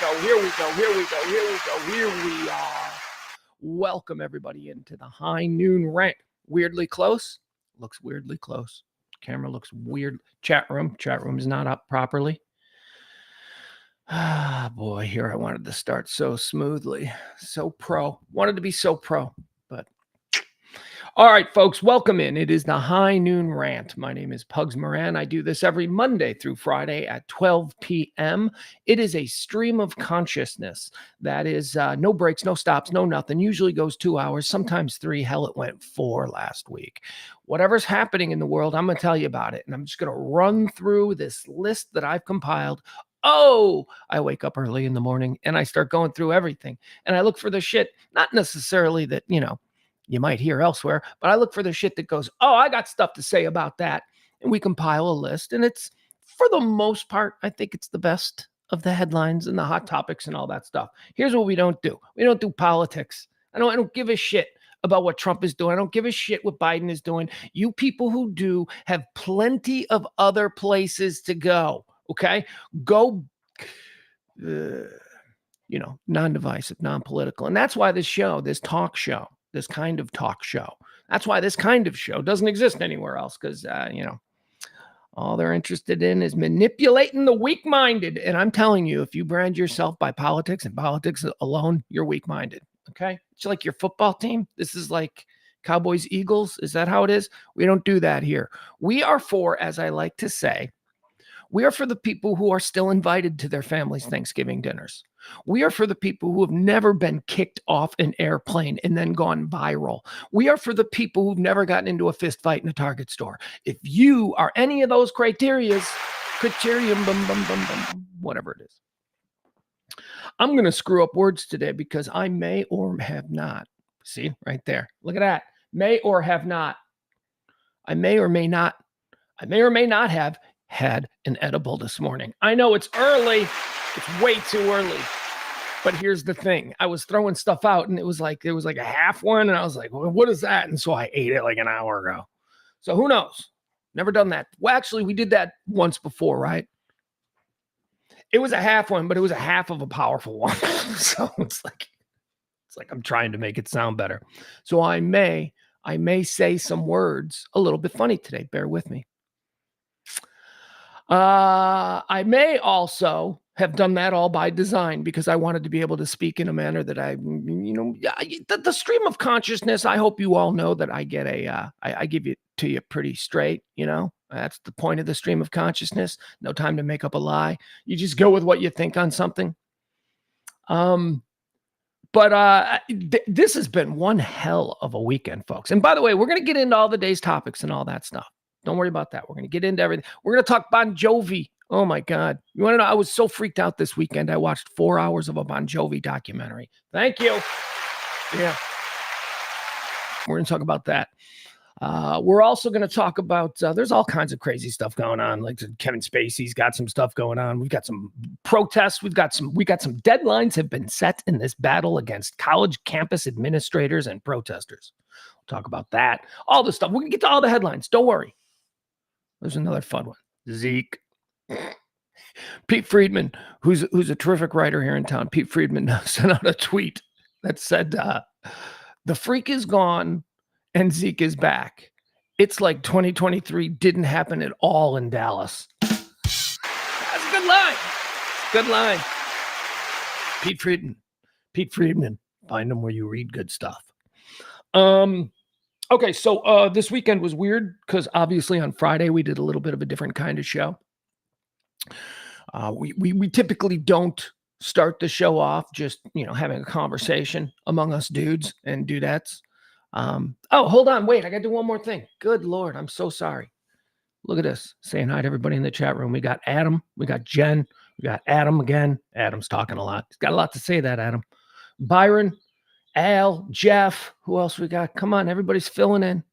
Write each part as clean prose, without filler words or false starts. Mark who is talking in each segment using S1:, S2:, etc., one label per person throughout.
S1: go. Here we go. Here we go. Here we go. Here we are. Welcome, everybody, into the High Noon Rant. Weirdly close. Looks weirdly close. Camera looks weird. Chat room is not up properly. Ah, boy, here I wanted to start so smoothly. So pro. Wanted to be so pro, but... All right, folks, welcome in. It is the High Noon Rant. My name is Pugs Moran. I do this every Monday through Friday at 12 p.m. It is a stream of consciousness. That is no breaks, no stops, no nothing. Usually goes 2 hours, sometimes 3. Hell, it went 4 last week. Whatever's happening in the world, I'm going to tell you about it. And I'm just going to run through this list that I've compiled. Oh, I wake up early in the morning and I start going through everything. And I look for the shit, not necessarily that, you might hear elsewhere, but I look for the shit that goes, oh, I got stuff to say about that. And we compile a list. And it's, for the most part, I think it's the best of the headlines and the hot topics and all that stuff. Here's what we don't do. We don't do politics. I don't give a shit about what Trump is doing. I don't give a shit what Biden is doing. You people who do have plenty of other places to go. Okay? Go, non-divisive, non-political. And that's why this show, this kind of talk show. That's why this kind of show doesn't exist anywhere else, because, all they're interested in is manipulating the weak-minded. And I'm telling you, if you brand yourself by politics and politics alone, you're weak-minded, okay? It's like your football team. This is like Cowboys, Eagles. Is that how it is? We don't do that here. We are for, as I like to say, we are for the people who are still invited to their families' Thanksgiving dinners. We are for the people who have never been kicked off an airplane and then gone viral. We are for the people who've never gotten into a fist fight in a Target store. If you are any of those criterium, whatever it is. I'm going to screw up words today because I may or have not. See, right there. Look at that. May or have not. I may or may not have had an edible this morning. I know it's early. It's way too early. But here's the thing. I was throwing stuff out and there was like a half one. And I was like, well, what is that? And so I ate it like an hour ago. So who knows? Never done that. Well, actually, we did that once before, right? It was a half one, but it was a half of a powerful one. So it's like I'm trying to make it sound better. So I may say some words a little bit funny today. Bear with me. I may also have done that all by design because I wanted to be able to speak in a manner that the stream of consciousness. I hope you all know that I get I give it to you pretty straight. That's the point of the stream of consciousness. No time to make up a lie. You just go with what you think on something. But this has been one hell of a weekend, folks. And by the way, we're going to get into all the day's topics and all that stuff. Don't worry about that. We're going to get into everything. We're going to talk Bon Jovi. Oh, my God. You want to know? I was so freaked out this weekend. I watched 4 hours of a Bon Jovi documentary. Thank you. Yeah. We're going to talk about that. We're also going to talk about, there's all kinds of crazy stuff going on. Like Kevin Spacey's got some stuff going on. We've got some protests. We got some deadlines have been set in this battle against college campus administrators and protesters. We'll talk about that. All the stuff. We're going to get to all the headlines. Don't worry. There's another fun one. Zeke. Pete Friedman, who's a terrific writer here in town. Pete Friedman sent out a tweet that said, the freak is gone and Zeke is back. It's like 2023 didn't happen at all in Dallas. That's a good line. Good line. Pete Friedman. Find him where you read good stuff. Okay, so this weekend was weird because obviously on Friday we did a little bit of a different kind of show. We typically don't start the show off just, having a conversation among us dudes and dudettes. Oh, hold on. Wait, I got to do one more thing. Good Lord. I'm so sorry. Look at this. Saying hi to everybody in the chat room. We got Adam. We got Jen. We got Adam again. Adam's talking a lot. He's got a lot to say, that Adam. Byron, Al, Jeff. Who else we got? Come on. Everybody's filling in.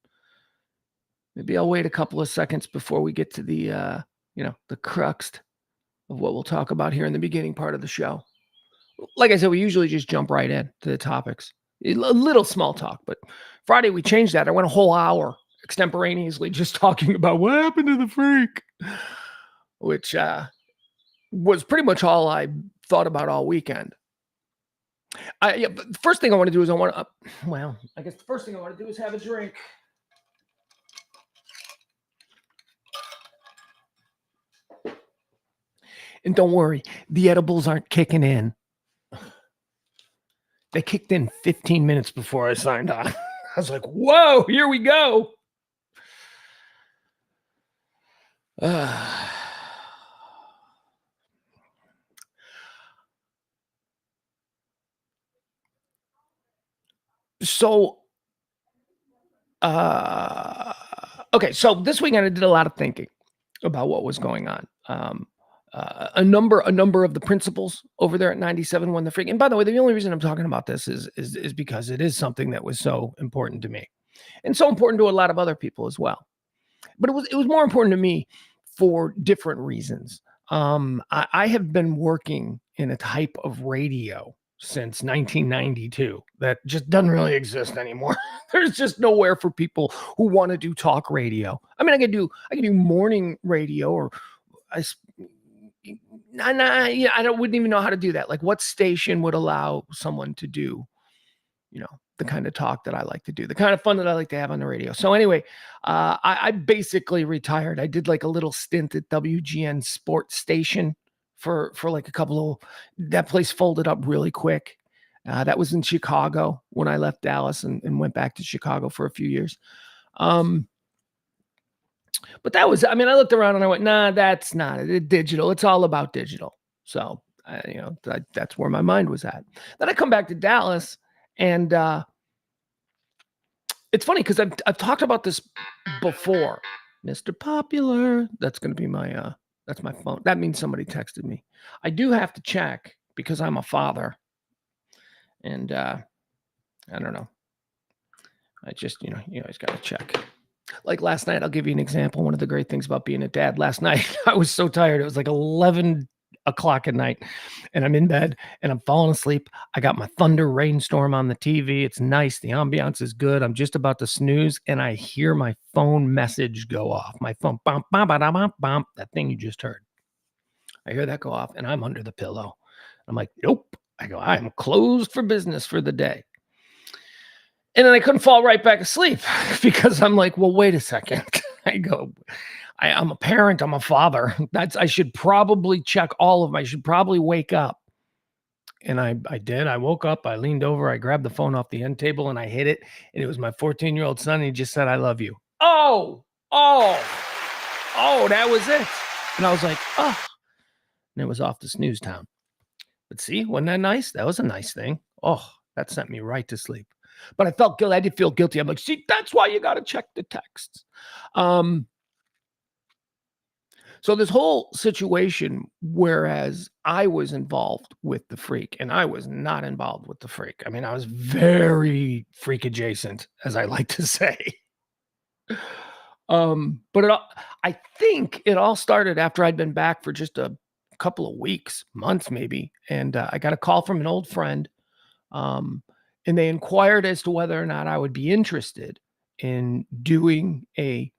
S1: Maybe I'll wait a couple of seconds before we get to the, the crux of what we'll talk about here in the beginning part of the show. Like I said, we usually just jump right in to the topics. A little small talk, but Friday we changed that. I went a whole hour extemporaneously just talking about what happened to the freak, which was pretty much all I thought about all weekend. But the first thing I want to do is I guess the first thing I want to do is have a drink. And don't worry, the edibles aren't kicking in. They kicked in 15 minutes before I signed on. I was like, whoa, here we go. Okay, so this weekend I did a lot of thinking about what was going on. A number of the principals over there at 97 won the freak. And by the way, the only reason I'm talking about this is because it is something that was so important to me and so important to a lot of other people as well. But it was more important to me for different reasons. I have been working in a type of radio since 1992 that just doesn't really exist anymore. There's just nowhere for people who want to do talk radio. I mean, I could do morning radio, or I wouldn't even know how to do that. Like, what station would allow someone to do, the kind of talk that I like to do, the kind of fun that I like to have on the radio. So anyway, I basically retired. I did like a little stint at WGN Sports Station for like a couple of, that place folded up really quick. That was in Chicago when I left Dallas and went back to Chicago for a few years. But that was, I looked around and I went, nah, that's not it. Digital. It's all about digital. So, that's where my mind was at. Then I come back to Dallas, and it's funny because I've talked about this before. Mr. Popular. That's going to be that's my phone. That means somebody texted me. I do have to check because I'm a father. And I don't know. I just, you always got to check. Like last night, I'll give you an example. One of the great things about being a dad, last night, I was so tired. It was like 11 o'clock at night, and I'm in bed and I'm falling asleep. I got my Thunder Rainstorm on the TV. It's nice. The ambiance is good. I'm just about to snooze, and I hear my phone message go off. My phone, bump, bump, bump, bump, bump, that thing you just heard. I hear that go off, and I'm under the pillow. I'm like, nope. I go, I'm closed for business for the day. And then I couldn't fall right back asleep because I'm like, well, wait a second. I go, I'm a parent. I'm a father. I should probably check all of them. I should probably wake up. And I did. I woke up. I leaned over. I grabbed the phone off the end table and I hit it. And it was my 14-year-old son. And he just said, I love you. Oh, that was it. And I was like, oh. And it was off to snooze town. But see, wasn't that nice? That was a nice thing. Oh, that sent me right to sleep. But I felt guilty. I did feel guilty. I'm like, see, that's why you got to check the texts. So this whole situation, whereas I was involved with the freak and I was not involved with the freak. I was very freak adjacent, as I like to say. But I think it all started after I'd been back for just a couple of weeks, months maybe. And I got a call from an old friend. And they inquired as to whether or not I would be interested in doing a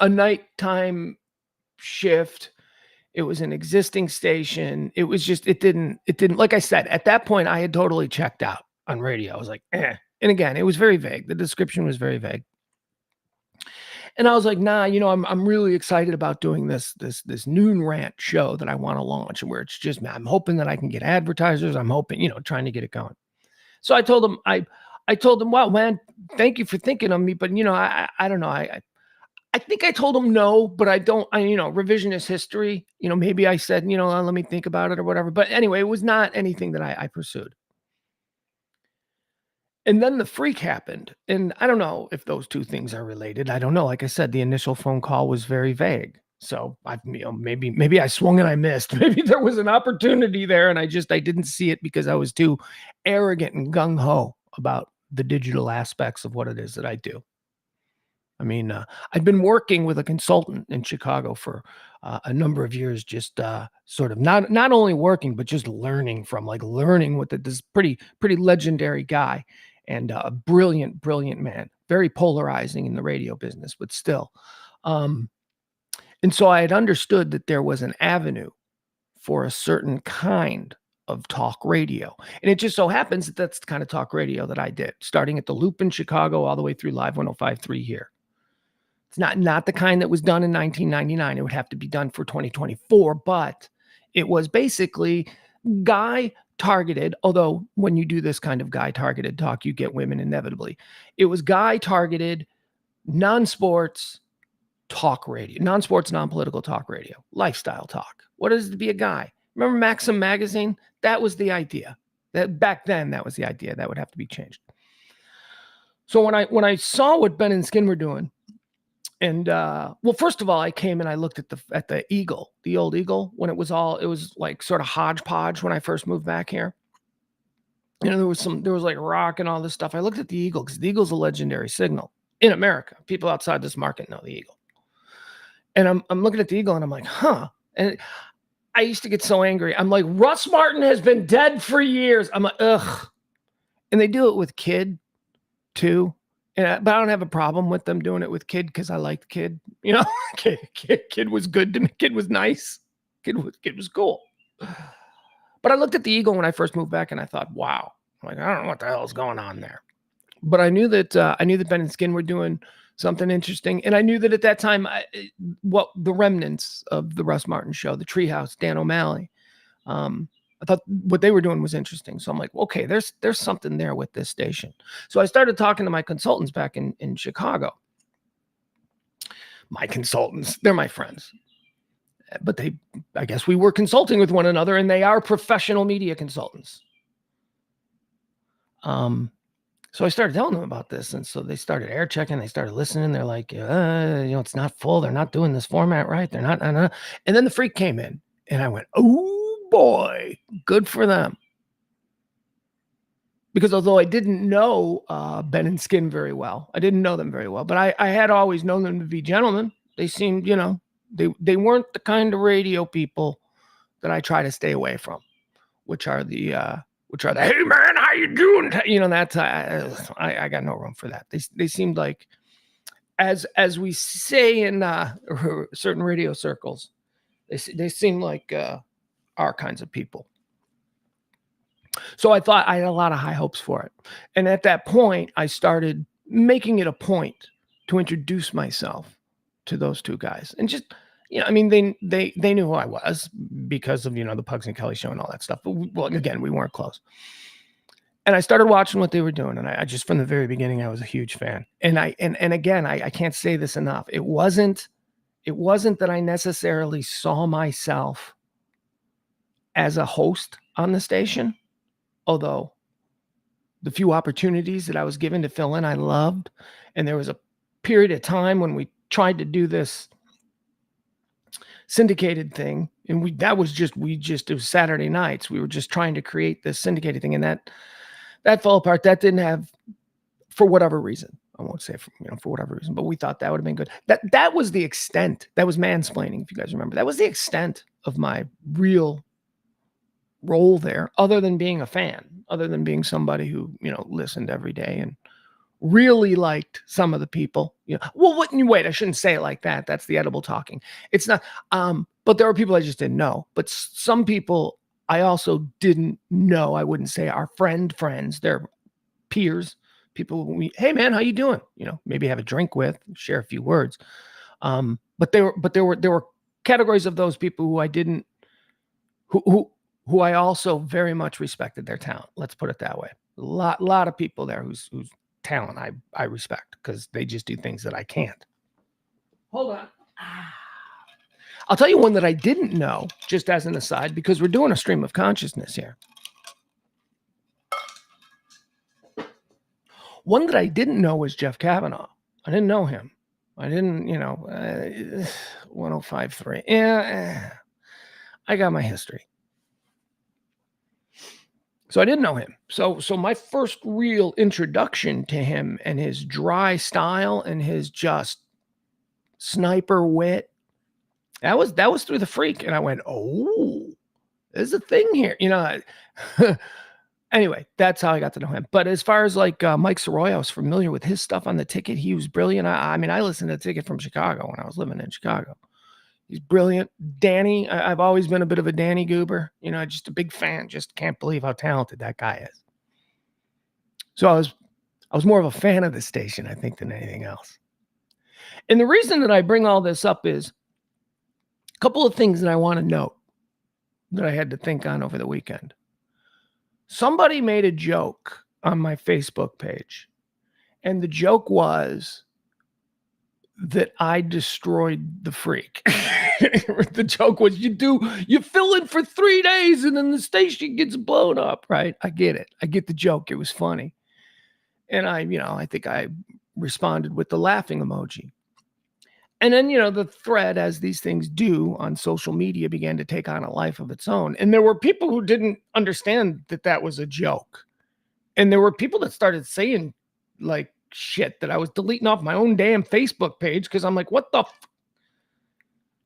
S1: nighttime shift. It was an existing station. It was just, it didn't, like I said, at that point, I had totally checked out on radio. I was like, eh. And again, it was very vague. The description was very vague. And I was like, nah, I'm really excited about doing this noon rant show that I want to launch, and where it's just, I'm hoping that I can get advertisers. I'm hoping, trying to get it going. So I told him, I told him, wow, man, thank you for thinking of me. But, I don't know. I think I told him no, but revisionist history, maybe I said, let me think about it or whatever. But anyway, it was not anything that I pursued. And then the freak happened. And I don't know if those two things are related. I don't know. Like I said, the initial phone call was very vague. So maybe I swung and I missed. Maybe there was an opportunity there and I didn't see it because I was too arrogant and gung ho about the digital aspects of what it is that I do. I'd been working with a consultant in Chicago for a number of years, just sort of not only working, but just learning what this pretty legendary guy, and a brilliant man, very polarizing in the radio business, but still. And so I had understood that there was an avenue for a certain kind of talk radio. And it just so happens that that's the kind of talk radio that I did, starting at the Loop in Chicago all the way through Live 105.3 here. It's not the kind that was done in 1999. It would have to be done for 2024, but it was basically guy targeted, although when you do this kind of guy targeted talk, you get women inevitably. It was guy targeted, non-sports talk radio, non-sports, non-political talk radio, lifestyle talk. What is it to be a guy? Remember Maxim magazine? That was the idea. That back then, that was the idea. That would have to be changed. So when I saw what Ben and Skin were doing, and well, first of all, I came and I looked at the Eagle, the old Eagle, when it was like sort of hodgepodge when I first moved back here. You know, there was like rock and all this stuff. I looked at the Eagle because the Eagle's a legendary signal in America. People outside this market know the Eagle. And I'm looking at the Eagle and I'm like, huh. And I used to get so angry. I'm like, Russ Martin has been dead for years. I'm like, ugh. And they do it with Kid too. But I don't have a problem with them doing it with Kid because I liked Kid. You know, Kid was good to me. Kid was nice. Kid was cool. But I looked at the Eagle when I first moved back and I thought, wow. I'm like, I don't know what the hell is going on there. But I knew that Ben and Skin were doing something interesting. And I knew that at that time, what the remnants of the Russ Martin show, the Treehouse, Dan O'Malley, I thought what they were doing was interesting. So I'm like, okay, there's something there with this station. So I started talking to my consultants back in Chicago. My consultants, they're my friends. But I guess we were consulting with one another, and they are professional media consultants. So I started telling them about this, and so they started air checking. They started listening. They're like, it's not full. They're not doing this format right. They're not. And then the freak came in, and I went, oh boy, good for them. Because although I didn't know Ben and Skin very well, I didn't know them very well, but I had always known them to be gentlemen. They seemed, they weren't the kind of radio people that I try to stay away from, which are the hey man, how you doing? That's I got no room for that. They seemed like, as we say in certain radio circles, they seem like our kinds of people. So I thought I had a lot of high hopes for it, and at that point, I started making it a point to introduce myself to those two guys, and just. I mean, they knew who I was because of, the Pugs and Kelly show and all that stuff. But again, we weren't close. And I started watching what they were doing. And I just, from the very beginning, I was a huge fan. And again, I can't say this enough. It wasn't that I necessarily saw myself as a host on the station, although the few opportunities that I was given to fill in, I loved. And there was a period of time when we tried to do this syndicated thing, and it was Saturday nights. We were just trying to create this syndicated thing, and that fell apart. That didn't have, for whatever reason, I won't say for whatever reason, but we thought that would have been good. That was the extent. That was mansplaining, if you guys remember. That was the extent of my real role there, other than being a fan, other than being somebody who listened every day and really liked some of the people. Well, wait, I shouldn't say it like that. That's the edible talking. It's not. But there were people I just didn't know. But some people I also didn't know. I wouldn't say our friends, they're peers, people hey man, how you doing? Maybe have a drink with, share a few words. But there were categories of those people who I didn't, who I also very much respected their talent. Let's put it that way. A lot of people there whose talent I respect, because they just do things that I can't. Hold on. I'll tell you one that I didn't know, just as an aside, because we're doing a stream of consciousness here. One that I didn't know was Jeff Kavanaugh. I didn't know him. I didn't, 105.3. Yeah, I got my history. So I didn't know him. So my first real introduction to him and his dry style and his just sniper wit, that was through the freak. And I went, oh, there's a thing here. Anyway, that's how I got to know him. But as far as like Mike Soroy, I was familiar with his stuff on the ticket. He was brilliant. I mean, I listened to the ticket from Chicago when I was living in Chicago. He's brilliant. Danny, I've always been a bit of a Danny goober. Just a big fan. Just can't believe how talented that guy is. So I was more of a fan of the station, I think, than anything else. And the reason that I bring all this up is a couple of things that I want to note that I had to think on over the weekend. Somebody made a joke on my Facebook page, and the joke was that I destroyed the freak. The joke was you fill in for 3 days and then the station gets blown up, right? I get it. I get the joke. It was funny. And I think I responded with the laughing emoji. And then, the thread, as these things do on social media, began to take on a life of its own. And there were people who didn't understand that that was a joke. And there were people that started saying like shit that I was deleting off my own damn Facebook page because I'm like, what the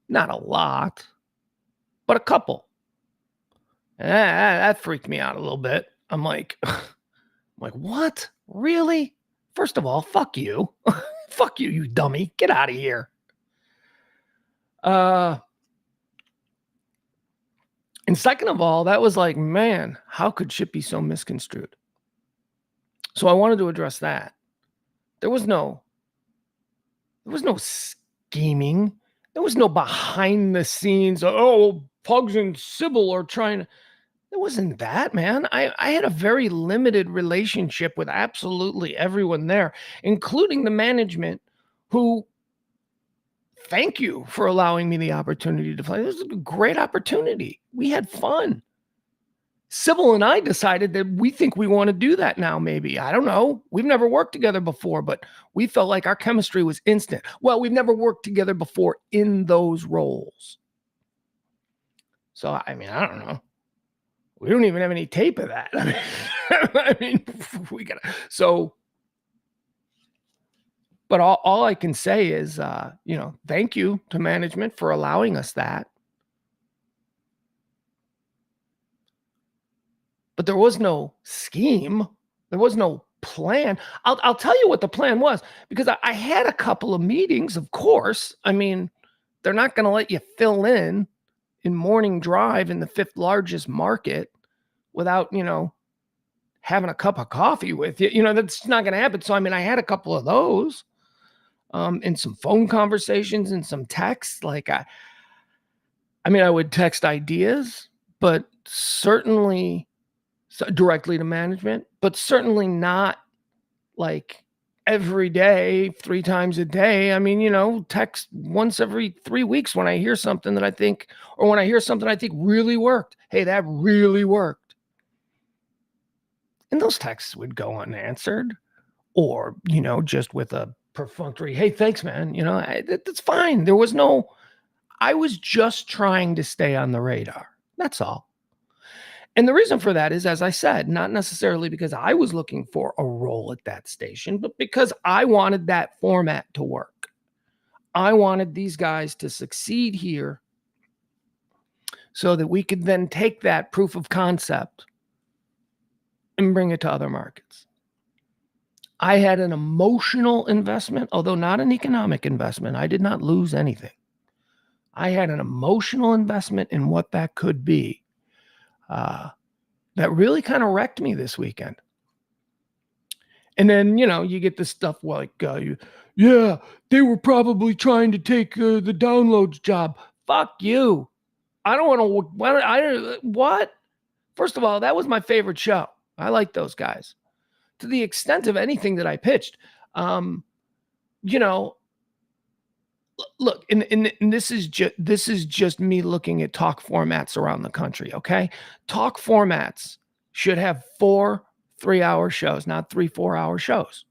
S1: Not a lot, but a couple. And that freaked me out a little bit. I'm like, what? Really? First of all, fuck you. Fuck you, you dummy. Get out of here. And second of all, that was like, man, how could shit be so misconstrued? So I wanted to address that. There was no scheming. There was no behind the scenes. Oh, Pugs and Sybil are trying to. It wasn't that, man. I had a very limited relationship with absolutely everyone there, including the management, who, thank you for allowing me the opportunity to play. This was a great opportunity. We had fun. Sybil and I decided that we think we want to do that now, maybe. I don't know. We've never worked together before, but we felt like our chemistry was instant. Well, we've never worked together before in those roles. So, I don't know. We don't even have any tape of that. We got to. So, but all I can say is, thank you to management for allowing us that. But there was no scheme. There was no plan. I'll tell you what the plan was, because I had a couple of meetings, of course. They're not going to let you fill in morning drive in the 5th largest market without, having a cup of coffee with you. That's not going to happen. So, I had a couple of those and some phone conversations and some texts. Like, I would text ideas, but certainly directly to management, but certainly not like every day, 3 times a day. Text once every 3 weeks when I hear something that I think, or when I hear something I think really worked. Hey, that really worked. And those texts would go unanswered, or, just with a perfunctory, hey, thanks, man. That's fine. I was just trying to stay on the radar. That's all. And the reason for that is, as I said, not necessarily because I was looking for a role at that station, but because I wanted that format to work. I wanted these guys to succeed here so that we could then take that proof of concept and bring it to other markets. I had an emotional investment, although not an economic investment. I did not lose anything. I had an emotional investment in what that could be. That really kind of wrecked me this weekend. And then, you get this stuff like, yeah, they were probably trying to take the downloads job. Fuck you. I don't want to, what? First of all, that was my favorite show. I like those guys. To the extent of anything that I pitched, look, and this is just me looking at talk formats around the country. Okay, talk formats should have 4 3-hour shows, not 3 4-hour shows.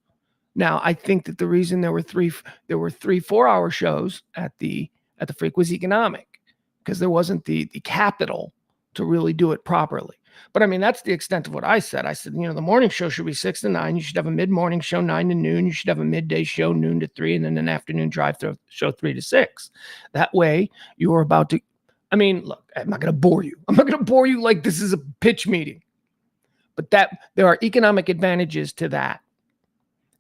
S1: Now, I think that the reason there were 3 4-hour shows at the Freak was economic, because there wasn't the capital to really do it properly. But that's the extent of what I said. I said, the morning show should be 6 to 9. You should have a mid-morning show 9 to noon. You should have a midday show noon to 3, and then an afternoon drive-through show 3 to 6. That way, you're about to. Look, I'm not going to bore you. I'm not going to bore you like this is a pitch meeting. But there are economic advantages to that.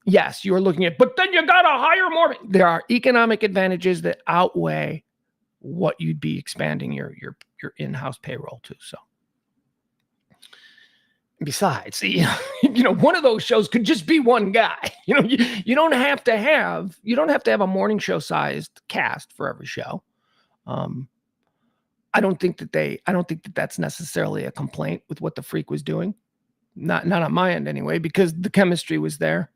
S1: Yes, you're looking at, but then you got to hire more. There are economic advantages that outweigh what you'd be expanding your in-house payroll to. So besides, one of those shows could just be one guy. You don't have to have a morning show sized cast for every show. I don't think that that's necessarily a complaint with what the Freak was doing. Not on my end anyway, because the chemistry was there.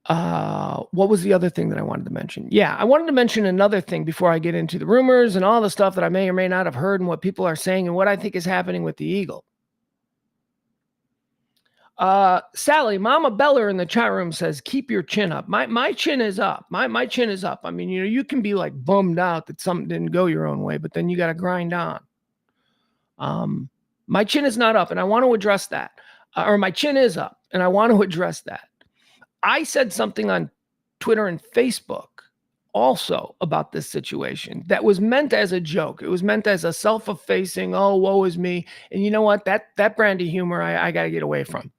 S1: What was the other thing that I wanted to mention? Yeah, I wanted to mention another thing before I get into the rumors and all the stuff that I may or may not have heard and what people are saying and what I think is happening with the Eagle. Sally, Mama Beller in the chat room says, keep your chin up. My chin is up. My chin is up. I mean, you can be like bummed out that something didn't go your own way, but then you got to grind on. My chin is not up, and I want to address that. Or my chin is up, and I want to address that. I said something on Twitter and Facebook also about this situation that was meant as a joke. It was meant as a self-effacing, oh, woe is me. And you know what? That brand of humor I got to get away from.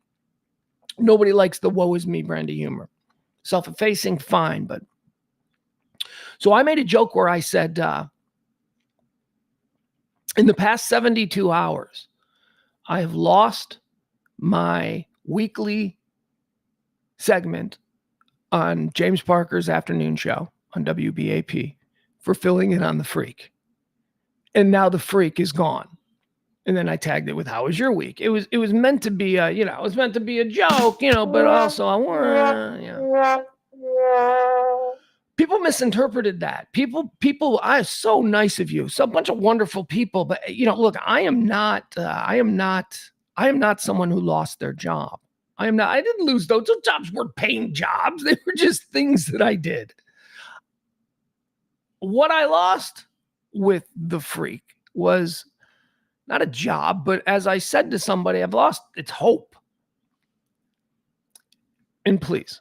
S1: Nobody likes the woe is me brand of humor. Self-effacing, fine. But so I made a joke where I said, in the past 72 hours, I have lost my weekly segment on James Parker's afternoon show on WBAP for filling in on the Freak. And now the Freak is gone. And then I tagged it with, how was your week? It was meant to be a, it was meant to be a joke, but also I want, people misinterpreted that. People, I am so nice of you. So a bunch of wonderful people, but look, I am not someone who lost their job. I didn't lose those. Those jobs weren't paying jobs. They were just things that I did. What I lost with the Freak was not a job, but as I said to somebody, I've lost its hope. And please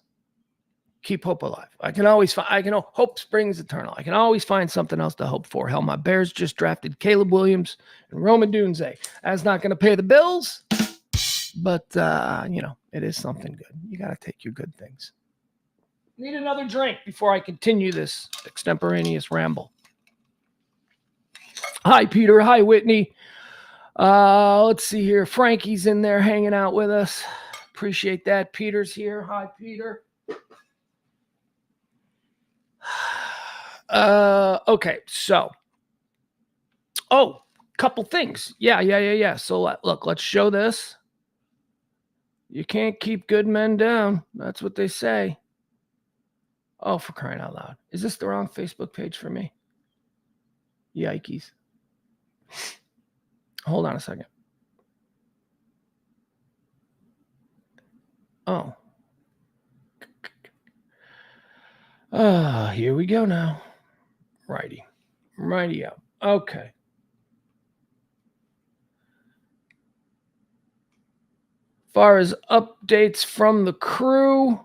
S1: keep hope alive. Hope springs eternal. I can always find something else to hope for. Hell, my Bears just drafted Caleb Williams and Roma Dunze. That's not going to pay the bills, but it is something good. You got to take your good things. Need another drink before I continue this extemporaneous ramble. Hi, Peter. Hi, Whitney. Let's see here. Frankie's in there hanging out with us. Appreciate that. Peter's here. Hi, Peter. Okay, so. Couple things. Yeah. So look, let's show this. You can't keep good men down. That's what they say. Oh, for crying out loud. Is this the wrong Facebook page for me? Yikes. Hold on a second. Oh. Here we go now. Righty up. Okay. Far as updates from the crew,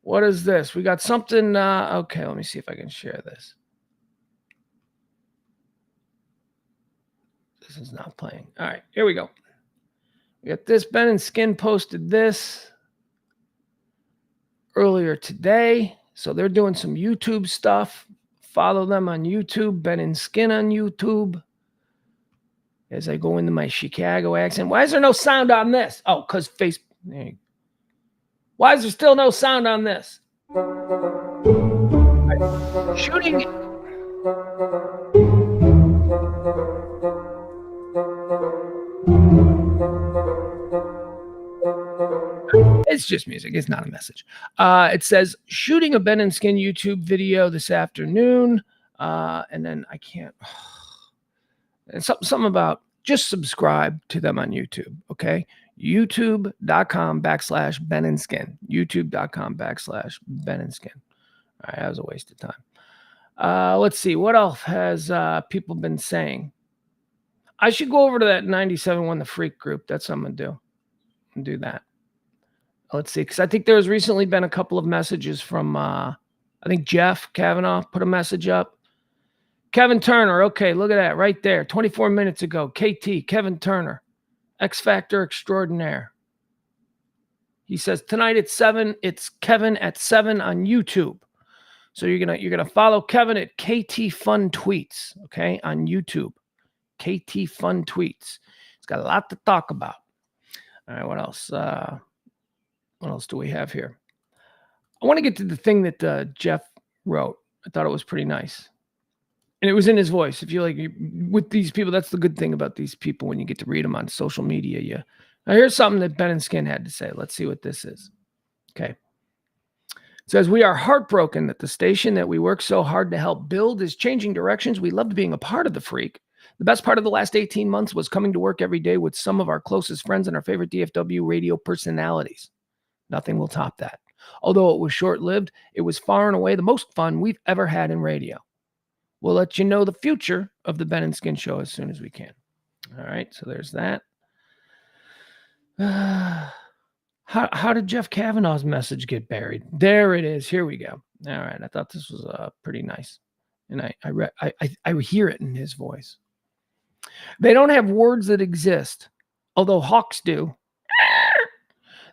S1: what is this? We got something. Okay, let me see if I can share this. This is not playing. All right, here we go. We got this. Ben and Skin posted this earlier today. So they're doing some YouTube stuff. Follow them on YouTube. Ben and Skin on YouTube. As I go into my Chicago accent. Why is there no sound on this? Oh, because Facebook. Why is there still no sound on this? Shooting. It's just music. It's not a message. It says, shooting a Ben and Skin YouTube video this afternoon. And then I can't. And something about just subscribe to them on YouTube. Okay. YouTube.com/Ben and Skin. YouTube.com/Ben and Skin. All right. That was a waste of time. Let's see. What else has people been saying? I should go over to that 97.1 The Freak group. That's what I'm going to do. Do that. Let's see. Because I think there's recently been a couple of messages from, I think Jeff Kavanaugh put a message up. Kevin Turner. Okay, look at that right there. 24 minutes ago. KT, Kevin Turner. X Factor Extraordinaire. He says, tonight at 7, it's Kevin at 7 on YouTube. So you're gonna follow Kevin at KT Fun Tweets, okay, on YouTube. KT Fun Tweets. It's got a lot to talk about. All right, what else? What else do we have here? I want to get to the thing that Jeff wrote. I thought it was pretty nice. And it was in his voice. If you like, with these people, that's the good thing about these people when you get to read them on social media. Now here's something that Ben and Skin had to say. Let's see what this is. Okay. It says, we are heartbroken that the station that we work so hard to help build is changing directions. We loved being a part of the Freak. The best part of the last 18 months was coming to work every day with some of our closest friends and our favorite DFW radio personalities. Nothing will top that. Although it was short-lived, it was far and away the most fun we've ever had in radio. We'll let you know the future of the Ben and Skin show as soon as we can. All right, so there's that. How did Jeff Kavanaugh's message get buried? There it is. Here we go. All right, I thought this was pretty nice, and I hear it in his voice. They don't have words that exist, although hawks do,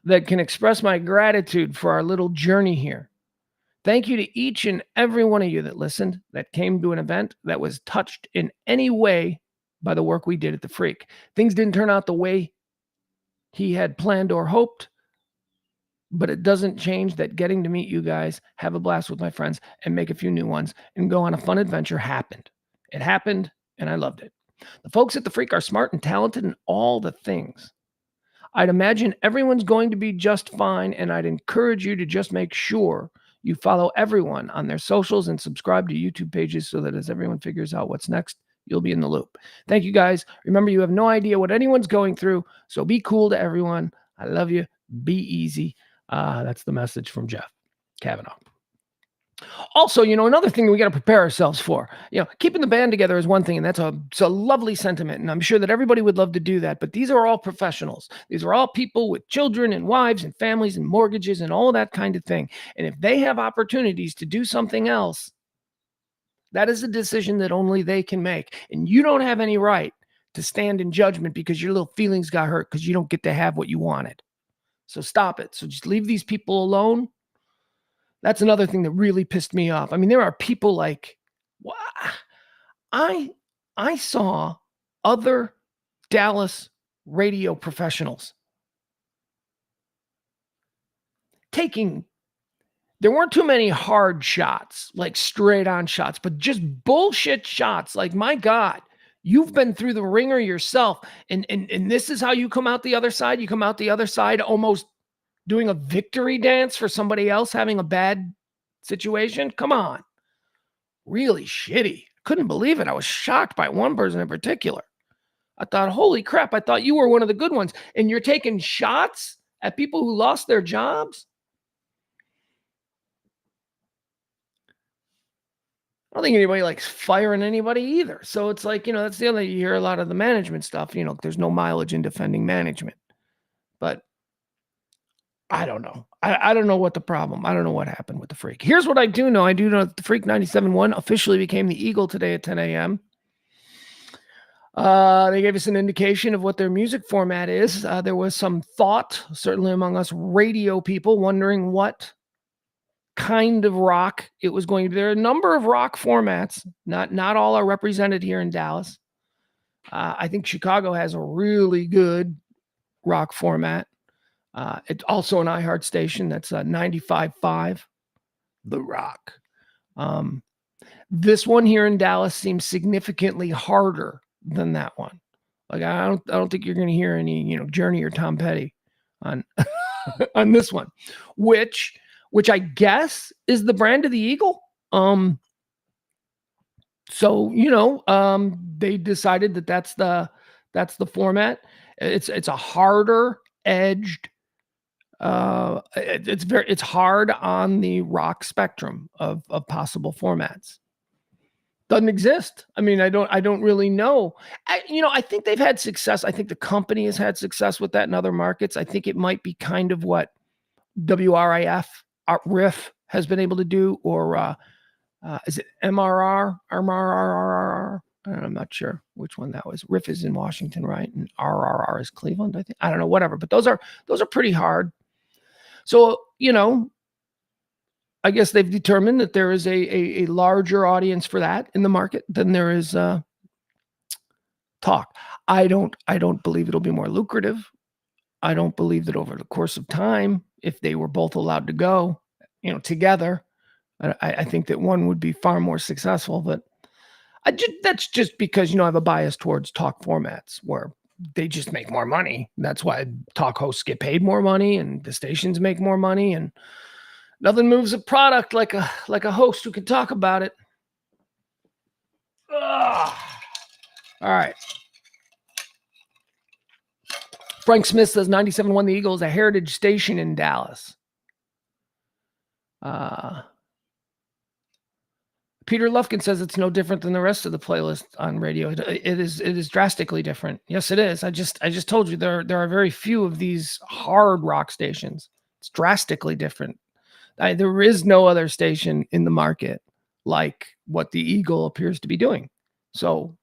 S1: that can express my gratitude for our little journey here. Thank you to each and every one of you that listened, that came to an event, that was touched in any way by the work we did at the Freak. Things didn't turn out the way he had planned or hoped, but it doesn't change that getting to meet you guys, have a blast with my friends, and make a few new ones, and go on a fun adventure happened. It happened, and I loved it. The folks at the Freak are smart and talented in all the things. I'd imagine everyone's going to be just fine, and I'd encourage you to just make sure you follow everyone on their socials and subscribe to YouTube pages so that as everyone figures out what's next, you'll be in the loop. Thank you, guys. Remember, you have no idea what anyone's going through, so be cool to everyone. I love you. Be easy. That's the message from Jeff Kavanaugh. Also, another thing that we got to prepare ourselves for, keeping the band together is one thing, and it's a lovely sentiment, and I'm sure that everybody would love to do that, but these are all professionals. These are all people with children and wives and families and mortgages and all that kind of thing. And if they have opportunities to do something else, that is a decision that only they can make. And you don't have any right to stand in judgment because your little feelings got hurt because you don't get to have what you wanted. So stop it. So just leave these people alone. That's another thing that really pissed me off. I mean, there are people like, I saw other Dallas radio professionals there weren't too many hard shots, like straight on shots, but just bullshit shots. Like, my God, you've been through the ringer yourself. And this is how you come out the other side. You come out the other side almost doing a victory dance for somebody else having a bad situation. Come on. Really shitty. Couldn't believe it. I was shocked by one person in particular. I thought, holy crap, I thought you were one of the good ones. And you're taking shots at people who lost their jobs? I don't think anybody likes firing anybody either. So it's like, that's the other, you hear a lot of the management stuff, there's no mileage in defending management. But I don't know. I don't know what the problem. I don't know what happened with the Freak. Here's what I do know. I do know that the Freak 97.1 officially became the Eagle today at 10 a.m. They gave us an indication of what their music format is. There was some thought, certainly among us radio people, wondering what kind of rock it was going to be. There are a number of rock formats. Not all are represented here in Dallas. I think Chicago has a really good rock format. It's also an iHeart station that's 95.5, The Rock. This one here in Dallas seems significantly harder than that one. Like, I don't think you're going to hear any, Journey or Tom Petty on on this one, which I guess is the brand of the Eagle. So they decided that that's the format. It's a harder edged. It's hard on the rock spectrum of possible formats. Doesn't exist. I mean, I don't really know. I think they've had success. I think the company has had success with that in other markets. I think it might be kind of what WRIF Riff has been able to do, or is it MRR? I'm not sure which one that was. Riff is in Washington, right? And RRR is Cleveland, I think. I don't know, whatever. But those are pretty hard. So, I guess they've determined that there is a larger audience for that in the market than there is talk. I don't believe it'll be more lucrative. I don't believe that over the course of time, if they were both allowed to go, together, I think that one would be far more successful. But that's just because, I have a bias towards talk formats where they just make more money. That's why talk hosts get paid more money and the stations make more money, and nothing moves a product like a host who can talk about it. Ugh. All right. Frank Smith says 97.1 The Eagle is a heritage station in Dallas. Peter Lufkin says it's no different than the rest of the playlist on radio. It is drastically different. Yes, it is. I just told you there are very few of these hard rock stations. It's drastically different. There is no other station in the market like what the Eagle appears to be doing. So,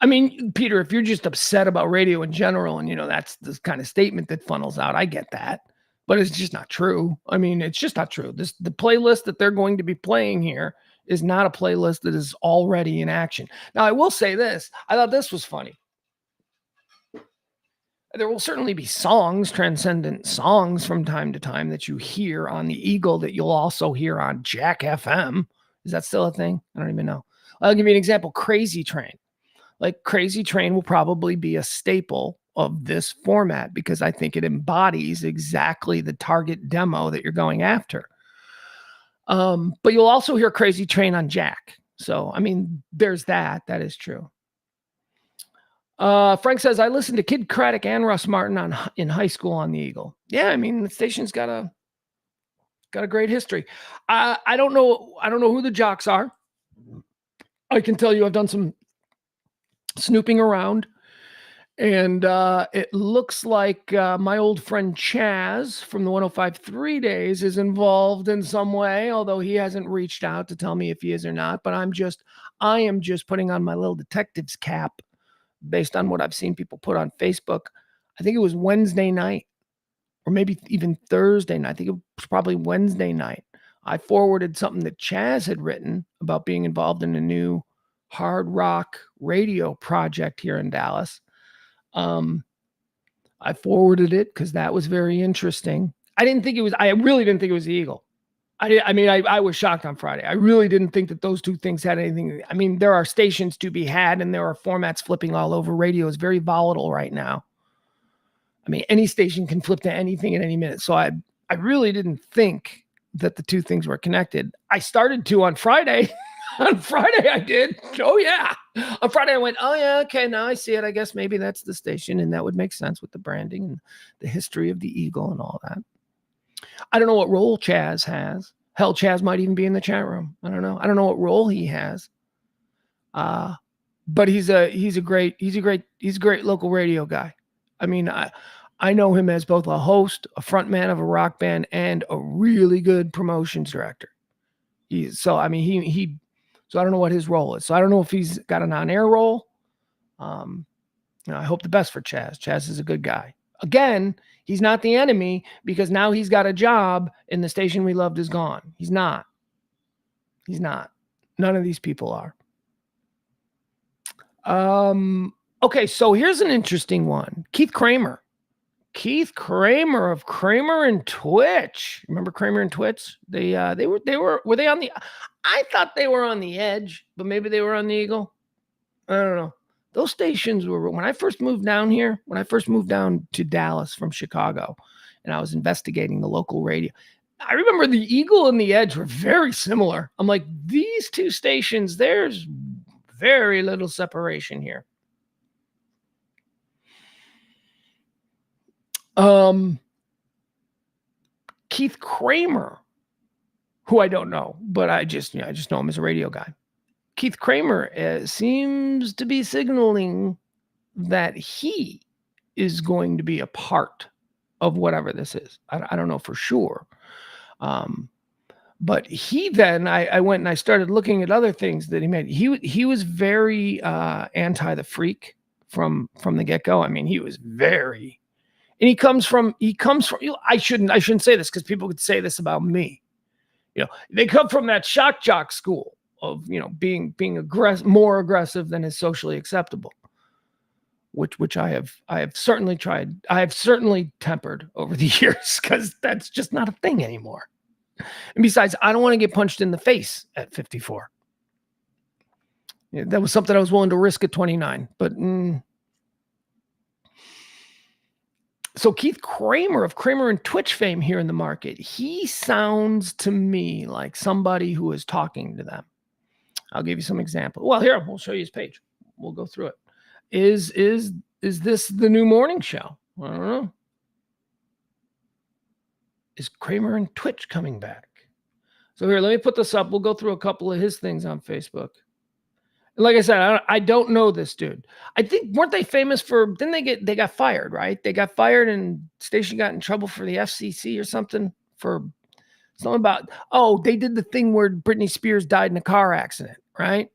S1: I mean, Peter, if you're just upset about radio in general, and that's the kind of statement that funnels out, I get that, but it's just not true. I mean, it's just not true. The playlist that they're going to be playing here is not a playlist that is already in action. Now, I will say this. I thought this was funny. There will certainly be songs, transcendent songs from time to time that you hear on the Eagle that you'll also hear on Jack FM. Is that still a thing? I don't even know. I'll give you an example. Crazy Train. Like Crazy Train will probably be a staple of this format because I think it embodies exactly the target demo that you're going after. But you'll also hear Crazy Train on Jack. So, I mean, there's that. That is true. Frank says, I listened to Kid Craddock and Russ Martin in high school on the Eagle. Yeah, I mean, the station's got a great history. I don't know who the jocks are. I can tell you I've done some snooping around, and it looks like my old friend Chaz from the 105.3 days is involved in some way, although he hasn't reached out to tell me if he is or not. But I am just putting on my little detective's cap based on what I've seen people put on Facebook. I think it was Wednesday night, or maybe even Thursday night. I think it was probably Wednesday night. I forwarded something that Chaz had written about being involved in a new hard rock radio project here in Dallas. I forwarded it because that was very interesting. I really didn't think it was the Eagle. I was shocked on Friday. I really didn't think that those two things had anything. I mean, there are stations to be had and there are formats flipping all over. Radio is very volatile right now. I mean, any station can flip to anything at any minute. So I really didn't think that the two things were connected. I started to on Friday. On Friday I did. Oh yeah. On Friday I went, oh yeah, okay, now I see it. I guess maybe that's the station, and that would make sense with the branding and the history of the Eagle and all that. I don't know what role Chaz has. Hell, Chaz might even be in the chat room. I don't know. I don't know what role he has. But he's a great local radio guy. I mean, I know him as both a host, a front man of a rock band, and a really good promotions director. So I don't know what his role is. So I don't know if he's got an on-air role. I hope the best for Chaz. Chaz is a good guy. Again, he's not the enemy because now he's got a job and the station we loved is gone. He's not. None of these people are. Okay, so here's an interesting one. Keith Kramer of Kramer and Twitch. Remember Kramer and Twitch? Were they on the, I thought they were on the Edge, but maybe they were on the Eagle. I don't know. Those stations were, when I first moved down to Dallas from Chicago, and I was investigating the local radio, I remember the Eagle and the Edge were very similar. I'm like, these two stations, there's very little separation here. Keith Kramer, who I don't know, but I just know him as a radio guy. Keith Kramer seems to be signaling that he is going to be a part of whatever this is. I don't know for sure. But he then, I went and I started looking at other things that he made. He was very anti the freak from the get-go. I mean, he was very, and he comes from, I shouldn't say this because people could say this about me. They come from that shock jock school of, being more aggressive than is socially acceptable, which I have certainly tried. I have certainly tempered over the years because that's just not a thing anymore. And besides, I don't want to get punched in the face at 54. That was something I was willing to risk at 29, but So Keith Kramer of Kramer and Twitch fame here in the market, he sounds to me like somebody who is talking to them. I'll give you some examples. Well, here, we'll show you his page. We'll go through it. Is this the new morning show? I don't know. Is Kramer and Twitch coming back? So here, let me put this up. We'll go through a couple of his things on Facebook. Like I said, I don't know this dude. I think, weren't they famous for, they got fired, right? They got fired and station got in trouble for the FCC or something for something about, they did the thing where Britney Spears died in a car accident, right?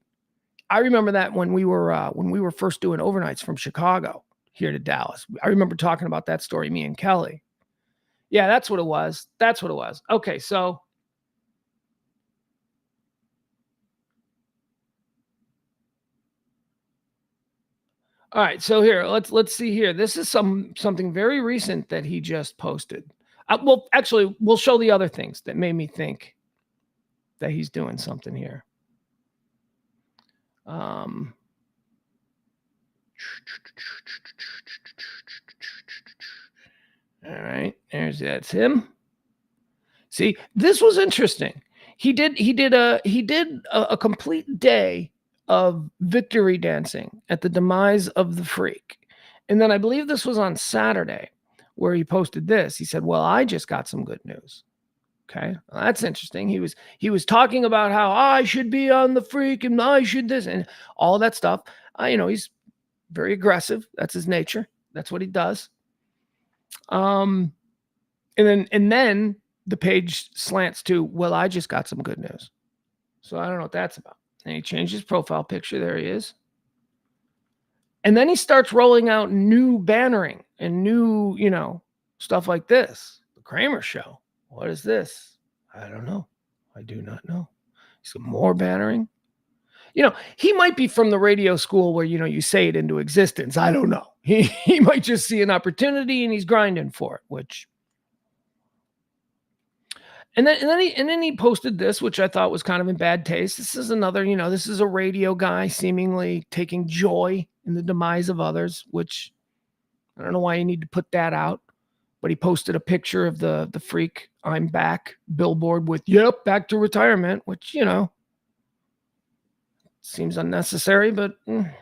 S1: I remember that when we were first doing overnights from Chicago here to Dallas. I remember talking about that story, me and Kelly. Yeah, that's what it was. Okay, so all right, so here, let's see here. This is something very recent that he just posted. Well, actually, we'll show the other things that made me think that he's doing something here. All right, that's him. See, this was interesting. He did a complete day of victory dancing at the demise of the freak. And then I believe this was on Saturday where he posted this. He said, well, I just got some good news. Okay. Well, that's interesting. He was talking about how I should be on the freak and I should this and all that stuff. He's very aggressive. That's his nature. That's what he does. And then the page slants to, well, I just got some good news. So I don't know what that's about. And he changed his profile picture. There he is. And then he starts rolling out new bannering and new, stuff like this. The Kramer Show. What is this? I don't know. I do not know. Some more bannering. He might be from the radio school where, you say it into existence. I don't know. He might just see an opportunity and he's grinding for it, which. And then he posted this, which I thought was kind of in bad taste. This is another, this is a radio guy seemingly taking joy in the demise of others, which I don't know why you need to put that out. But he posted a picture of the freak I'm back billboard with, yep, back to retirement, which, seems unnecessary, but. And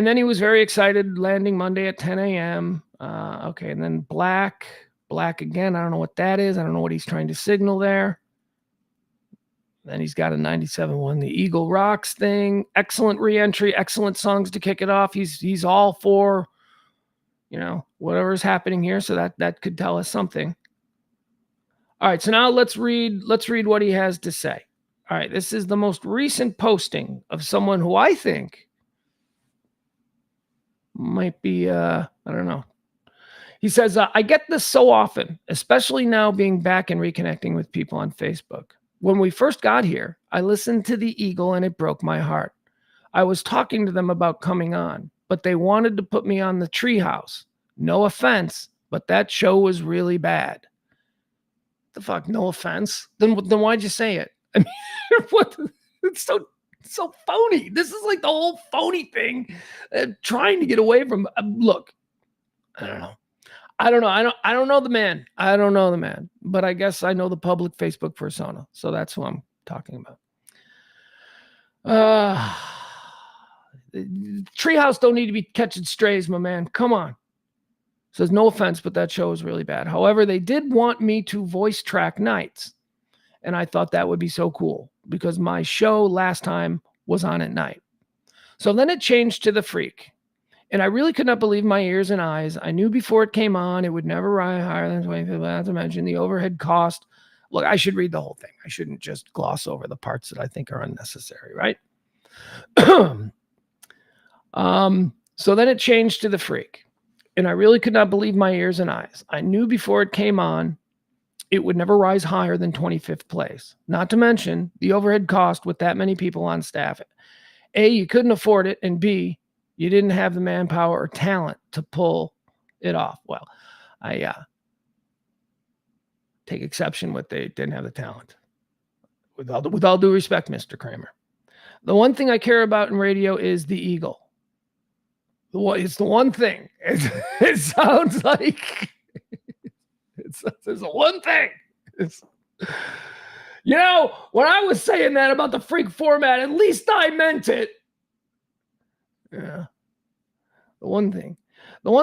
S1: then he was very excited, landing Monday at 10 a.m. Okay, and then black again. I don't know what that is. I don't know what he's trying to signal there. Then he's got a 97.1, the Eagle Rocks thing. Excellent re-entry, excellent songs to kick it off. He's all for, whatever's happening here. So that could tell us something. All right, so now let's read what he has to say. All right, this is the most recent posting of someone who I think might be, I don't know. He says, I get this so often, especially now being back and reconnecting with people on Facebook. When we first got here, I listened to the Eagle and it broke my heart. I was talking to them about coming on, but they wanted to put me on the Treehouse. No offense, but that show was really bad. The fuck, no offense? Then why'd you say it? I mean, what? It's so phony. This is like the whole phony thing, trying to get away from. Look, I don't know. I don't know the man. I don't know the man, but I guess I know the public Facebook persona. So that's who I'm talking about. Treehouse don't need to be catching strays, my man. Come on. Says no offense, but that show is really bad. However, they did want me to voice track nights. And I thought that would be so cool because my show last time was on at night. So then it changed to the freak. And I really could not believe my ears and eyes. I knew before it came on, it would never rise higher than 20. Not to mention the overhead cost. Look, I should read the whole thing. I shouldn't just gloss over the parts that I think are unnecessary, right? So then it changed to the freak. And I really could not believe my ears and eyes. I knew before it came on, it would never rise higher than 25th place. Not to mention the overhead cost with that many people on staff. A, you couldn't afford it, and B, you didn't have the manpower or talent to pull it off. Well, I take exception with they didn't have the talent. With all due respect, Mr. Kramer. The one thing I care about in radio is the eagle. It's the one thing. It sounds like it's the one thing. When I was saying that about the freak format, at least I meant it. Yeah. The one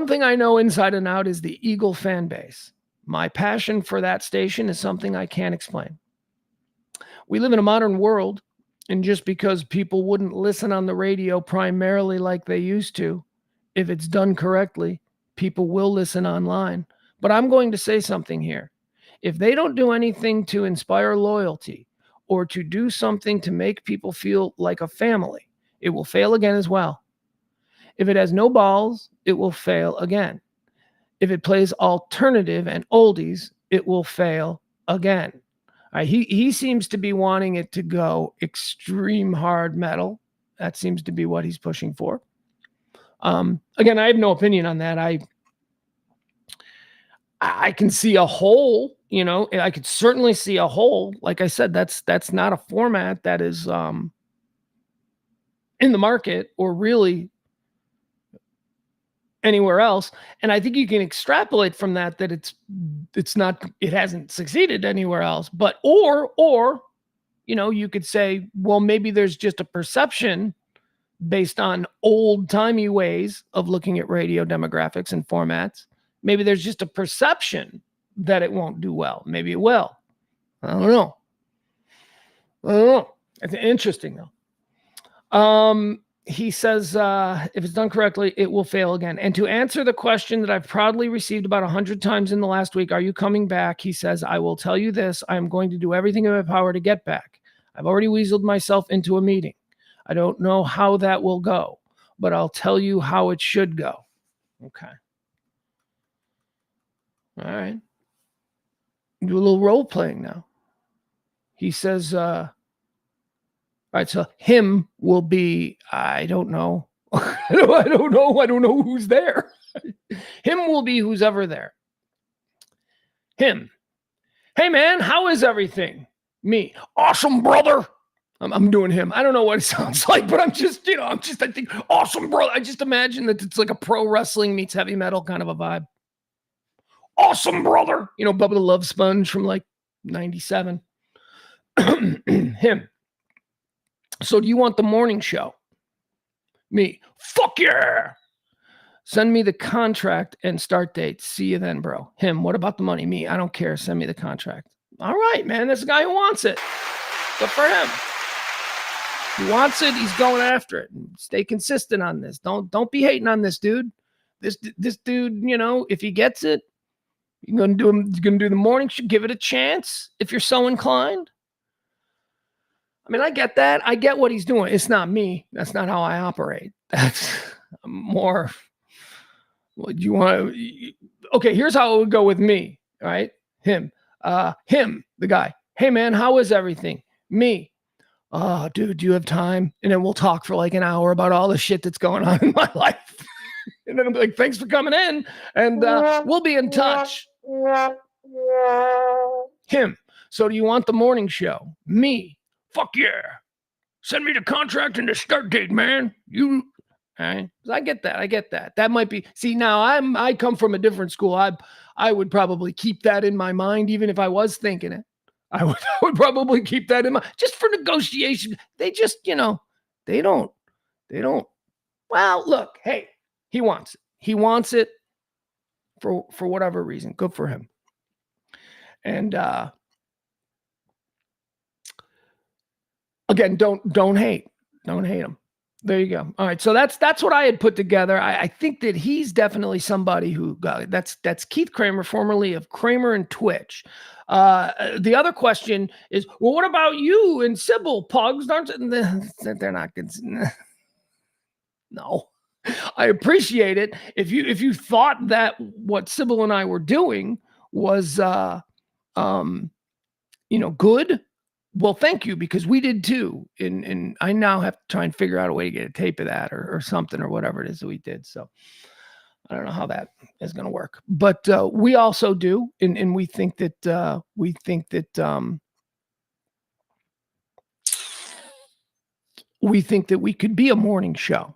S1: thing I know inside and out is the Eagle fan base. My passion for that station is something I can't explain. We live in a modern world, and just because people wouldn't listen on the radio primarily like they used to, if it's done correctly, people will listen online. But I'm going to say something here. If they don't do anything to inspire loyalty or to do something to make people feel like a family, it will fail again as well. If it has no balls, it will fail again. If it plays alternative and oldies, it will fail again. He seems to be wanting it to go extreme hard metal. That seems to be what he's pushing for. Again, I have no opinion on that. I can see a hole, I could certainly see a hole. Like I said, that's not a format that is in the market or really anywhere else. And I think you can extrapolate from that it hasn't succeeded anywhere else. But or you could say, well, maybe there's just a perception based on old-timey ways of looking at radio demographics and formats. Maybe there's just a perception that it won't do well. Maybe it will. I don't know. It's interesting, though. He says, if it's done correctly, it will fail again. And to answer the question that I've proudly received about 100 times in the last week, are you coming back? He says, I will tell you this. I am going to do everything in my power to get back. I've already weaseled myself into a meeting. I don't know how that will go, but I'll tell you how it should go. Okay. All right. Do a little role playing now. He says, all right, so him will be, I don't know. I don't know who's there. Him will be who's ever there. Him. Hey, man, how is everything? Me. Awesome, brother. I'm doing him. I don't know what it sounds like, but I think, awesome, brother. I just imagine that it's like a pro wrestling meets heavy metal kind of a vibe. Awesome, brother. Bubba the Love Sponge from like 97. Him. So do you want the morning show? Me. Fuck yeah. Send me the contract and start date. See you then, bro. Him. What about the money? Me. I don't care. Send me the contract. All right, man. This guy who wants it. Good for him. He wants it. He's going after it. Stay consistent on this. Don't be hating on this dude. This dude, if he gets it, you're gonna do the morning show. Give it a chance if you're so inclined. I mean, I get that. I get what he's doing. It's not me. That's not how I operate. That's more. What you want? Okay, here's how it would go with me. All right, him, the guy. Hey, man, how is everything? Me. Oh, dude, do you have time? And then we'll talk for like an hour about all the shit that's going on in my life. And then I'll be like, thanks for coming in. And we'll be in touch. Him. So do you want the morning show? Me. Fuck yeah. Send me the contract and the start date, man. All right. I get that. That might be. See, now I come from a different school. I would probably keep that in my mind, even if I was thinking it. I would probably keep that in mind just for negotiation. They just, they don't. Well, look, hey, he wants it. He wants it for whatever reason. Good for him. And again, don't hate. Don't hate him. There you go. All right. So that's what I had put together. I think that he's definitely somebody who that's Keith Kramer, formerly of Kramer and Twitch. The other question is, well, what about you and Sybil Pugs? They're not good. No, I appreciate it. If you thought that what Sybil and I were doing was good. Well, thank you, because we did too. And I now have to try and figure out a way to get a tape of that or something or whatever it is that we did. So I don't know how that is going to work, but we also do, and we think that we could be a morning show,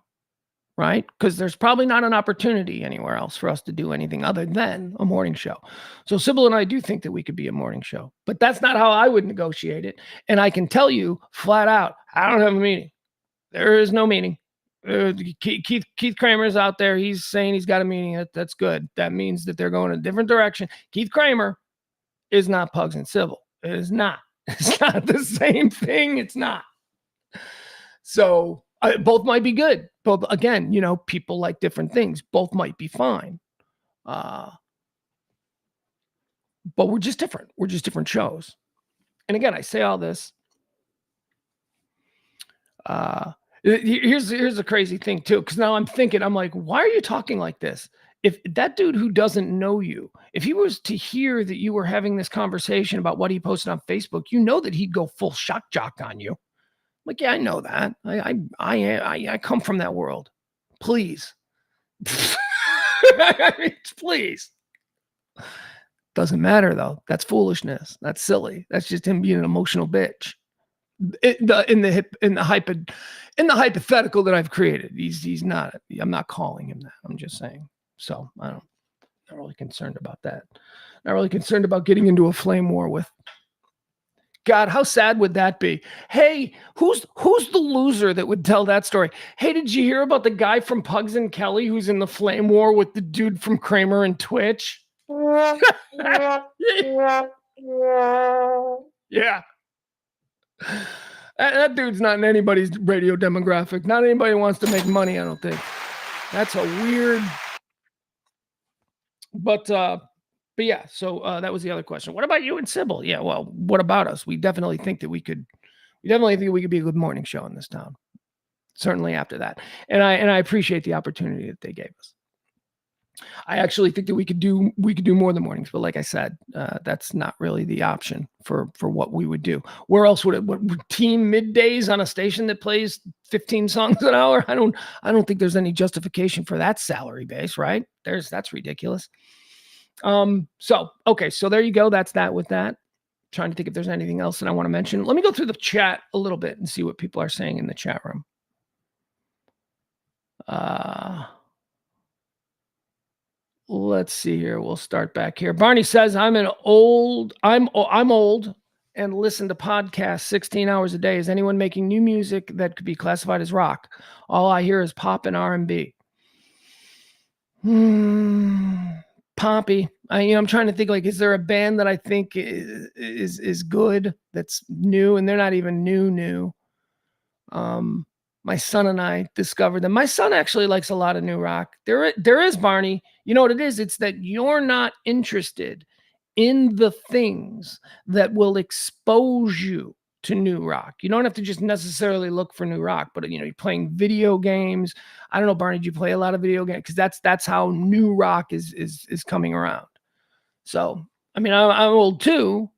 S1: right? Because there's probably not an opportunity anywhere else for us to do anything other than a morning show. So Sybil and I do think that we could be a morning show, but that's not how I would negotiate it. And I can tell you flat out, I don't have a meeting. There is no meeting. Keith Kramer's out there. He's saying he's got a meeting. That's good. That means that they're going a different direction. Keith Kramer is not Pugs and Sybil. It is not. It's not the same thing. It's not. So both might be good. But again, people like different things. Both might be fine. But we're just different. We're just different shows. And again, I say all this. Here's a crazy thing too, because now I'm like, why are you talking like this? If that dude who doesn't know you, if he was to hear that you were having this conversation about what he posted on Facebook, that he'd go full shock jock on you. Like, yeah, I know that. I come from that world. Please. Please. Doesn't matter though. That's foolishness. That's silly. That's just him being an emotional bitch. In the hypothetical that I've created, he's not. I'm not calling him that. I'm just saying. So not really concerned about that. Not really concerned about getting into a flame war with. God, how sad would that be? Hey, who's the loser that would tell that story? Hey, did you hear about the guy from Pugs and Kelly who's in the flame war with the dude from Kramer and Twitch? Yeah. That dude's not in anybody's radio demographic. Not anybody wants to make money, I don't think. That's a weird. But yeah, so that was the other question. What about you and Sybil? Yeah, well, what about us? We definitely think that we could be a good morning show in this town. Certainly after that. And I appreciate the opportunity that they gave us. I actually think that we could do more than mornings, but like I said, that's not really the option for what we would do. Where else would team middays on a station that plays 15 songs an hour? I don't think there's any justification for that salary base, right? That's ridiculous. So there you go. That's that with that. Trying to think if there's anything else that I want to mention. Let me go through the chat a little bit and see what people are saying in the chat room. Let's see here. We'll start back here. Barney says, I'm old and listen to podcasts 16 hours a day. Is anyone making new music that could be classified as rock? All I hear is pop and R&B. Poppy. I'm trying to think, like, is there a band that I think is good that's new, and they're not even new. My son and I discovered them. My son actually likes a lot of new rock. There is, Barney. You know what it is? It's that you're not interested in the things that will expose you to new rock. You don't have to just necessarily look for new rock, but you're playing video games. I don't know, Barney, do you play a lot of video games? Because that's how new rock is coming around. So, I'm old too.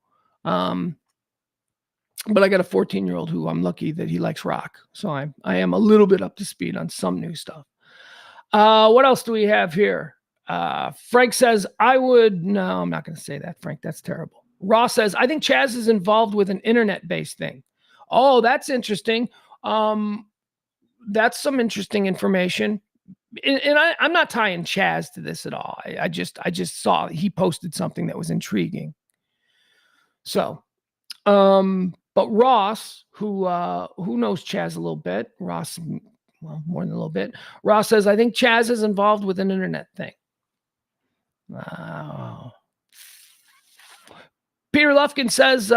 S1: But I got a 14-year-old who I'm lucky that he likes rock. So I am a little bit up to speed on some new stuff. What else do we have here? Frank says, no, I'm not going to say that, Frank. That's terrible. Ross says, I think Chaz is involved with an internet-based thing. Oh, that's interesting. That's some interesting information. And I'm not tying Chaz to this at all. I just saw he posted something that was intriguing. So, but Ross, who knows Chaz a little bit, Ross, well, more than a little bit. Ross says, I think Chaz is involved with an internet thing. Peter Lufkin says,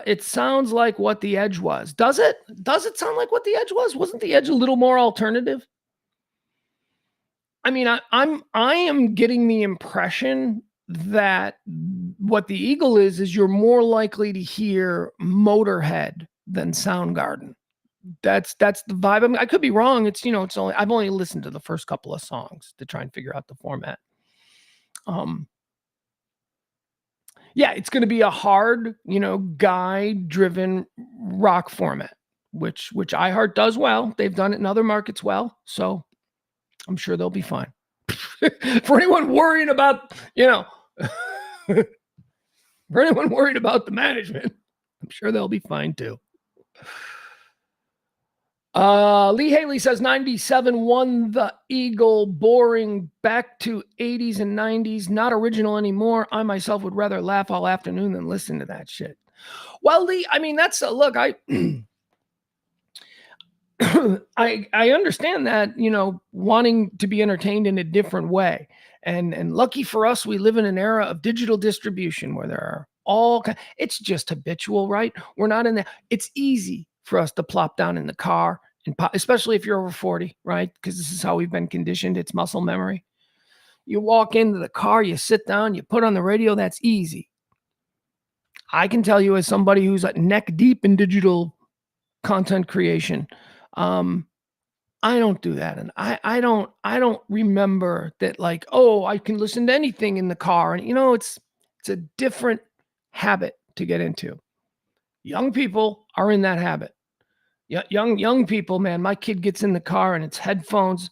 S1: it sounds like What the Edge was. Does it? Does it sound like What the Edge was? Wasn't the Edge a little more alternative? I am getting the impression that what the Eagle is you're more likely to hear Motorhead than Soundgarden. That's the vibe. I could be wrong. It's I've only listened to the first couple of songs to try and figure out the format. Yeah, it's going to be a hard, guy-driven rock format, which iHeart does well. They've done it in other markets well, so I'm sure they'll be fine. For anyone worrying about, for anyone worried about the management, I'm sure they'll be fine too. Lee Haley says 97 won the Eagle. Boring. Back to 80s and 90s. Not original anymore. I myself would rather laugh all afternoon than listen to that shit. Well, Lee, I mean, that's look, I I understand that, wanting to be entertained in a different way. And lucky for us, we live in an era of digital distribution where there are it's just habitual, right? We're not in that. It's easy for us to plop down in the car and especially if you're over 40, right? Because this is how we've been conditioned. It's muscle memory. You walk into the car, you sit down, you put on the radio. That's easy. I can tell you as somebody who's neck deep in digital content creation, I don't do that. And I don't remember that I can listen to anything in the car. And it's a different habit to get into. Young people are in that habit. Young people, man, my kid gets in the car and it's headphones.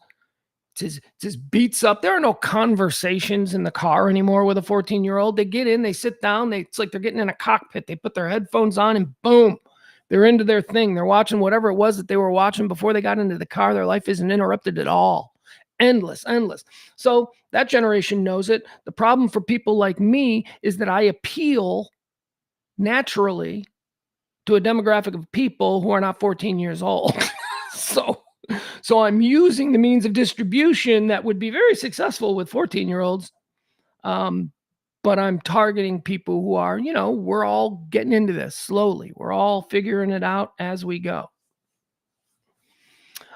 S1: It's his beats up. There are no conversations in the car anymore with a 14-year-old. They get in, they sit down. It's like they're getting in a cockpit. They put their headphones on and boom, they're into their thing. They're watching whatever it was that they were watching before they got into the car. Their life isn't interrupted at all. Endless. So that generation knows it. The problem for people like me is that I appeal naturally to a demographic of people who are not 14 years old. So I'm using the means of distribution that would be very successful with 14-year-olds. But I'm targeting people who are, we're all getting into this slowly. We're all figuring it out as we go.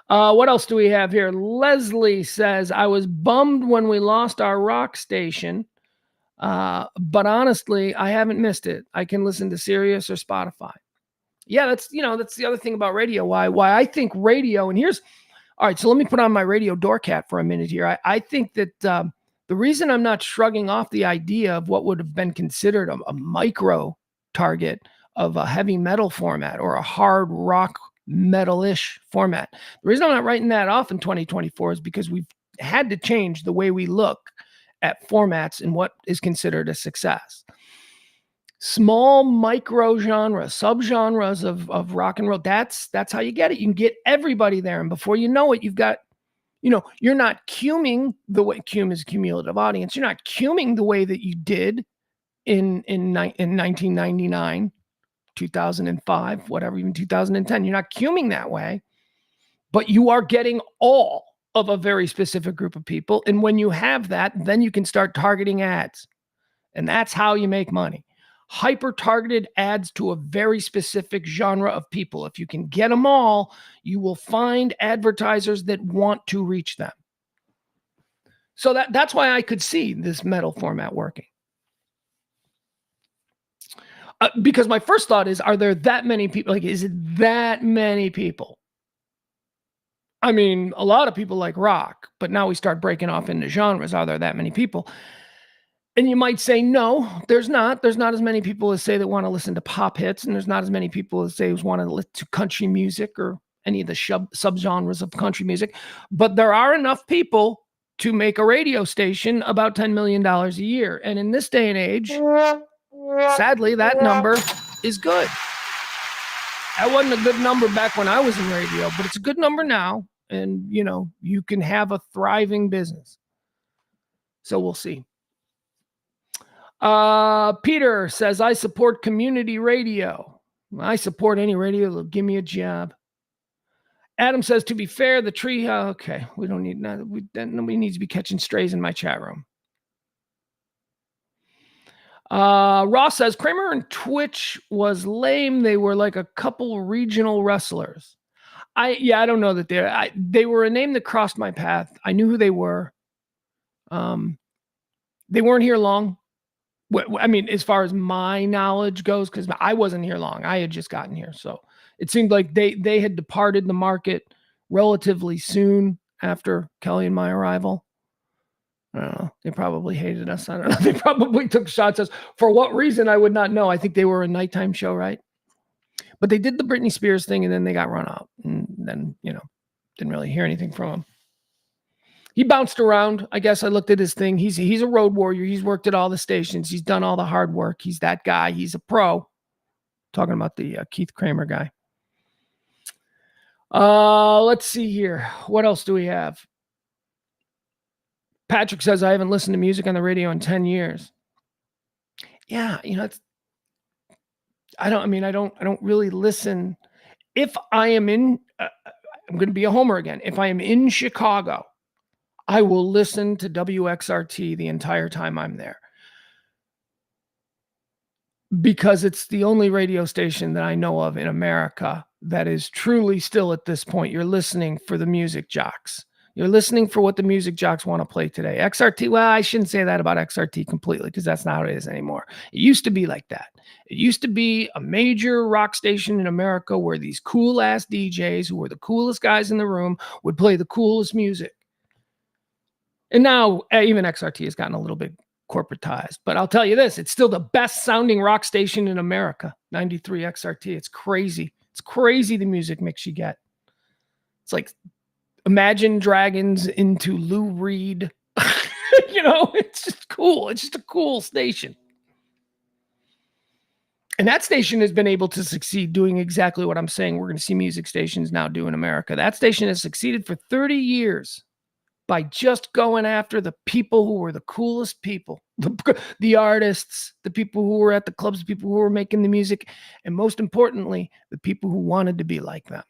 S1: What else do we have here? Leslie says, I was bummed when we lost our rock station. But honestly, I haven't missed it. I can listen to Sirius or Spotify. Yeah, that's the other thing about radio. Why I think radio, and all right, so let me put on my radio doorcat for a minute here. I think that the reason I'm not shrugging off the idea of what would have been considered a micro target of a heavy metal format or a hard rock metal-ish format, the reason I'm not writing that off in 2024 is because we've had to change the way we look at formats and what is considered a success. Small micro genres, subgenres of rock and roll. That's how you get it. You can get everybody there. And before you know it, you've got, you're not cuming the way cum is a cumulative audience. You're not cuming the way that you did in 1999, 2005, whatever, even 2010. You're not cuming that way, but you are getting all of a very specific group of people. And when you have that, then you can start targeting ads. And that's how you make money. Hyper-targeted ads to a very specific genre of people. If you can get them all, you will find advertisers that want to reach them. So that's why I could see this metal format working. Because my first thought is, are there that many people? Is it that many people? I mean, a lot of people like rock, but now we start breaking off into genres. Are there that many people? And you might say, no, there's not. There's not as many people as say that want to listen to pop hits, and there's not as many people as say who want to listen to country music or any of the subgenres of country music. But there are enough people to make a radio station about $10 million a year. And in this day and age, sadly, that number is good. That wasn't a good number back when I was in radio, but it's a good number now. And, you can have a thriving business. So we'll see. Peter says, I support community radio. I support any radio that'll give me a job. Adam says, to be fair, the tree. Okay, we don't need nobody needs to be catching strays in my chat room. Ross says, Kramer and Twitch was lame. They were like a couple regional wrestlers. I don't know that they were a name that crossed my path. I knew who they were. They weren't here long. I mean, as far as my knowledge goes, because I wasn't here long. I had just gotten here. So it seemed like they had departed the market relatively soon after Kelly and my arrival. I don't know. They probably hated us. I don't know. They probably took shots at us. For what reason, I would not know. I think they were a nighttime show, right? But they did the Britney Spears thing, and then they got run out. And then, didn't really hear anything from him. He bounced around. I guess I looked at his thing. He's a road warrior. He's worked at all the stations. He's done all the hard work. He's that guy. He's a pro. Talking about the Keith Kramer guy. Let's see here. What else do we have? Patrick says, I haven't listened to music on the radio in 10 years. Yeah, I don't really listen. If I am in, I'm going to be a homer again. If I am in Chicago, I will listen to WXRT the entire time I'm there. Because it's the only radio station that I know of in America that is truly still at this point. You're listening for the music jocks. You're listening for what the music jocks want to play today. XRT, well, I shouldn't say that about XRT completely because that's not how it is anymore. It used to be like that. It used to be a major rock station in America where these cool-ass DJs who were the coolest guys in the room would play the coolest music. And now even XRT has gotten a little bit corporatized. But I'll tell you this, it's still the best sounding rock station in America, 93 XRT. It's crazy. It's crazy the music mix you get. It's like Imagine Dragons into Lou Reed. It's just cool. It's just a cool station. And that station has been able to succeed doing exactly what I'm saying we're going to see music stations now do in America. That station has succeeded for 30 years. By just going after the people who were the coolest people, the artists, the people who were at the clubs, the people who were making the music, and most importantly, the people who wanted to be like them.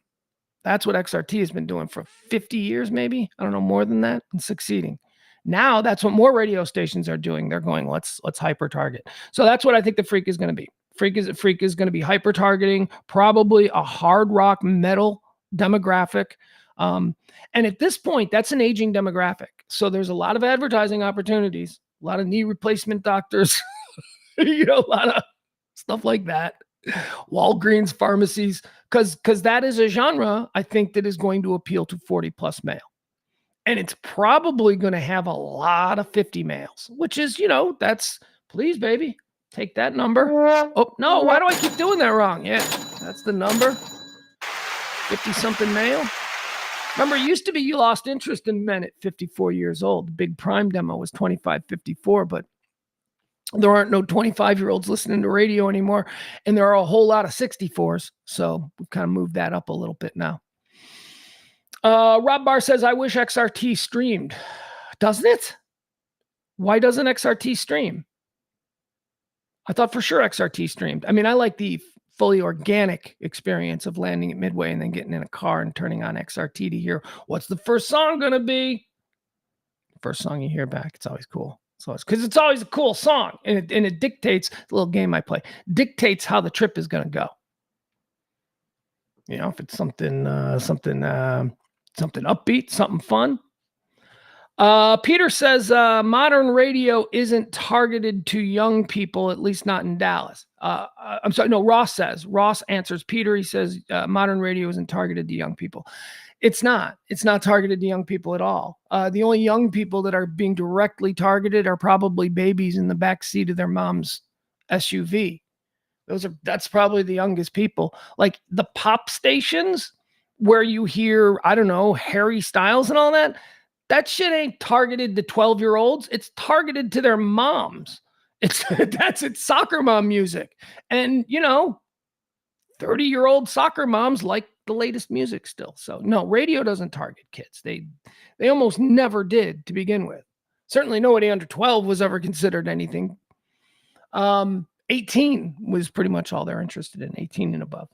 S1: That's what XRT has been doing for 50 years, maybe. I don't know, more than that, and succeeding. Now that's what more radio stations are doing. They're going, let's hyper target. So that's what I think the Freak is going to be. Freak is going to be hyper targeting, probably a hard rock metal demographic. And at this point, that's an aging demographic. So there's a lot of advertising opportunities, a lot of knee replacement doctors, a lot of stuff like that. Walgreens pharmacies, because that is a genre, I think, that is going to appeal to 40 plus male. And it's probably going to have a lot of 50 males, which is, that's, please, baby, take that number. Oh, no, why do I keep doing that wrong? Yeah, that's the number. 50-something male. Remember, it used to be you lost interest in men at 54 years old. The big prime demo was 25, 54, but there aren't no 25-year-olds listening to radio anymore, and there are a whole lot of 64s, so we've kind of moved that up a little bit now. Rob Barr says, I wish XRT streamed. Doesn't it? Why doesn't XRT stream? I thought for sure XRT streamed. I mean, I like the fully organic experience of landing at Midway and then getting in a car and turning on XRT to hear what's the first song going to be. First song you hear back, it's always cool. So it's because it's always a cool song, and it dictates the little game I play, dictates how the trip is going to go. If it's something upbeat, something fun. Peter says modern radio isn't targeted to young people, at least not in Dallas. I'm sorry, no, Ross answers Peter. He says modern radio isn't targeted to young people. It's not targeted to young people at all. The only young people that are being directly targeted are probably babies in the back seat of their mom's SUV. That's probably the youngest people. Like the pop stations where you hear, I don't know, Harry Styles and all that. That shit ain't targeted to 12-year-olds. It's targeted to their moms. It's soccer mom music. And 30-year-old soccer moms like the latest music still. So no, radio doesn't target kids. They almost never did to begin with. Certainly nobody under 12 was ever considered anything. 18 was pretty much all they're interested in, 18 and above.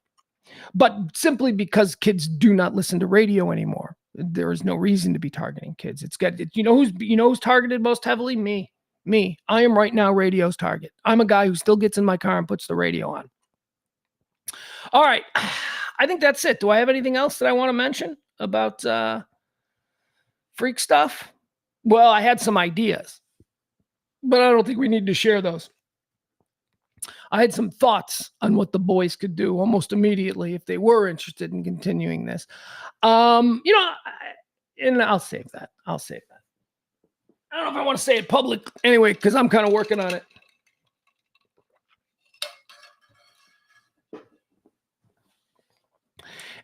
S1: But simply because kids do not listen to radio anymore, there is no reason to be targeting kids. Who's targeted most heavily? Me. I am right now radio's target. I'm a guy who still gets in my car and puts the radio on. All right. I think that's it. Do I have anything else that I want to mention about freak stuff? Well, I had some ideas, but I don't think we need to share those. I had some thoughts on what the boys could do almost immediately if they were interested in continuing this. And I'll save that. I don't know if I want to say it public anyway, because I'm kind of working on it.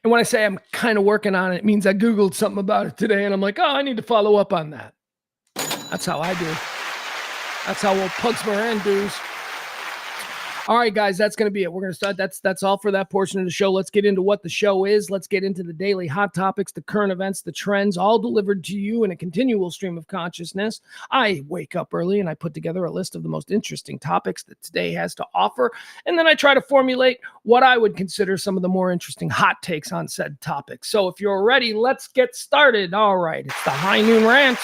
S1: And when I say I'm kind of working on it, it means I Googled something about it today and I'm like, oh, I need to follow up on that. That's how I do. That's how old Pugs Moran does. All right, guys, that's going to be it. We're going to start. That's all for that portion of the show. Let's get into what the show is. Let's get into the daily hot topics, the current events, the trends, all delivered to you in a continual stream of consciousness. I wake up early and I put together a list of the most interesting topics that today has to offer. And then I try to formulate what I would consider some of the more interesting hot takes on said topics. So if you're ready, let's get started. All right, it's the High Noon Rant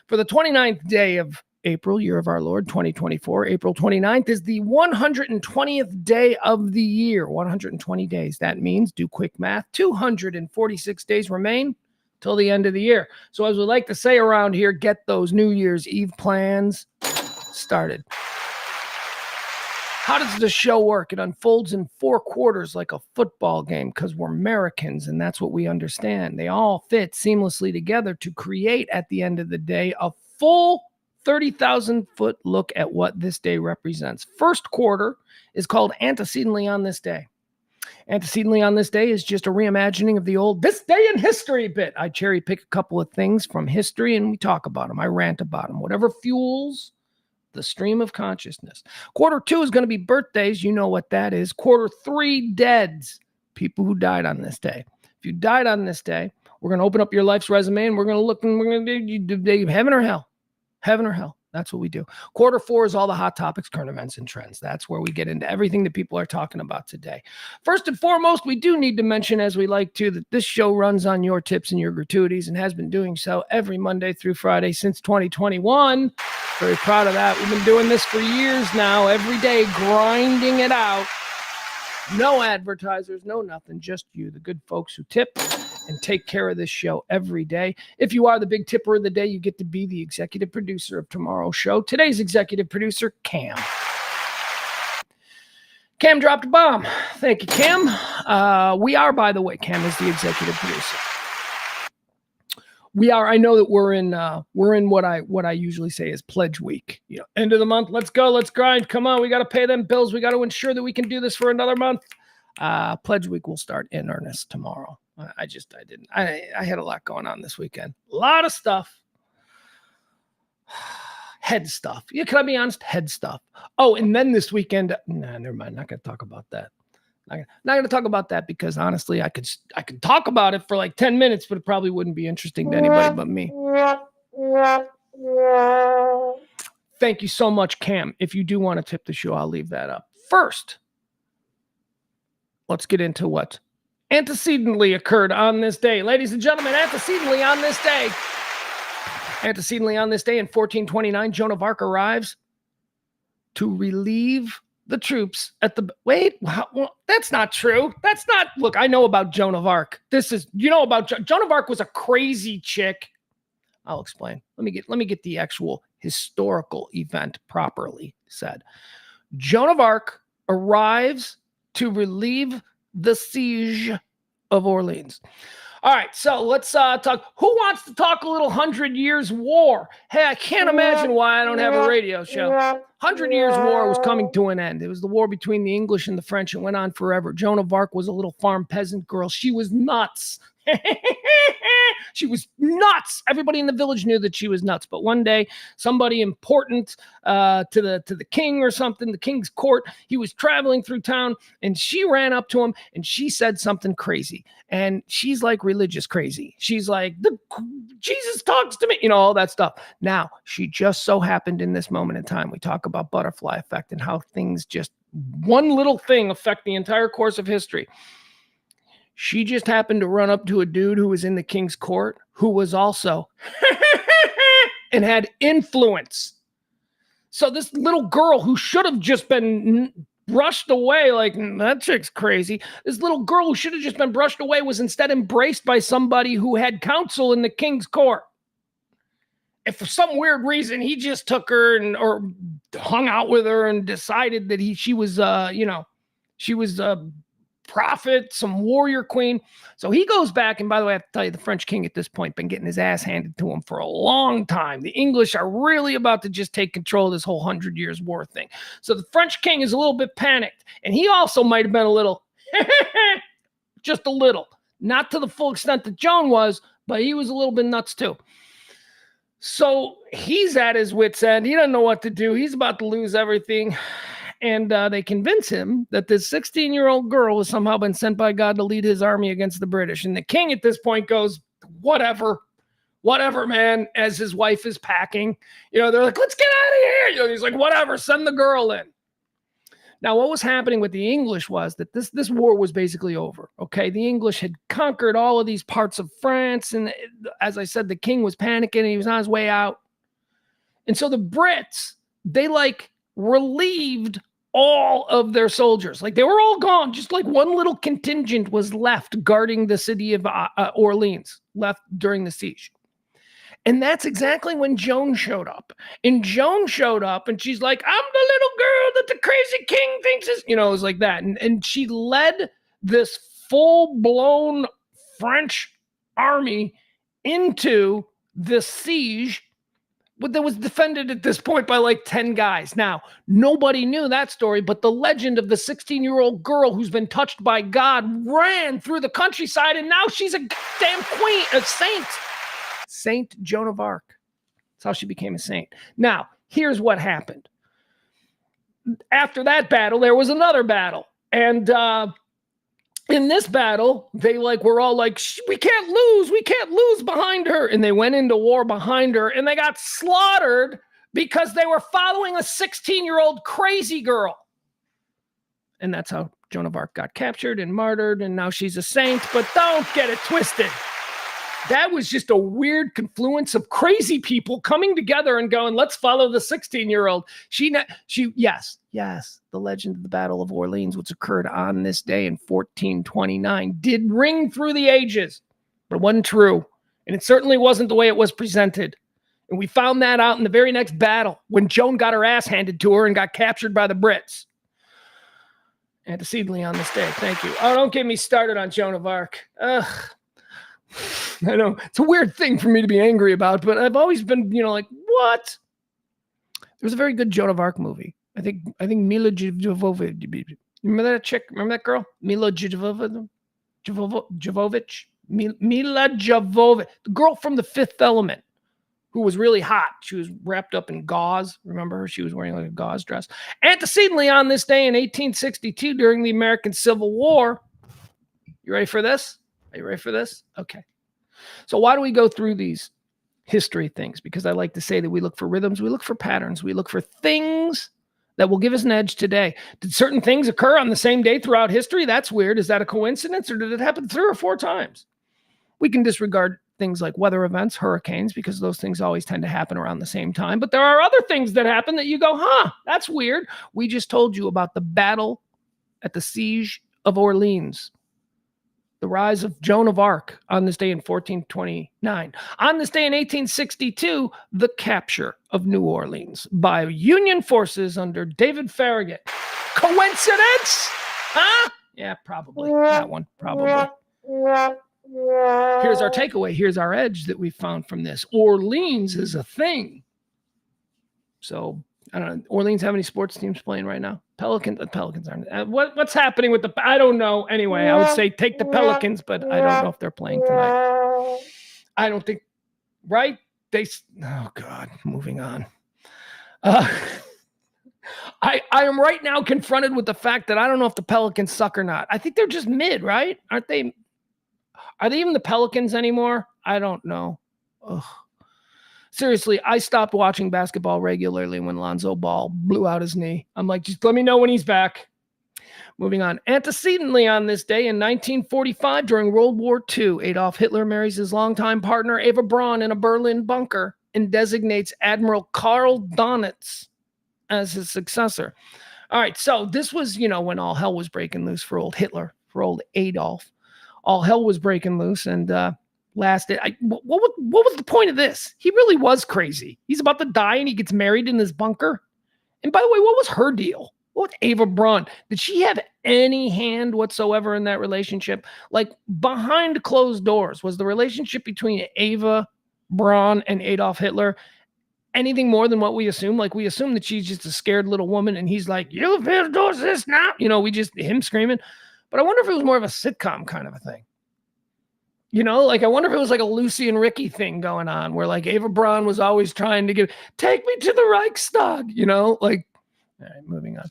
S1: for the 29th day of April, year of our Lord, 2024. April 29th is the 120th day of the year. 120 days. That means, do quick math, 246 days remain till the end of the year. So as we like to say around here, get those New Year's Eve plans started. How does the show work? It unfolds in 4 quarters like a football game because we're Americans and that's what we understand. They all fit seamlessly together to create, at the end of the day, a full 30,000-foot look at what this day represents. First quarter is called Antecedently on This Day. Antecedently on This Day is just a reimagining of the old This Day in History bit. I cherry pick a couple of things from history and we talk about them. I rant about them. Whatever fuels the stream of consciousness. Quarter 2 is going to be birthdays. You know what that is. Quarter 3, deads. People who died on this day. If you died on this day, we're going to open up your life's resume and we're going to look and we're going to do heaven or hell. Heaven or hell. That's what we do. Quarter 4 is all the hot topics, current events, and trends. That's where we get into everything that people are talking about today. First and foremost, we do need to mention, as we like to, that this show runs on your tips and your gratuities and has been doing so every Monday through Friday since 2021. Very proud of that. We've been doing this for years now, every day, grinding it out. No advertisers, no nothing, just you, the good folks who tip and take care of this show every day. If you are the big tipper of the day, you get to be the executive producer of tomorrow's show. Today's executive producer, Cam. Cam dropped a bomb. Thank you, Cam. We are, by the way, Cam is the executive producer. We are. I know that we're in what I usually say is pledge week. You know, end of the month. Let's go. Let's grind. Come on. We got to pay them bills. We got to ensure that we can do this for another month. Pledge week will start in earnest tomorrow. I had a lot going on this weekend. A lot of stuff. Head stuff. Yeah, can I be honest? Head stuff. Oh, and then this weekend. Nah, never mind. Not gonna talk about that. Not gonna talk about that because honestly, I could talk about it for like 10 minutes, but it probably wouldn't be interesting to anybody but me. Thank you so much, Cam. If you do want to tip the show, I'll leave that up. First, let's get into what antecedently occurred on this day. Ladies and gentlemen, antecedently on this day. Antecedently on this day in 1429, Joan of Arc arrives to relieve the troops at the... Wait, well, that's not true. That's not... Look, I know about Joan of Arc. Joan of Arc was a crazy chick. I'll explain. Let me get the actual historical event properly said. Joan of Arc arrives to relieve the siege of Orleans. All right, so let's talk. Who wants to talk a little 100 Years' War? Hey, I can't imagine why I don't have a radio show. 100 Years' War was coming to an end. It was the war between the English and the French. It went on forever. Joan of Arc was a little farm peasant girl. She was nuts. She was nuts. Everybody in the village knew that she was nuts. But one day, somebody important to the king or something, the king's court, he was traveling through town, and she ran up to him, and she said something crazy. And she's like religious crazy. She's like, Jesus talks to me, all that stuff. Now, she just so happened in this moment in time, we talk about butterfly effect and how things just, one little thing affect the entire course of history. She just happened to run up to a dude who was in the king's court, who was also and had influence. So this little girl who should have just been brushed away, like, that chick's crazy. This little girl who should have just been brushed away was instead embraced by somebody who had counsel in the king's court. If for some weird reason he just took her or hung out with her and decided that she was prophet, some warrior queen. So he goes back, and by the way, I have to tell you, the French king at this point been getting his ass handed to him for a long time. The English are really about to just take control of this whole 100 Years' War thing. So the French king is a little bit panicked, and he also might have been a little, just a little, not to the full extent that Joan was, but he was a little bit nuts too. So he's at his wit's end. He doesn't know what to do. He's about to lose everything. And they convince him that this 16-year-old girl has somehow been sent by God to lead his army against the British. And the king at this point goes, whatever, man, as his wife is packing. They're like, let's get out of here. He's like, whatever, send the girl in. Now, what was happening with the English was that this war was basically over, okay? The English had conquered all of these parts of France, and as I said, the king was panicking, and he was on his way out. And so the Brits, they, relieved all of their soldiers. They were all gone. Just one little contingent was left guarding the city of Orleans, left during the siege. And that's exactly when Joan showed up. And Joan showed up, and she's like, I'm the little girl that the crazy king thinks is, it was like that. And she led this full-blown French army into the siege that was defended at this point by 10 guys. Now, nobody knew that story, but the legend of the 16-year-old girl who's been touched by God ran through the countryside, and now she's a damn queen, a saint. Saint Joan of Arc. That's how she became a saint. Now, here's what happened. After that battle, there was another battle. And in this battle, they were all like, we can't lose behind her. And they went into war behind her, and they got slaughtered because they were following a 16-year-old crazy girl. And that's how Joan of Arc got captured and martyred, and now she's a saint. But don't get it twisted. That was just a weird confluence of crazy people coming together and going, let's follow the 16-year-old. Yes, the legend of the Battle of Orleans, which occurred on this day in 1429, did ring through the ages, but it wasn't true. And it certainly wasn't the way it was presented. And we found that out in the very next battle when Joan got her ass handed to her and got captured by the Brits. Antecedently on this day. Thank you. Oh, don't get me started on Joan of Arc. Ugh. I know it's a weird thing for me to be angry about, but I've always been, what? There was a very good Joan of Arc movie. I think Mila Jovovich. Remember that chick? Remember that girl? Mila Jovovich. Mila Jovovich, the girl from The Fifth Element, who was really hot. She was wrapped up in gauze. Remember her? She was wearing a gauze dress. Antecedently on this day in 1862, during the American Civil War. You ready for this? Are you ready for this? Okay. So why do we go through these history things? Because I like to say that we look for rhythms, we look for patterns, we look for things that will give us an edge today. Did certain things occur on the same day throughout history? That's weird. Is that a coincidence, or did it happen 3 or 4 times? We can disregard things like weather events, hurricanes, because those things always tend to happen around the same time. But there are other things that happen that you go, that's weird. We just told you about the battle at the siege of Orleans. The rise of Joan of Arc on this day in 1429. On this day in 1862, the capture of New Orleans by Union forces under David Farragut. Coincidence? Huh? Yeah, probably. That one, probably. Here's our takeaway. Here's our edge that we found from this. Orleans is a thing. So, I don't know. Orleans have any sports teams playing right now? Pelicans aren't. What's happening with I don't know. Anyway, I would say take the Pelicans, but I don't know if they're playing tonight. I don't think, right? Oh God, moving on. I am right now confronted with the fact that I don't know if the Pelicans suck or not. I think they're just mid, right? Aren't they? Are they even the Pelicans anymore? I don't know. Ugh. Seriously, I stopped watching basketball regularly when Lonzo Ball blew out his knee. I'm like, just let me know when he's back. Moving on. Antecedently on this day in 1945, during World War II, Adolf Hitler marries his longtime partner, Eva Braun, in a Berlin bunker and designates Admiral Karl Donitz as his successor. All right, so this was, when all hell was breaking loose for old Hitler, for old Adolf. All hell was breaking loose, and what was the point of this? He really was crazy. He's about to die and he gets married in his bunker. And by the way, what was her deal? What with Ava Braun? Did she have any hand whatsoever in that relationship? Like behind closed doors, was the relationship between Ava Braun and Adolf Hitler anything more than what we assume? Like we assume that she's just a scared little woman and he's like, you feel this now? We just, him screaming. But I wonder if it was more of a sitcom kind of a thing. Like I wonder if it was like a Lucy and Ricky thing going on where like Ava Braun was always trying to take me to the Reichstag, like, all right, moving on.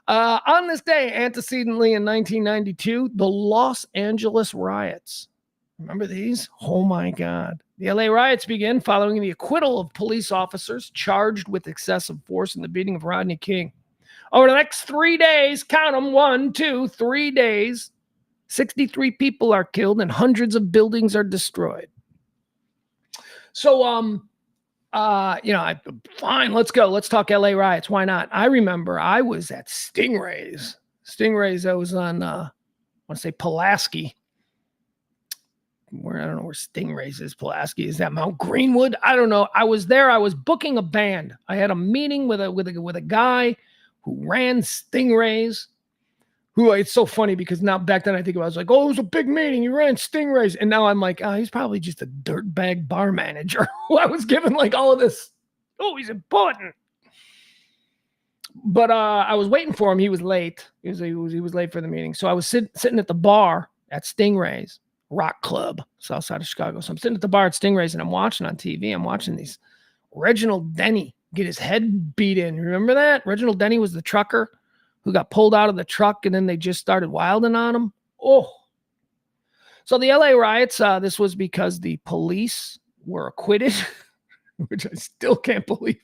S1: On this day, antecedently in 1992, the Los Angeles riots. Remember these? Oh my God. The LA riots began following the acquittal of police officers charged with excessive force in the beating of Rodney King. Over the next 3 days, count them, 1, 2, 3 days, 63 people are killed and hundreds of buildings are destroyed. So, fine, let's go. Let's talk LA riots. Why not? I remember I was at Stingrays. I was on, I want to say Pulaski. I don't know where Stingrays is. Pulaski, is that Mount Greenwood? I don't know. I was there. I was booking a band. I had a meeting with a guy who ran Stingrays. It's so funny because now back then I think about it, I was like, oh, it was a big meeting. You ran Stingrays. And now I'm like, oh, he's probably just a dirtbag bar manager who I was given like all of this. Oh, he's important. But I was waiting for him. He was late. He was late for the meeting. So I was sitting at the bar at Stingrays Rock Club, south side of Chicago. So I'm sitting at the bar at Stingrays and I'm watching on TV. I'm watching these Reginald Denny get his head beat in. Remember that? Reginald Denny was the trucker who got pulled out of the truck and then they just started wilding on him. Oh. So the LA riots, this was because the police were acquitted, which I still can't believe.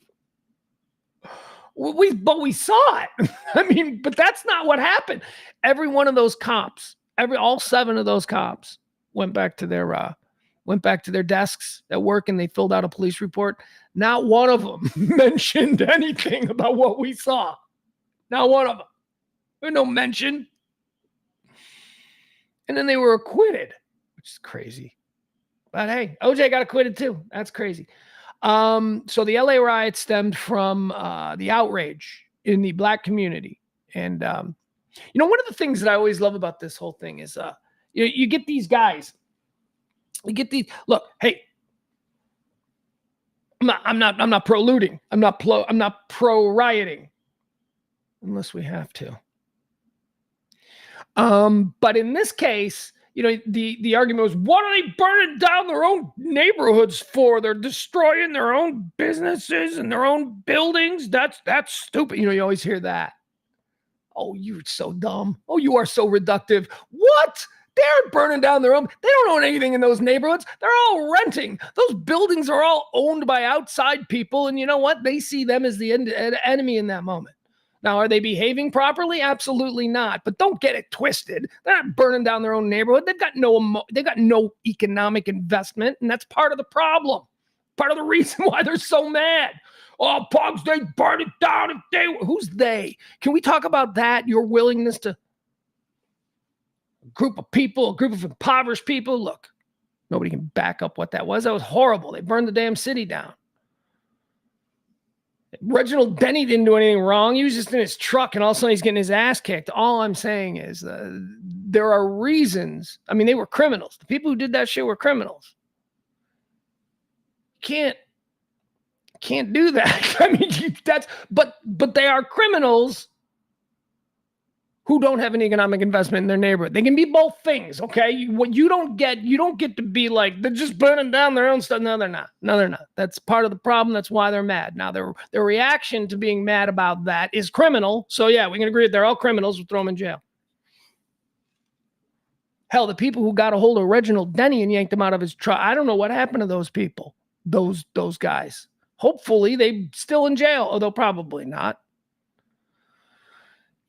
S1: But we saw it. I mean, but that's not what happened. Every one of those cops, all 7 of those cops went back to their desks at work and they filled out a police report. Not one of them mentioned anything about what we saw. Not one of them. There's no mention. And then they were acquitted, which is crazy. But hey, OJ got acquitted too. That's crazy. So the LA riot stemmed from the outrage in the Black community. And, one of the things that I always love about this whole thing is, you get these guys. Look, hey, I'm not pro looting. I'm not pro rioting unless we have to. But in this case, the argument was, what are they burning down their own neighborhoods for? They're destroying their own businesses and their own buildings. That's stupid. You always hear that. Oh, you're so dumb. Oh, you are so reductive. What? They're burning down their own. They don't own anything in those neighborhoods. They're all renting. Those buildings are all owned by outside people. And you know what? They see them as the enemy in that moment. Now, are they behaving properly? Absolutely not. But don't get it twisted. They're not burning down their own neighborhood. They've got no economic investment, and that's part of the problem. Part of the reason why they're so mad. Oh, Pugs, they burned it down. Who's they? Can we talk about that? Your willingness to a group of impoverished people. Look, nobody can back up what that was. That was horrible. They burned the damn city down. Reginald Denny didn't do anything wrong. He was just in his truck, and all of a sudden he's getting his ass kicked. All I'm saying is there are reasons. I mean, they were criminals. The people who did that shit were criminals. Can't do that. I mean, but they are criminals who don't have an economic investment in their neighborhood. They can be both things, okay? What you don't get to be like, they're just burning down their own stuff. No, they're not. That's part of the problem. That's why they're mad. Now, their reaction to being mad about that is criminal. So, yeah, we can agree that they're all criminals. We'll throw them in jail. Hell, the people who got a hold of Reginald Denny and yanked him out of his truck, I don't know what happened to those people, those guys. Hopefully, they're still in jail, although probably not.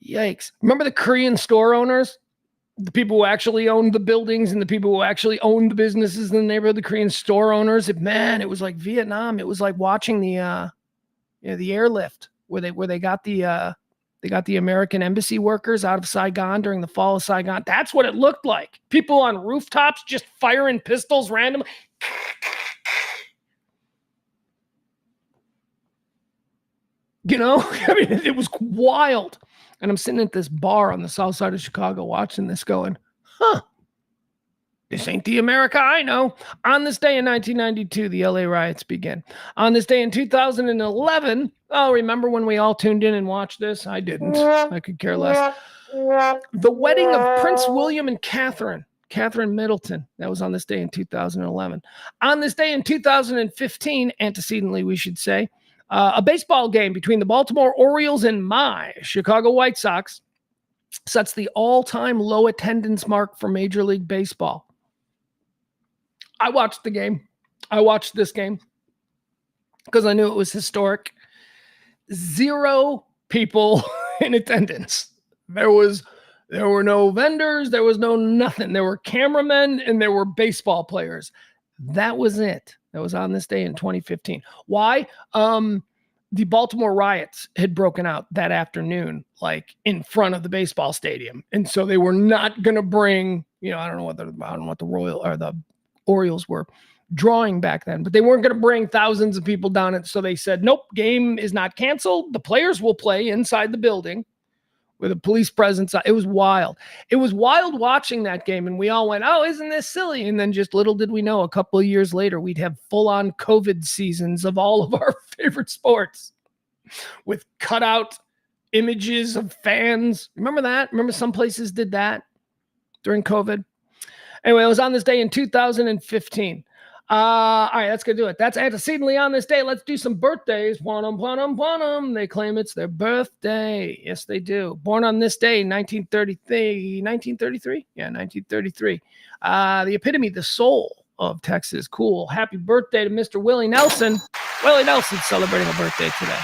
S1: Yikes. Remember the Korean store owners? The people who actually owned the buildings and the people who actually owned the businesses in the neighborhood, the Korean store owners. Man, it was like Vietnam. It was like watching the airlift where they got the American embassy workers out of Saigon during the fall of Saigon. That's what it looked like. People on rooftops just firing pistols randomly. You know, I mean, it was wild. And I'm sitting at this bar on the south side of Chicago watching this going, huh, this ain't the America I know. On this day in 1992, the LA riots begin. On this day in 2011, oh, remember when we all tuned in and watched this? I didn't. I could care less. The wedding of Prince William and Catherine Middleton. That was on this day in 2011. On this day in 2015, antecedently, we should say, a baseball game between the Baltimore Orioles and my Chicago White Sox sets the all-time low attendance mark for Major League Baseball. I watched the game. I watched this game because I knew it was historic. 0 people in attendance. There were no vendors. There was no nothing. There were cameramen and there were baseball players. That was it. That was on this day in 2015. Why? The Baltimore riots had broken out that afternoon, like in front of the baseball stadium. And so they were not going to bring, I don't know what the Orioles were drawing back then, but they weren't going to bring thousands of people down. And so they said, nope, game is not canceled. The players will play inside the building with a police presence. It was wild. It was wild watching that game. And we all went, oh, isn't this silly? And then just little did we know, a couple of years later, we'd have full-on COVID seasons of all of our favorite sports with cutout images of fans. Remember that? Remember some places did that during COVID? Anyway, it was on this day in 2015. All right, that's going to do it. That's antecedently on this day. Let's do some birthdays. One. They claim it's their birthday. Yes, they do. Born on this day, 1933. 1933? Yeah, 1933. The epitome, the soul of Texas. Cool. Happy birthday to Mr. Willie Nelson. Willie Nelson's celebrating a birthday today.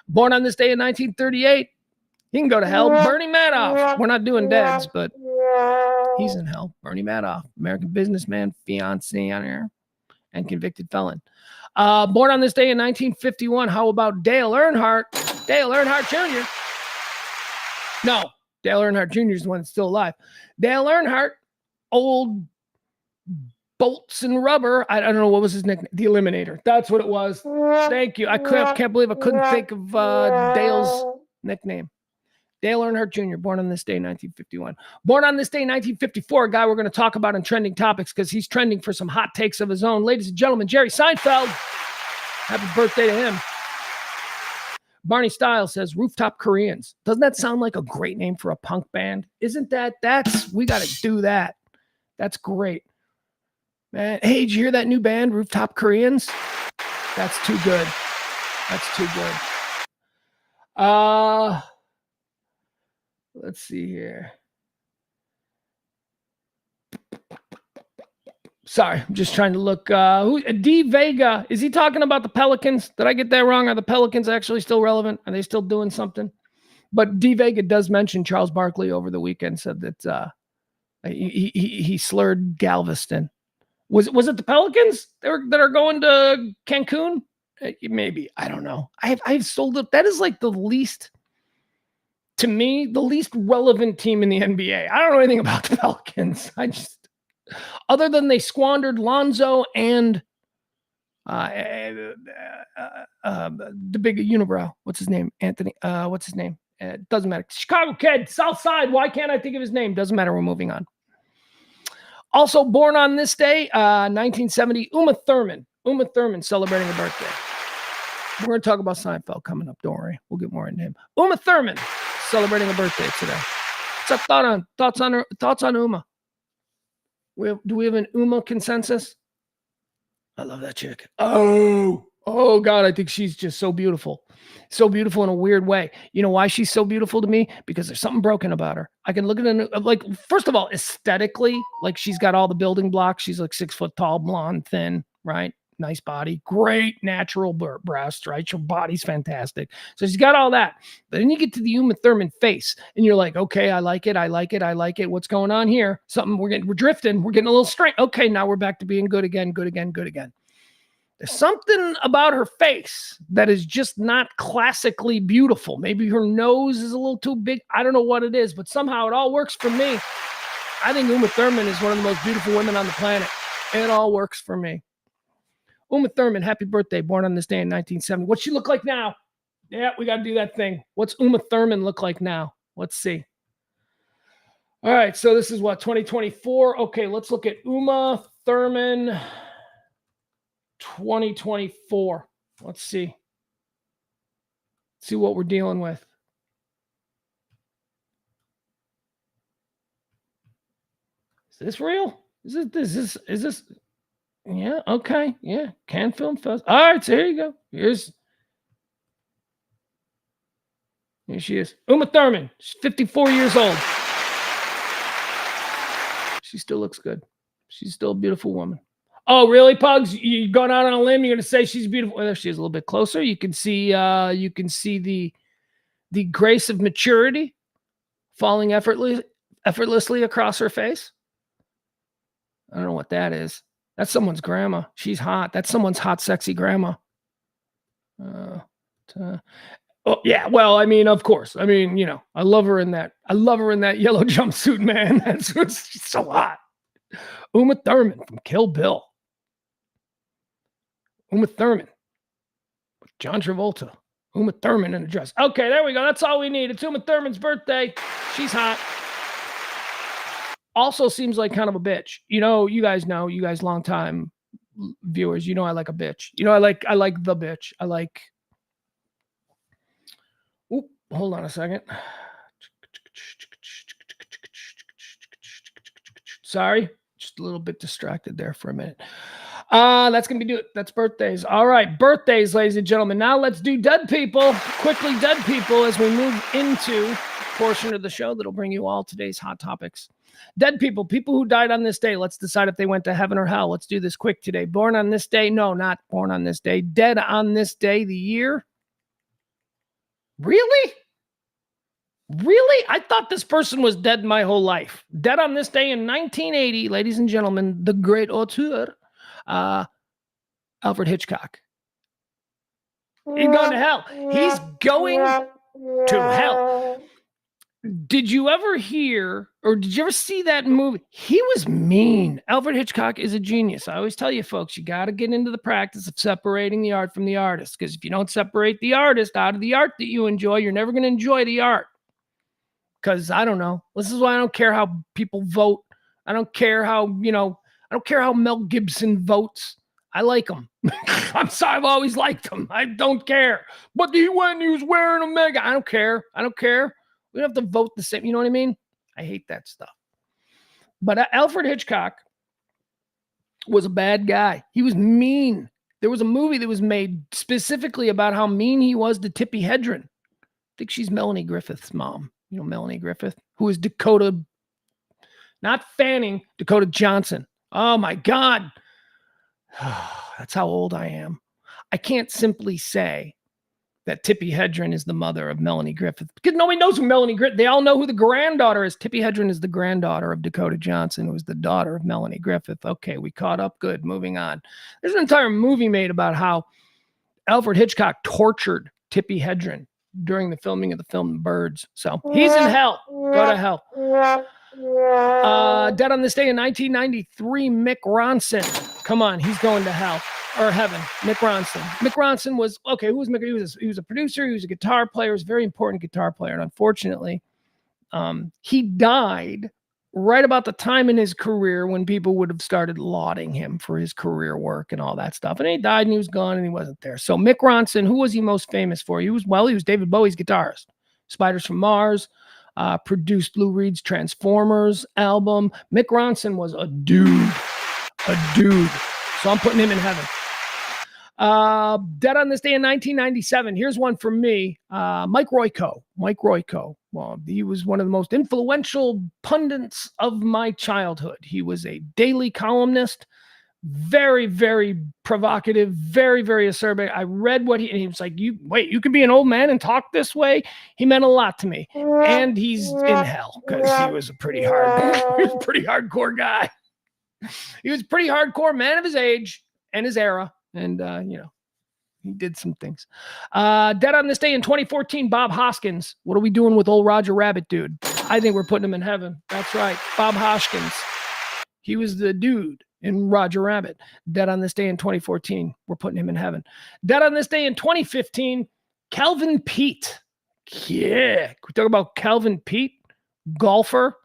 S1: Born on this day in 1938. He can go to hell. Bernie Madoff. We're not doing deads, but he's in hell. Bernie Madoff, American businessman, fiancé, and convicted felon. Born on this day in 1951. How about Dale Earnhardt? Dale Earnhardt Jr. No, Dale Earnhardt Jr. is the one that's still alive. Dale Earnhardt, old bolts and rubber. I don't know what was his nickname. The Eliminator. That's what it was. Thank you. I can't believe I couldn't think of Dale's nickname. Dale Earnhardt Jr., born on this day, 1951. Born on this day, 1954, a guy we're going to talk about in trending topics because he's trending for some hot takes of his own. Ladies and gentlemen, Jerry Seinfeld. Happy birthday to him. Barney Styles says, Rooftop Koreans. Doesn't that sound like a great name for a punk band? Isn't that? We got to do that. That's great. Man, hey, did you hear that new band, Rooftop Koreans? That's too good. That's too good. Let's see here. Sorry, I'm just trying to look. D. Vega, is he talking about the Pelicans? Did I get that wrong? Are the Pelicans actually still relevant? Are they still doing something? But D. Vega does mention Charles Barkley over the weekend, said that he slurred Galveston. Was it the Pelicans that are going to Cancun? Maybe. I don't know. I've sold it. That is like the least relevant team in the NBA. I don't know anything about the Pelicans. Other than they squandered Lonzo and the big unibrow. What's his name? Anthony. What's his name? It doesn't matter. Chicago kid, South Side. Why can't I think of his name? Doesn't matter. We're moving on. Also born on this day, 1970, Uma Thurman. Uma Thurman celebrating a birthday. We're going to talk about Seinfeld coming up. Don't worry. We'll get more into him. Uma Thurman celebrating a birthday today. What's up, thoughts on Uma? Do we have an Uma consensus? I love that chick. Oh God, I think she's just so beautiful. So beautiful in a weird way. You know why she's so beautiful to me? Because there's something broken about her. I can look at her, like, first of all, aesthetically, like she's got all the building blocks. She's like 6 foot tall, blonde, thin, right? Nice body, great natural breasts, right? Her body's fantastic. So she's got all that. But then you get to the Uma Thurman face and you're like, okay, I like it. What's going on here? We're drifting. We're getting a little strange. Okay, now we're back to being good again. There's something about her face that is just not classically beautiful. Maybe her nose is a little too big. I don't know what it is, but somehow it all works for me. I think Uma Thurman is one of the most beautiful women on the planet. It all works for me. Uma Thurman, happy birthday, born on this day in 1970. What's she look like now? Yeah, we got to do that thing. What's Uma Thurman look like now? Let's see. All right, so this is what, 2024? Okay, let's look at Uma Thurman 2024. Let's see. See what we're dealing with. Is this real? Is this? Yeah, okay. Yeah, Cannes Film Fest. All right, so here you go. Here she is. Uma Thurman. She's 54 years old. She still looks good. She's still a beautiful woman. Oh, really, Pugs? You going out on a limb? You're gonna say she's beautiful? Well, there she is, a little bit closer. You can see the grace of maturity falling effortlessly across her face. I don't know what that is. That's someone's grandma. She's hot. That's someone's hot, sexy grandma. Oh yeah. Well, I mean, of course. I mean, I love her in that. I love her in that yellow jumpsuit, man. That's she's so hot. Uma Thurman from Kill Bill. Uma Thurman. John Travolta. Uma Thurman in a dress. Okay, there we go. That's all we need. It's Uma Thurman's birthday. She's hot. Also seems like kind of a bitch. You guys longtime viewers, I like a bitch. I like the bitch. I like. Oop, hold on a second. Sorry, just a little bit distracted there for a minute. That's gonna be it. That's birthdays. All right, birthdays, ladies and gentlemen. Now let's do dead people. Quickly, dead people, as we move into a portion of the show that'll bring you all today's hot topics. Dead people who died on this day. Let's decide if they went to heaven or hell. Let's do this quick today. Born on this day? No, not born on this day. Dead on this day, the year? Really? Really? I thought this person was dead my whole life. Dead on this day in 1980, ladies and gentlemen, the great auteur, Alfred Hitchcock. He's going to hell. He's going to hell. Did you ever hear, or did you ever see that movie? He was mean. Alfred Hitchcock is a genius. I always tell you, folks, you got to get into the practice of separating the art from the artist. Because if you don't separate the artist out of the art that you enjoy, you're never going to enjoy the art. Because I don't know. This is why I don't care how people vote. I don't care how, I don't care how Mel Gibson votes. I like him. I'm sorry, I've always liked him. I don't care. But he was wearing a mega. I don't care. We don't have to vote the same. You know what I mean? I hate that stuff. But Alfred Hitchcock was a bad guy. He was mean. There was a movie that was made specifically about how mean he was to Tippi Hedren. I think she's Melanie Griffith's mom. Melanie Griffith, who is Dakota, not Fanning, Dakota Johnson. Oh my God. That's how old I am. I can't simply say that Tippi Hedren is the mother of Melanie Griffith because nobody knows who Melanie Griffith. They all know who the granddaughter is. Tippi Hedren is the granddaughter of Dakota Johnson, who was the daughter of Melanie Griffith. Okay, we caught up. Good. Moving on. There's an entire movie made about how Alfred Hitchcock tortured Tippi Hedren during the filming of the film Birds. So he's in hell. Go to hell. Dead on this day in 1993, Mick Ronson. Come on, he's going to hell or heaven. Mick Ronson. Mick Ronson was, okay, who was Mick? He was a producer. He was a guitar player. He was a very important guitar player. And unfortunately, he died right about the time in his career when people would have started lauding him for his career work and all that stuff. And he died and he was gone and he wasn't there. So Mick Ronson, who was he most famous for? He was David Bowie's guitarist. Spiders from Mars, produced Lou Reed's Transformers album. Mick Ronson was a dude. So I'm putting him in heaven. Dead on this day in 1997. Here's one for me. Mike Royko. Well, he was one of the most influential pundits of my childhood. He was a daily columnist, very, very provocative, very, very acerbic. I read what he was like, you can be an old man and talk this way? He meant a lot to me. And he's in hell because he was a pretty hardcore guy. He was a pretty hardcore man of his age and his era. And, he did some things. Dead on this day in 2014, Bob Hoskins. What are we doing with old Roger Rabbit, dude? I think we're putting him in heaven. That's right. Bob Hoskins. He was the dude in Roger Rabbit. Dead on this day in 2014. We're putting him in heaven. Dead on this day in 2015, Calvin Pete. Yeah. We talk about Calvin Pete, golfer.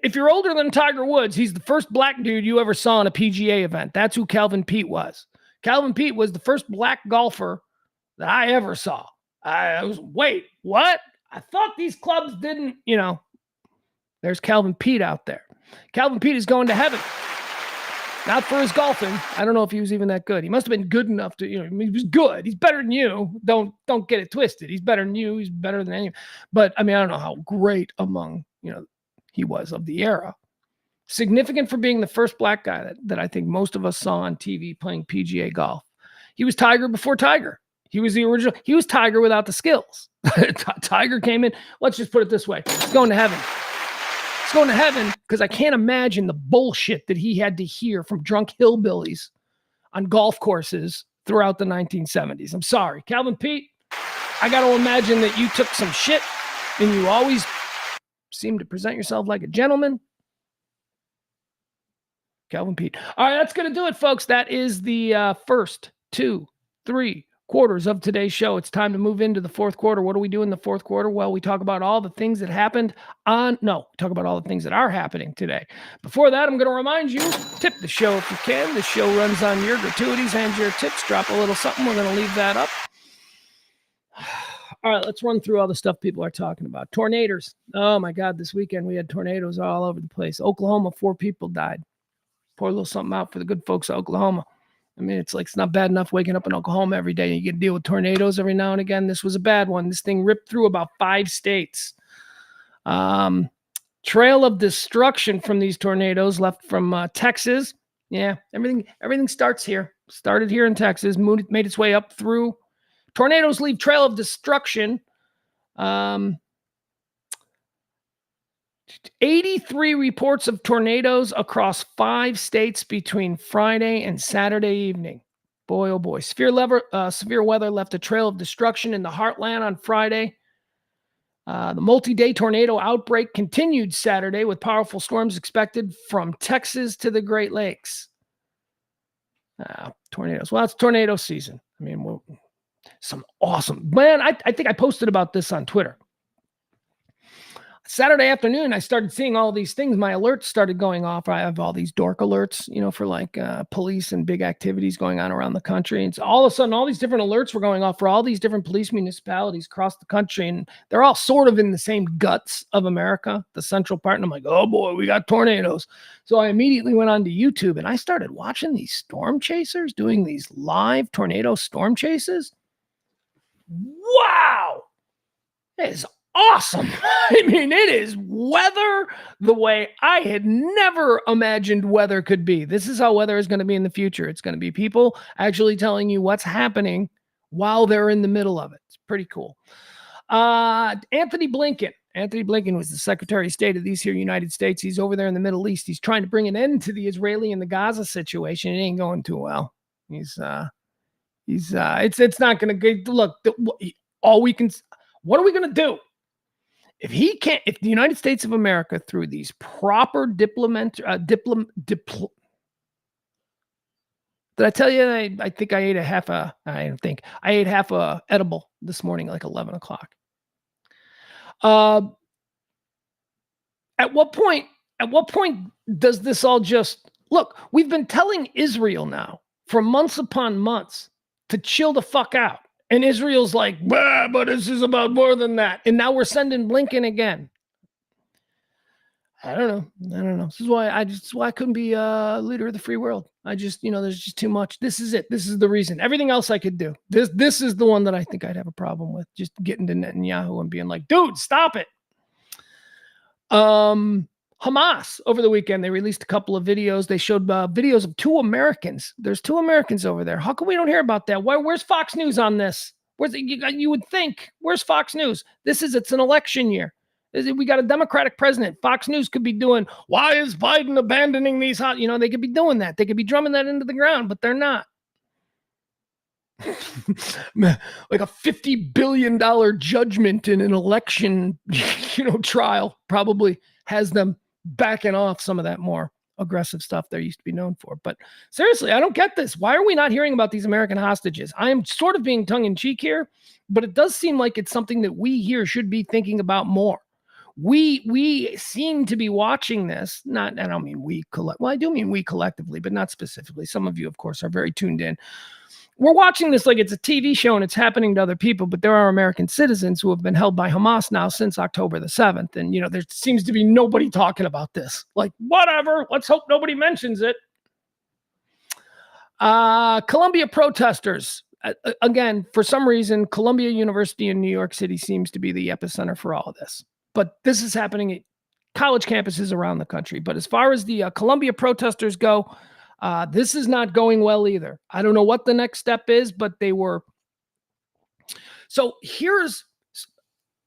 S1: If you're older than Tiger Woods, he's the first black dude you ever saw in a PGA event. That's who Calvin Pete was. Calvin Pete was the first black golfer that I ever saw. I was, wait, what? I thought these clubs didn't, there's Calvin Pete out there. Calvin Pete is going to heaven. Not for his golfing. I don't know if he was even that good. He must have been good enough to, he was good. He's better than you. Don't get it twisted. He's better than you. He's better than anyone. But I don't know how great among, he was of the era. Significant for being the first black guy that I think most of us saw on TV playing PGA golf. He was Tiger before Tiger. He was the original. He was Tiger without the skills. Tiger came in. Let's just put it this way. He's going to heaven. He's going to heaven because I can't imagine the bullshit that he had to hear from drunk hillbillies on golf courses throughout the 1970s. I'm sorry. Calvin Pete, I got to imagine that you took some shit and you always seem to present yourself like a gentleman. Calvin Pete. All right, that's going to do it, folks. That is the first 2-3 quarters of today's show. It's time to move into the fourth quarter. What do we do in the fourth quarter? Well, we talk about all the things that happened talk about all the things that are happening today. Before that, I'm going to remind you, tip the show if you can. The show runs on your gratuities and your tips. Drop a little something. We're going to leave that up. All right, let's run through all the stuff people are talking about. Tornadoes. Oh, my God, this weekend we had tornadoes all over the place. Oklahoma, 4 people died. Pour a little something out for the good folks of Oklahoma. It's not bad enough waking up in Oklahoma every day. You get to deal with tornadoes every now and again. This was a bad one. This thing ripped through about 5 states. Trail of destruction from these tornadoes left from Texas. Yeah, everything starts here. Started here in Texas, made its way up through. Tornadoes leave trail of destruction. 83 reports of tornadoes across 5 states between Friday and Saturday evening. Boy, oh boy. Severe weather left a trail of destruction in the heartland on Friday. The multi-day tornado outbreak continued Saturday with powerful storms expected from Texas to the Great Lakes. Tornadoes. Well, it's tornado season. Some awesome. Man, I think I posted about this on Twitter. Saturday afternoon, I started seeing all these things. My alerts started going off. I have all these dork alerts, for police and big activities going on around the country. And so all of a sudden, all these different alerts were going off for all these different police municipalities across the country. And they're all sort of in the same guts of America, the central part. And I'm like, oh boy, we got tornadoes. So I immediately went on to YouTube and I started watching these storm chasers doing these live tornado storm chases. Wow. It is awesome. It is weather the way I had never imagined weather could be. This is how weather is going to be in the future. It's going to be people actually telling you what's happening while they're in the middle of it. It's pretty cool. Anthony Blinken was the Secretary of State of these here United States. He's over there in the Middle East. He's trying to bring an end to the Israeli and the Gaza situation. It ain't going too well. It's not going to get, look, what are we going to do? If the United States of America, through these proper did I tell you, I think I ate half a edible this morning, like 11 o'clock. At what point does this all just, look, we've been telling Israel now for months upon months to chill the fuck out. And Israel's like, but this is about more than that. And now we're sending Blinken again. I don't know. This is why I couldn't be a leader of the free world. There's just too much. This is it. This is the reason. Everything else I could do. This is the one that I think I'd have a problem with. Just getting to Netanyahu and being like, dude, stop it. Hamas over the weekend, they released a couple of videos. They showed videos of 2 Americans. There's 2 Americans over there. How come we don't hear about that? Where's Fox News on this? You would think, where's Fox News? It's an election year. We got a Democratic president. Fox News could be doing, why is Biden abandoning these they could be doing that. They could be drumming that into the ground, but they're not. Like a $50 billion judgment in an election, trial probably has them backing off some of that more. aggressive stuff they used to be known for. But seriously, I don't get this. Why are we not hearing about these American hostages? I am sort of being tongue-in-cheek here, but it does seem like it's something that we here should be thinking about more. We seem to be watching this, not, I don't mean we well, I do mean we collectively, but not specifically. Some of you, of course, are very tuned in. We're watching this like it's a TV show and it's happening to other people, but there are American citizens who have been held by Hamas now since October the 7th. And, there seems to be nobody talking about this. Like, whatever, let's hope nobody mentions it. Columbia protesters. Again, for some reason, Columbia University in New York City seems to be the epicenter for all of this. But this is happening at college campuses around the country. But as far as the Columbia protesters go, this is not going well either. I don't know what the next step is, but they were. So do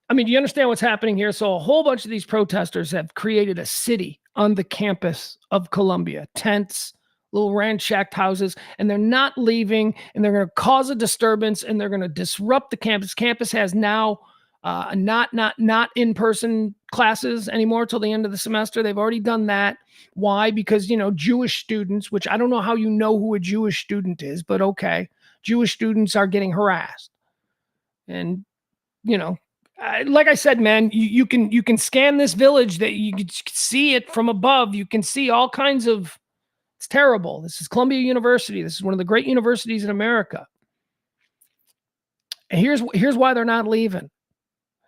S1: you understand what's happening here? So a whole bunch of these protesters have created a city on the campus of Columbia, tents, little ransacked houses, and they're not leaving, and they're going to cause a disturbance, and they're going to disrupt the campus. Campus has now not in-person classes anymore till the end of the semester. They've already done that. Why? Because, Jewish students, which I don't know how you know who a Jewish student is, but okay. Jewish students are getting harassed. And, like I said, man, you can scan this village, that you can see it from above. You can see all kinds of, it's terrible. This is Columbia University. This is one of the great universities in America. And here's why they're not leaving.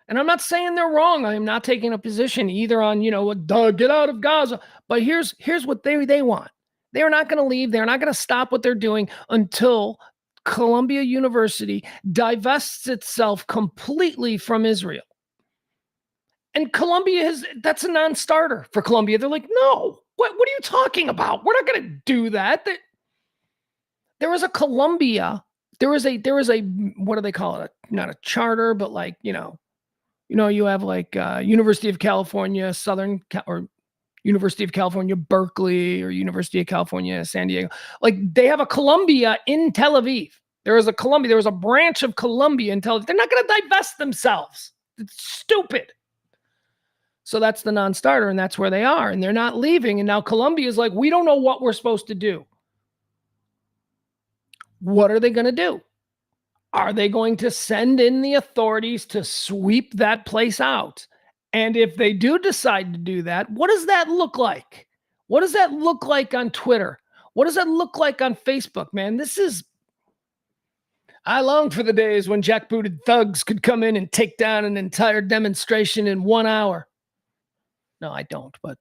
S1: And I'm not saying they're wrong. I am not taking a position either on, get out of Gaza. But here's what they want. They are not going to leave. They're not going to stop what they're doing until Columbia University divests itself completely from Israel. And Columbia that's a non-starter for Columbia. They're like, no, what are you talking about? We're not going to do that. There was a Columbia. There was a, what do they call it? Not a charter, but like, you have like University of California, or University of California, Berkeley, or University of California, San Diego. Like they have a Columbia in Tel Aviv. There was a branch of Columbia in Tel Aviv. They're not going to divest themselves. It's stupid. So that's the non-starter, and that's where they are. And they're not leaving. And now Columbia is like, we don't know what we're supposed to do. What are they going to do? Are they going to send in the authorities to sweep that place out? And if they do decide to do that, what does that look like? What does that look like on Twitter? What does that look like on Facebook, man? I long for the days when jackbooted thugs could come in and take down an entire demonstration in 1 hour. No, I don't, but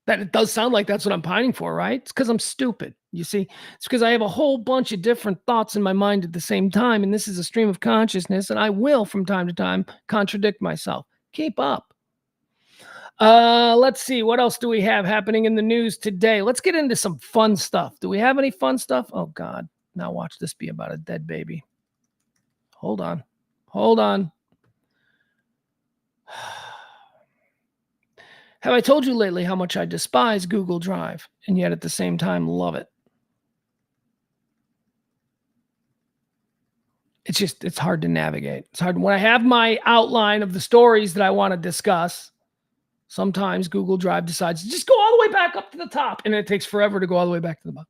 S1: it does sound like that's what I'm pining for, right? It's because I'm stupid. You see, it's because I have a whole bunch of different thoughts in my mind at the same time, and this is a stream of consciousness, and I will, from time to time, contradict myself. Keep up. Let's see. What else do we have happening in the news today? Let's get into some fun stuff. Do we have any fun stuff? Oh, God. Now watch this be about a dead baby. Hold on. Have I told you lately how much I despise Google Drive, and yet at the same time love it? It's hard to navigate. It's hard. When I have my outline of the stories that I want to discuss, sometimes Google Drive decides to just go all the way back up to the top, and it takes forever to go all the way back to the bottom.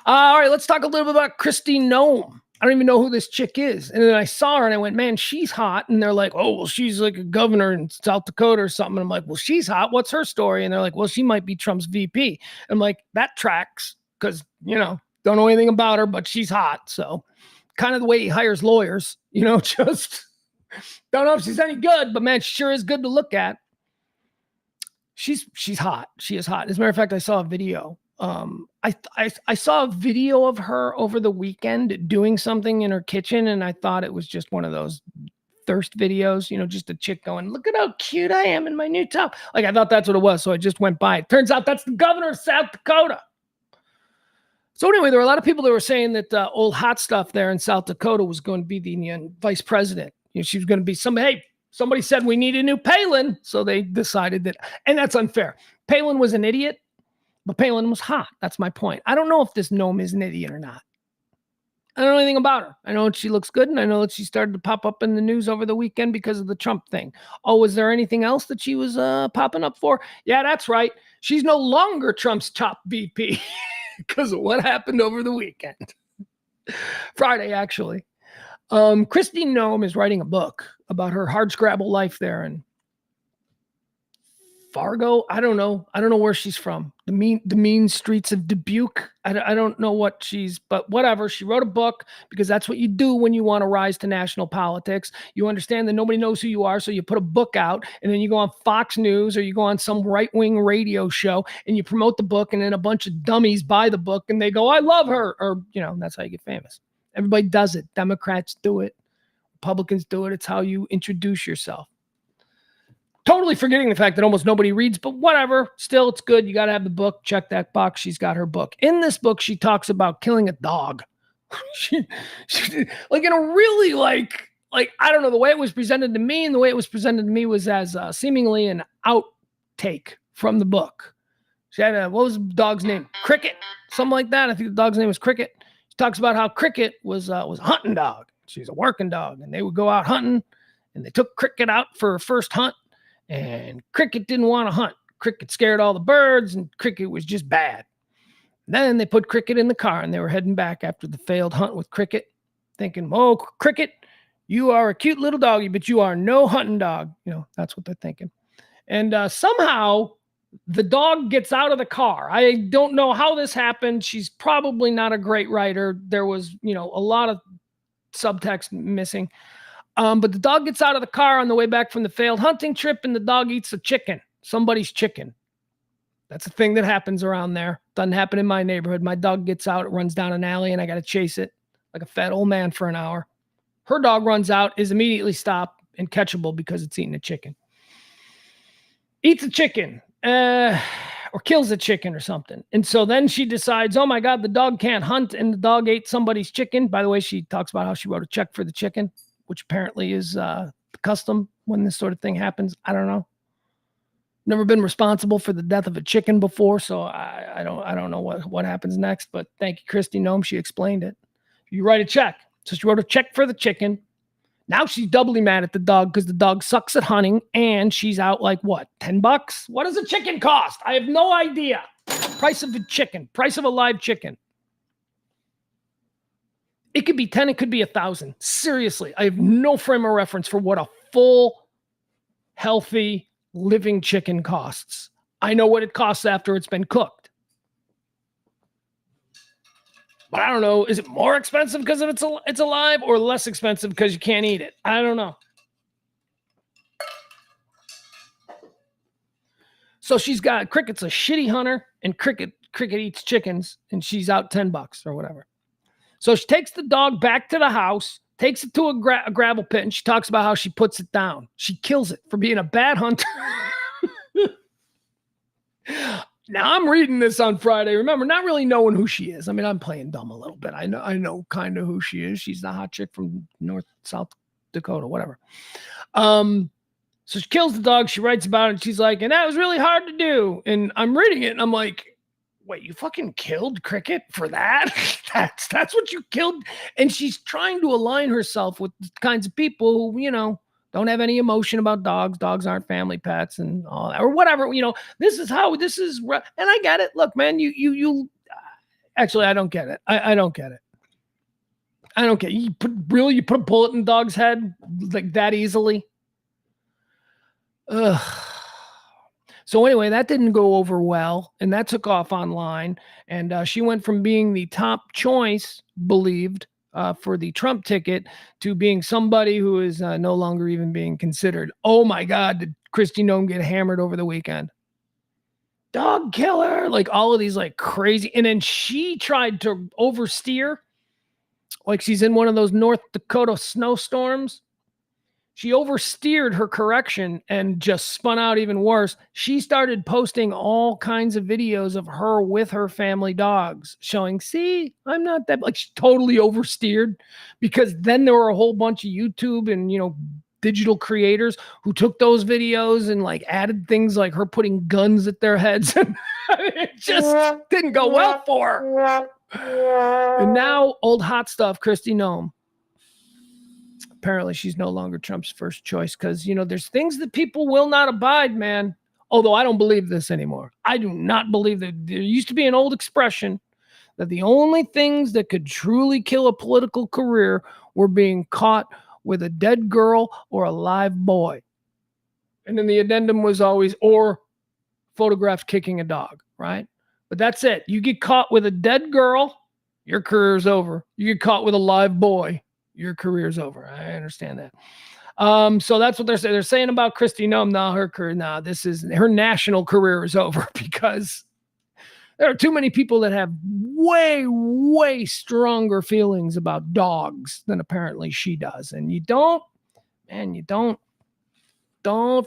S1: All right, let's talk a little bit about Christine Nome. I don't even know who this chick is. And then I saw her and I went, man, she's hot. And they're like, oh, well, she's like a governor in South Dakota or something. And I'm like, well, she's hot. What's her story? And they're like, well, she might be Trump's VP. And I'm like, that tracks because, don't know anything about her, but she's hot. So kind of the way he hires lawyers, just don't know if she's any good, but man, she sure is good to look at. She's hot. She is hot. As a matter of fact, I saw a video. I saw a video of her over the weekend doing something in her kitchen, and I thought it was just one of those thirst videos, just a chick going, look at how cute I am in my new top. Like, I thought that's what it was, so I just went by it. Turns out that's the governor of South Dakota. So anyway, there were a lot of people that were saying that old hot stuff there in South Dakota was going to be the vice president. She was going to be somebody. Hey, somebody said we need a new Palin, so they decided that, and that's unfair. Palin was an idiot. But Palin was hot. That's my point. I don't know if this Nome is an idiot or not. I don't know anything about her. I know that she looks good, and I know that she started to pop up in the news over the weekend because of the Trump thing. Oh, was there anything else that she was popping up for? Yeah, that's right. She's no longer Trump's top VP because of what happened over the weekend. Friday, actually. Kristi Noem is writing a book about her hardscrabble life there in Fargo. I don't know where she's from. The mean streets of Dubuque. I don't know what but whatever. She wrote a book because that's what you do when you want to rise to national politics. You understand that nobody knows who you are, so you put a book out, and then you go on Fox News or you go on some right-wing radio show and you promote the book, and then a bunch of dummies buy the book and they go, I love her. Or, that's how you get famous. Everybody does it. Democrats do it. Republicans do it. It's how you introduce yourself. Totally forgetting the fact that almost nobody reads, but whatever. Still, it's good. You got to have the book. Check that box. She's got her book. In this book, she talks about killing a dog. she like in a really like I don't know, the way it was presented to me, and the way it was presented to me was as seemingly an outtake from the book. She had what was the dog's name? Cricket, something like that. I think the dog's name was Cricket. She talks about how Cricket was a hunting dog. She's a working dog, and they would go out hunting, and they took Cricket out for her first hunt. And Cricket didn't want to hunt. Cricket scared all the birds, and Cricket was just bad. Then they put Cricket in the car, and they were heading back after the failed hunt with Cricket, thinking, oh, Cricket, you are a cute little doggy, but you are no hunting dog. That's what they're thinking. And somehow the dog gets out of the car. I don't know how this happened. She's probably not a great writer. There was, a lot of subtext missing. But the dog gets out of the car on the way back from the failed hunting trip, and the dog eats a chicken, somebody's chicken. That's a thing that happens around there. Doesn't happen in my neighborhood. My dog gets out, it runs down an alley, and I got to chase it like a fat old man for an hour. Her dog runs out, is immediately stopped and catchable because it's eating a chicken. Eats a chicken, or kills a chicken or something. And so then she decides, oh my God, the dog can't hunt, and the dog ate somebody's chicken. By the way, she talks about how she wrote a check for the chicken, which apparently is the custom when this sort of thing happens. I don't know. Never been responsible for the death of a chicken before, so I don't know what happens next. But thank you, Kristi Noem. She explained it. You write a check. So she wrote a check for the chicken. Now she's doubly mad at the dog because the dog sucks at hunting, and she's out like what, $10? What does a chicken cost? I have no idea. Price of a chicken. Price of a live chicken. It could be 10, it could be 1,000. Seriously, I have no frame of reference for what a full, healthy, living chicken costs. I know what it costs after it's been cooked. But I don't know, is it more expensive because it's alive, or less expensive because you can't eat it? I don't know. So she's got, Cricket's a shitty hunter, and Cricket eats chickens, and she's out $10 or whatever. So she takes the dog back to the house, takes it to a gravel pit, and she talks about how she puts it down. She kills it for being a bad hunter. Now, I'm reading this on Friday. Remember, not really knowing who she is. I mean, I'm playing dumb a little bit. I know kind of who she is. She's the hot chick from South Dakota, whatever. So she kills the dog. She writes about it, and she's like, and that was really hard to do. And I'm reading it, and I'm like, wait, you fucking killed Cricket for that? That's what you killed? And she's trying to align herself with the kinds of people who, don't have any emotion about dogs. Dogs aren't family pets and all that, or whatever. This is, and I get it. Look, man, you actually, I don't get it. I don't get it. I don't get it. You put a bullet in the dog's head like that easily? Ugh. So anyway, that didn't go over well, and that took off online, and she went from being the top choice, believed, for the Trump ticket to being somebody who is no longer even being considered. Oh my God, did Kristi Noem get hammered over the weekend? Dog killer, like all of these like crazy, and then she tried to oversteer, like she's in one of those North Dakota snowstorms. She oversteered her correction and just spun out even worse. She started posting all kinds of videos of her with her family dogs showing, see, I'm not that, like she totally oversteered, because then there were a whole bunch of YouTube and, digital creators who took those videos and like added things like her putting guns at their heads. And it just didn't go well for her. And now, old hot stuff, Kristi Noem. Apparently, she's no longer Trump's first choice because, there's things that people will not abide, man. Although I don't believe this anymore. I do not believe that. There used to be an old expression that the only things that could truly kill a political career were being caught with a dead girl or a live boy. And then the addendum was always, or photographed kicking a dog, right? But that's it. You get caught with a dead girl, your career's over. You get caught with a live boy, your career's over. I understand that. So that's what they're saying. They're saying about Kristi Noem. Now her career, her national career is over because there are too many people that have way, way stronger feelings about dogs than apparently she does. And you don't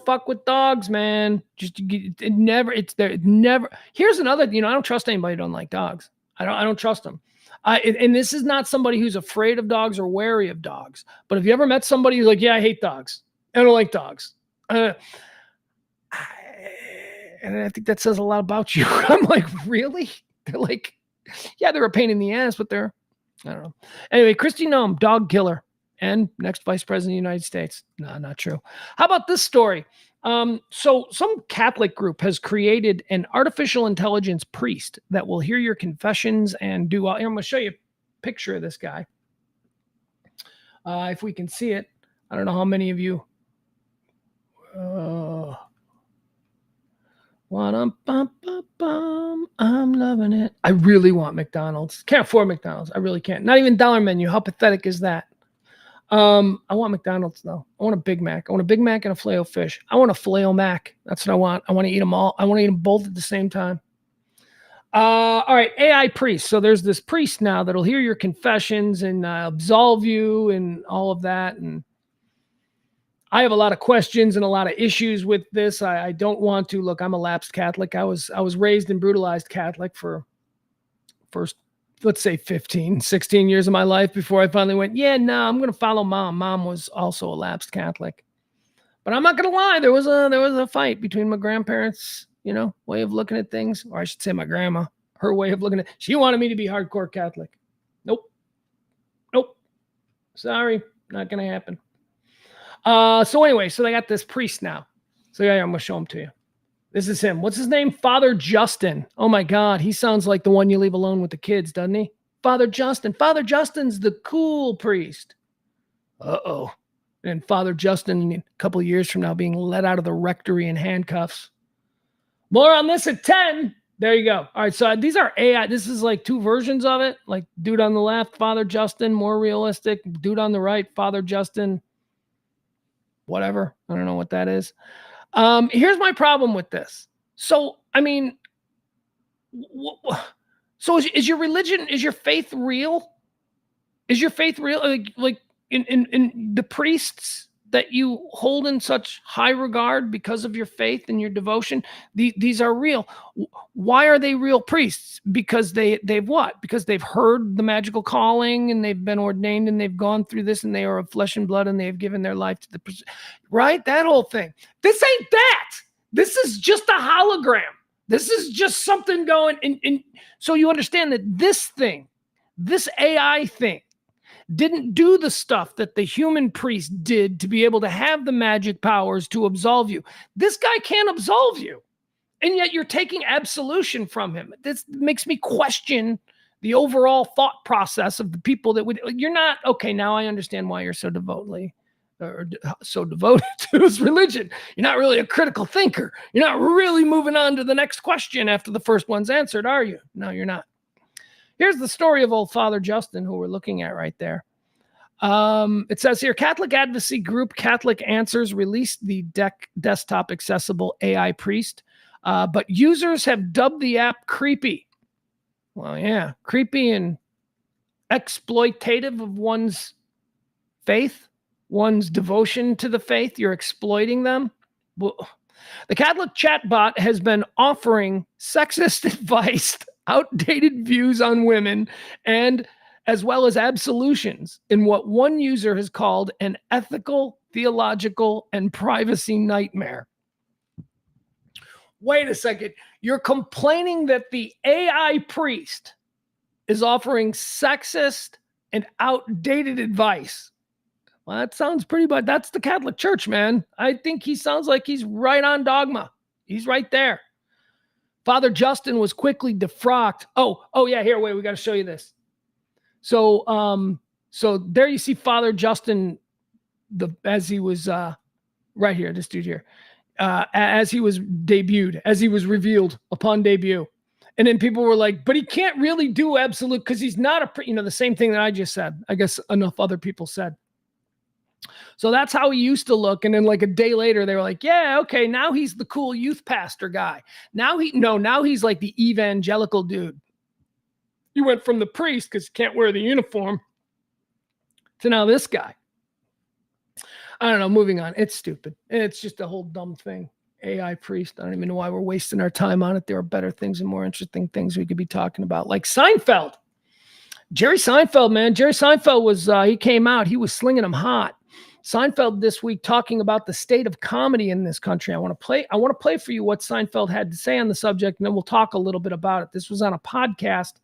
S1: fuck with dogs, man. It never. Here's another, I don't trust anybody who don't like dogs. I don't trust them. And this is not somebody who's afraid of dogs or wary of dogs. But have you ever met somebody who's like, yeah, I hate dogs. I don't like dogs. And I think that says a lot about you. I'm like, really? They're like, yeah, they're a pain in the ass, but I don't know. Anyway, Kristi Noem, dog killer and next vice president of the United States. No, not true. How about this story? So some Catholic group has created an artificial intelligence priest that will hear your confessions and do all. I'm going to show you a picture of this guy. If we can see it. I don't know how many of you. I'm loving it. I really want McDonald's. Can't afford McDonald's. I really can't. Not even dollar menu. How pathetic is that? I want McDonald's though. I want a Big Mac. I want a Big Mac and a Filet-O-Fish. I want a Filet-O-Mac. That's what I want. I want to eat them all. I want to eat them both at the same time. All right, AI priest. So there's this priest now that'll hear your confessions and absolve you and all of that. And I have a lot of questions and a lot of issues with this. I don't want to. Look, I'm a lapsed Catholic. I was raised and brutalized Catholic for first, let's say 15, 16 years of my life before I finally went, I'm going to follow mom. Mom was also a lapsed Catholic. But I'm not going to lie. There was a fight between my grandparents, way of looking at things. Or I should say my grandma, her way of looking at it. She wanted me to be hardcore Catholic. Nope. Sorry. Not going to happen. So anyway, so they got this priest now. So yeah, I'm going to show him to you. This is him. What's his name? Father Justin. Oh my God. He sounds like the one you leave alone with the kids, doesn't he? Father Justin. Father Justin's the cool priest. Uh-oh. And Father Justin, a couple of years from now, being let out of the rectory in handcuffs. More on this at 10. There you go. All right. So these are AI. This is like two versions of it. Like dude on the left, Father Justin, more realistic. Dude on the right, Father Justin. Whatever. I don't know what that is. Here's my problem with this. So, I mean, so is your religion, is your faith real? Is your faith real? Like in the priests that you hold in such high regard because of your faith and your devotion, these are real. Why are they real priests? Because they've what? Because they've heard the magical calling and they've been ordained and they've gone through this and they are of flesh and blood and they have given their life to right? That whole thing. This ain't that. This is just a hologram. This is just something going in. So you understand that this AI thing, didn't do the stuff that the human priest did to be able to have the magic powers to absolve you. This guy can't absolve you. And yet you're taking absolution from him. This makes me question the overall thought process of the people that you're not, okay, now I understand why you're so devoted to his religion. You're not really a critical thinker. You're not really moving on to the next question after the first one's answered, are you? No, you're not. Here's the story of old Father Justin, who we're looking at right there. It says here, Catholic advocacy group Catholic Answers released the desktop accessible AI priest, but users have dubbed the app creepy. Well, yeah, creepy and exploitative of one's faith, one's devotion to the faith. You're exploiting them. Well, the Catholic chatbot has been offering sexist advice, outdated views on women, and as well as absolutions in what one user has called an ethical, theological, and privacy nightmare. Wait a second. You're complaining that the AI priest is offering sexist and outdated advice. Well, that sounds pretty bad. That's the Catholic Church, man. I think he sounds like he's right on dogma. He's right there. Father Justin was quickly defrocked. Oh yeah, here, wait, we got to show you this. So there you see Father Justin, as he was right here, this dude here, as he was debuted, as he was revealed upon debut. And then people were like, but he can't really do absolute because he's not the same thing that I just said. I guess enough other people said. So that's how he used to look. And then like a day later, they were like, yeah, okay, now he's the cool youth pastor guy. Now he's like the evangelical dude. He went from the priest because he can't wear the uniform to now this guy. I don't know, moving on. It's stupid. It's just a whole dumb thing. AI priest. I don't even know why we're wasting our time on it. There are better things and more interesting things we could be talking about, like Seinfeld. Jerry Seinfeld, man. Jerry Seinfeld was, he came out. He was slinging them hot. Seinfeld this week talking about the state of comedy in this country. I want to play for you what Seinfeld had to say on the subject, and then we'll talk a little bit about it. This was on a podcast.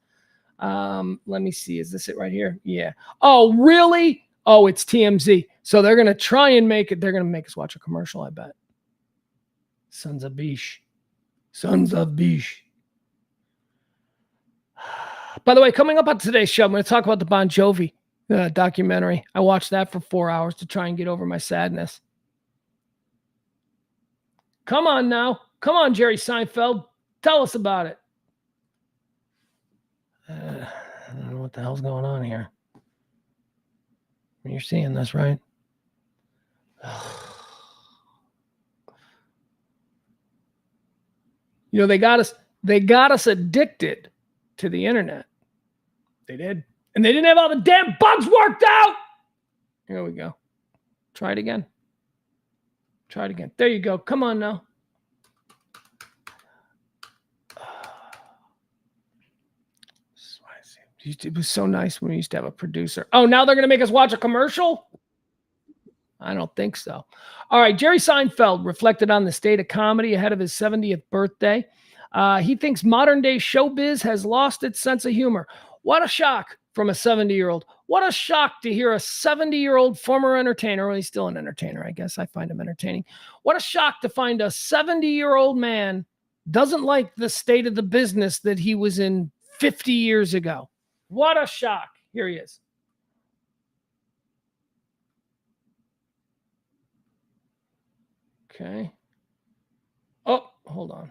S1: Let me see. Is this it right here? Yeah. Oh, really? Oh, it's TMZ. So they're going to try and make it. They're going to make us watch a commercial, I bet. Sons of Bish. Sons of Bish. By the way, coming up on today's show, I'm going to talk about the Bon Jovi documentary. I watched that for 4 hours to try and get over my sadness. Come on now. Come on, Jerry Seinfeld. Tell us about it. I don't know what the hell's going on here. You're seeing this, right? You know, they got us addicted to the internet. They did. And they didn't have all the damn bugs worked out. Here we go. Try it again. Try it again. There you go. Come on now. It was so nice when we used to have a producer. Oh, now they're going to make us watch a commercial? I don't think so. All right. Jerry Seinfeld reflected on the state of comedy ahead of his 70th birthday. He thinks modern day showbiz has lost its sense of humor. What a shock from a 70-year-old. What a shock to hear a 70-year-old former entertainer. Well, he's still an entertainer, I guess. I find him entertaining. What a shock to find a 70-year-old man doesn't like the state of the business that he was in 50 years ago. What a shock. Here he is. Okay. Oh, hold on.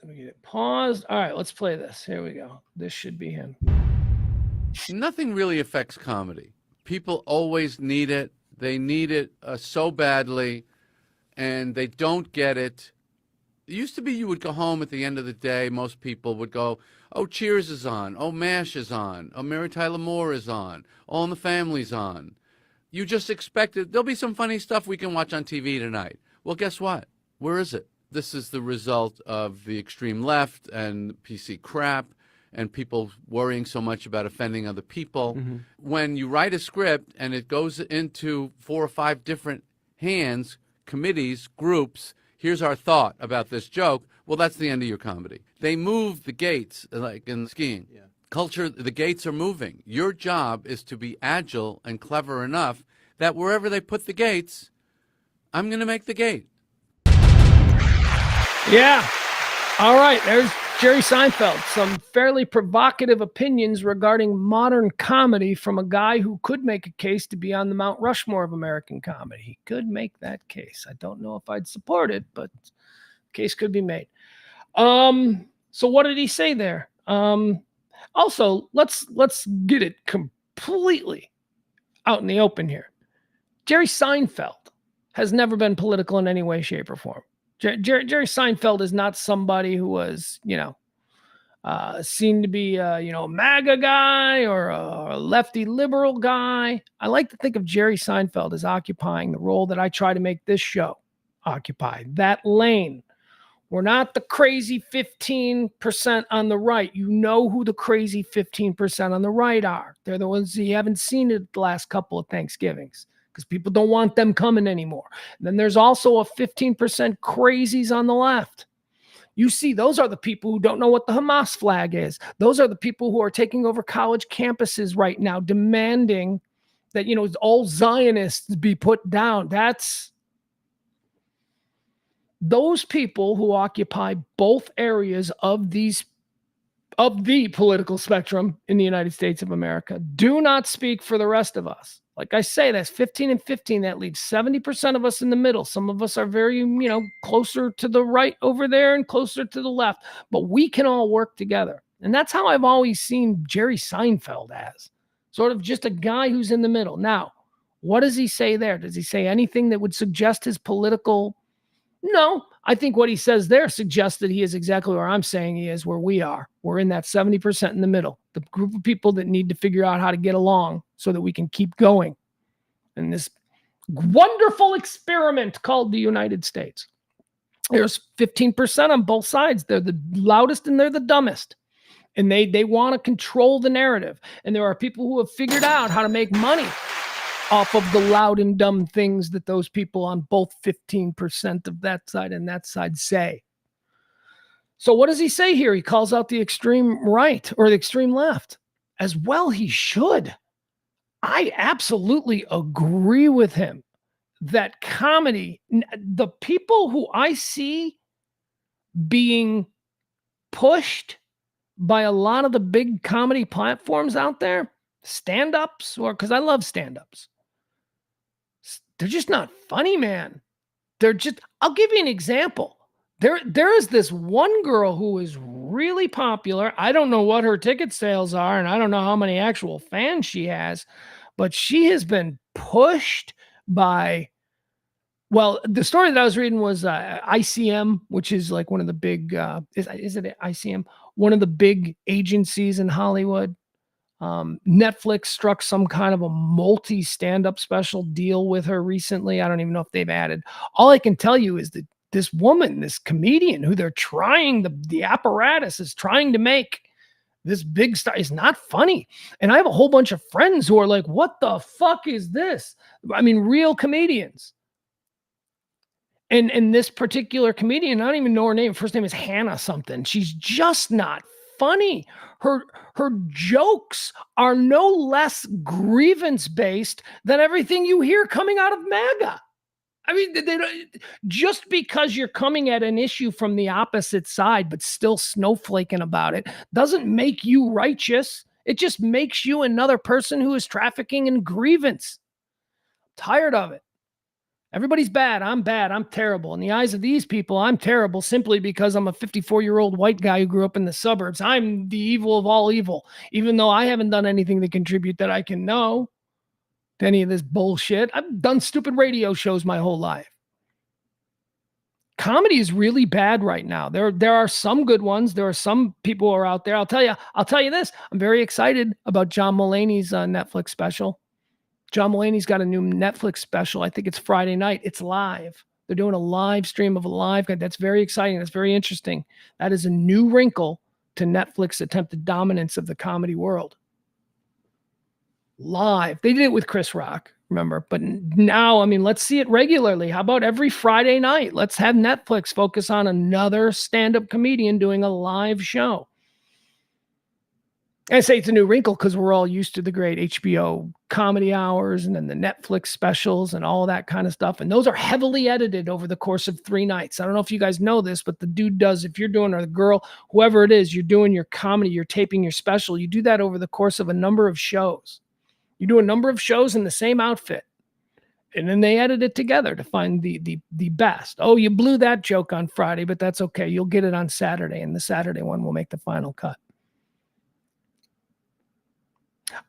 S1: Let me get it paused. All right, let's play this. Here we go. This should be him.
S2: Nothing really affects comedy. People always need it. They need it so badly, and they don't get it. It used to be you would go home at the end of the day. Most people would go, oh, Cheers is on. Oh, MASH is on. Oh, Mary Tyler Moore is on. All in the Family's on. You just expected there'll be some funny stuff we can watch on TV tonight. Well, guess what? Where is it? This is the result of the extreme left and PC crap and people worrying so much about offending other people. Mm-hmm. When you write a script and it goes into 4 or 5 different hands, committees, groups, here's our thought about this joke, well, that's the end of your comedy. They move the gates, like in skiing. Yeah. Culture, the gates are moving. Your job is to be agile and clever enough that wherever they put the gates, I'm going to make the gate.
S1: Yeah. All right. There's Jerry Seinfeld. Some fairly provocative opinions regarding modern comedy from a guy who could make a case to be on the Mount Rushmore of American comedy. He could make that case. I don't know if I'd support it, but the case could be made. So what did he say there? Also, let's get it completely out in the open here. Jerry Seinfeld has never been political in any way, shape, or form. Jerry Seinfeld is not somebody who was, seen to be, a MAGA guy or a lefty liberal guy. I like to think of Jerry Seinfeld as occupying the role that I try to make this show occupy, that lane. We're not the crazy 15% on the right. You know who the crazy 15% on the right are. They're the ones you haven't seen at the last couple of Thanksgivings. because people don't want them coming anymore. And then there's also a 15% crazies on the left. You see, those are the people who don't know what the Hamas flag is. Those are the people who are taking over college campuses right now, demanding that, all Zionists be put down. That's those people who occupy both areas of the political spectrum in the United States of America do not speak for the rest of us. Like I say, that's 15 and 15. That leaves 70% of us in the middle. Some of us are very, closer to the right over there and closer to the left, but we can all work together. And that's how I've always seen Jerry Seinfeld as sort of just a guy who's in the middle. Now, what does he say there? Does he say anything that would suggest his political? No, I think what he says there suggests that he is exactly where I'm saying he is, where we are. We're in that 70% in the middle, the group of people that need to figure out how to get along so that we can keep going in this wonderful experiment called the United States. There's 15% on both sides. They're the loudest and they're the dumbest. And they want to control the narrative. And there are people who have figured out how to make money off of the loud and dumb things that those people on both 15% of that side and that side say. So what does he say here? He calls out the extreme right or the extreme left. As well he should. I absolutely agree with him that comedy, the people who I see being pushed by a lot of the big comedy platforms out there, stand-ups, or because I love stand-ups, they're just not funny, man. I'll give you an example. There is this one girl who is really popular. I don't know what her ticket sales are, and I don't know how many actual fans she has, but she has been pushed by, well, the story that I was reading was ICM, which is like one of the big, is it ICM? One of the big agencies in Hollywood. Netflix struck some kind of a multi-stand-up special deal with her recently. I don't even know if they've added. All I can tell you is that this woman, this comedian who they're trying, the apparatus is trying to make this big star, is not funny. And I have a whole bunch of friends who are like, what the fuck is this? I mean, real comedians. And this particular comedian, I don't even know her name. First name is Hannah something. She's just not funny. Her jokes are no less grievance based than everything you hear coming out of MAGA. I mean, just because you're coming at an issue from the opposite side, but still snowflaking about it, doesn't make you righteous. It just makes you another person who is trafficking in grievance. Tired of it. Everybody's bad. I'm terrible. In the eyes of these people, I'm terrible simply because I'm a 54-year-old white guy who grew up in the suburbs. I'm the evil of all evil, even though I haven't done anything to contribute that I can know to any of this bullshit. I've done stupid radio shows my whole life. Comedy is really bad right now. There are some good ones. There are some people who are out there. I'll tell you this. I'm very excited about John Mulaney's Netflix special. John Mulaney's got a new Netflix special. I think it's Friday night. It's live. They're doing a live stream of a live guy. That's very exciting. That's very interesting. That is a new wrinkle to Netflix attempted dominance of the comedy world. Live. They did it with Chris Rock, remember? But now, I mean, let's see it regularly. How about every Friday night? Let's have Netflix focus on another stand-up comedian doing a live show. I say it's a new wrinkle because we're all used to the great HBO comedy hours and then the Netflix specials and all that kind of stuff. And those are heavily edited over the course of 3 nights. I don't know if you guys know this, but the dude does, if you're doing, or the girl, whoever it is, you're doing your comedy, you're taping your special, you do that over the course of a number of shows. You do a number of shows in the same outfit. And then they edit it together to find the best. Oh, you blew that joke on Friday, but that's okay. You'll get it on Saturday, and the Saturday one will make the final cut.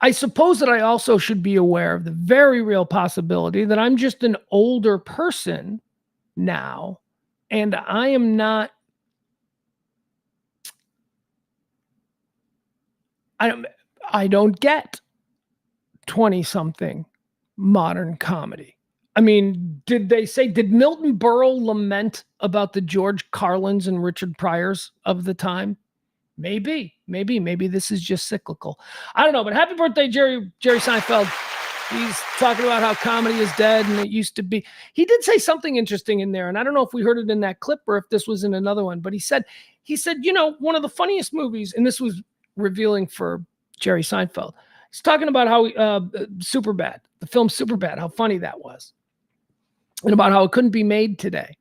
S1: I suppose that I also should be aware of the very real possibility that I'm just an older person now, and I don't get 20-something modern comedy. I mean, did Milton Berle lament about the George Carlins and Richard Pryors of the time? Maybe this is just cyclical. I don't know, but happy birthday, Jerry Seinfeld. He's talking about how comedy is dead and it used to be. He did say something interesting in there, and I don't know if we heard it in that clip or if this was in another one, but he said, one of the funniest movies, and this was revealing for Jerry Seinfeld. He's talking about how Superbad, the film Superbad, how funny that was, and about how it couldn't be made today.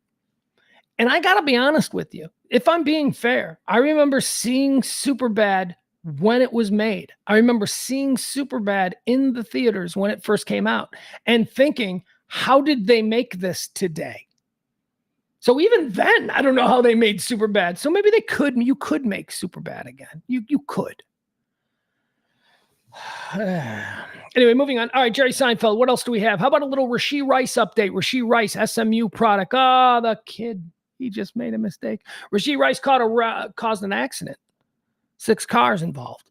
S1: And I got to be honest with you. If I'm being fair, I remember seeing Superbad when it was made. I remember seeing Superbad in the theaters when it first came out and thinking, how did they make this today? So even then, I don't know how they made Superbad. So maybe you could make Superbad again. You could. Anyway, moving on. All right, Jerry Seinfeld, what else do we have? How about a little Rashee Rice update? Rashee Rice, SMU product. The kid, he just made a mistake. Rashee Rice caused an accident. 6 cars involved.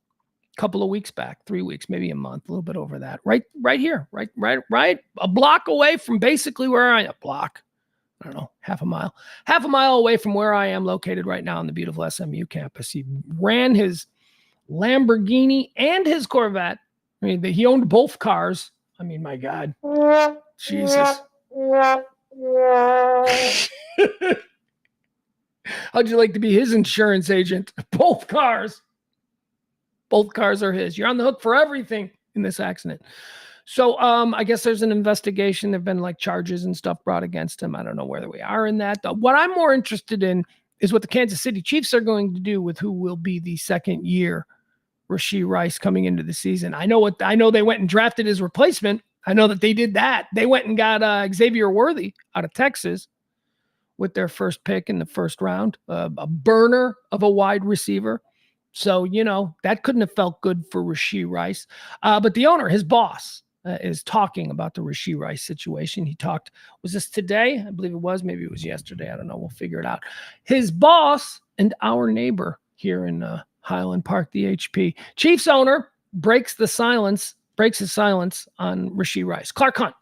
S1: A couple of weeks back, 3 weeks, maybe a month, a little bit over that. Right here, right, a block away from basically where I am. I don't know, half a mile away from where I am located right now on the beautiful SMU campus. He ran his Lamborghini and his Corvette. I mean, he owned both cars. I mean, my God, Jesus. How'd you like to be his insurance agent? Both cars are his. You're on the hook for everything in this accident. So I guess there's an investigation. There've been like charges and stuff brought against him. I don't know where we are in that. What I'm more interested in is what the Kansas City Chiefs are going to do with who will be the second year Rashee Rice coming into the season. I know they went and drafted his replacement. I know that they did that. They went and got Xavier Worthy out of Texas with their first pick in the first round, a burner of a wide receiver. So, that couldn't have felt good for Rashee Rice. But the owner, his boss, is talking about the Rashee Rice situation. He talked, was this today? I believe it was. Maybe it was yesterday. I don't know. We'll figure it out. His boss and our neighbor here in Highland Park, the HP. Chiefs owner breaks his silence on Rashee Rice. Clark Hunt.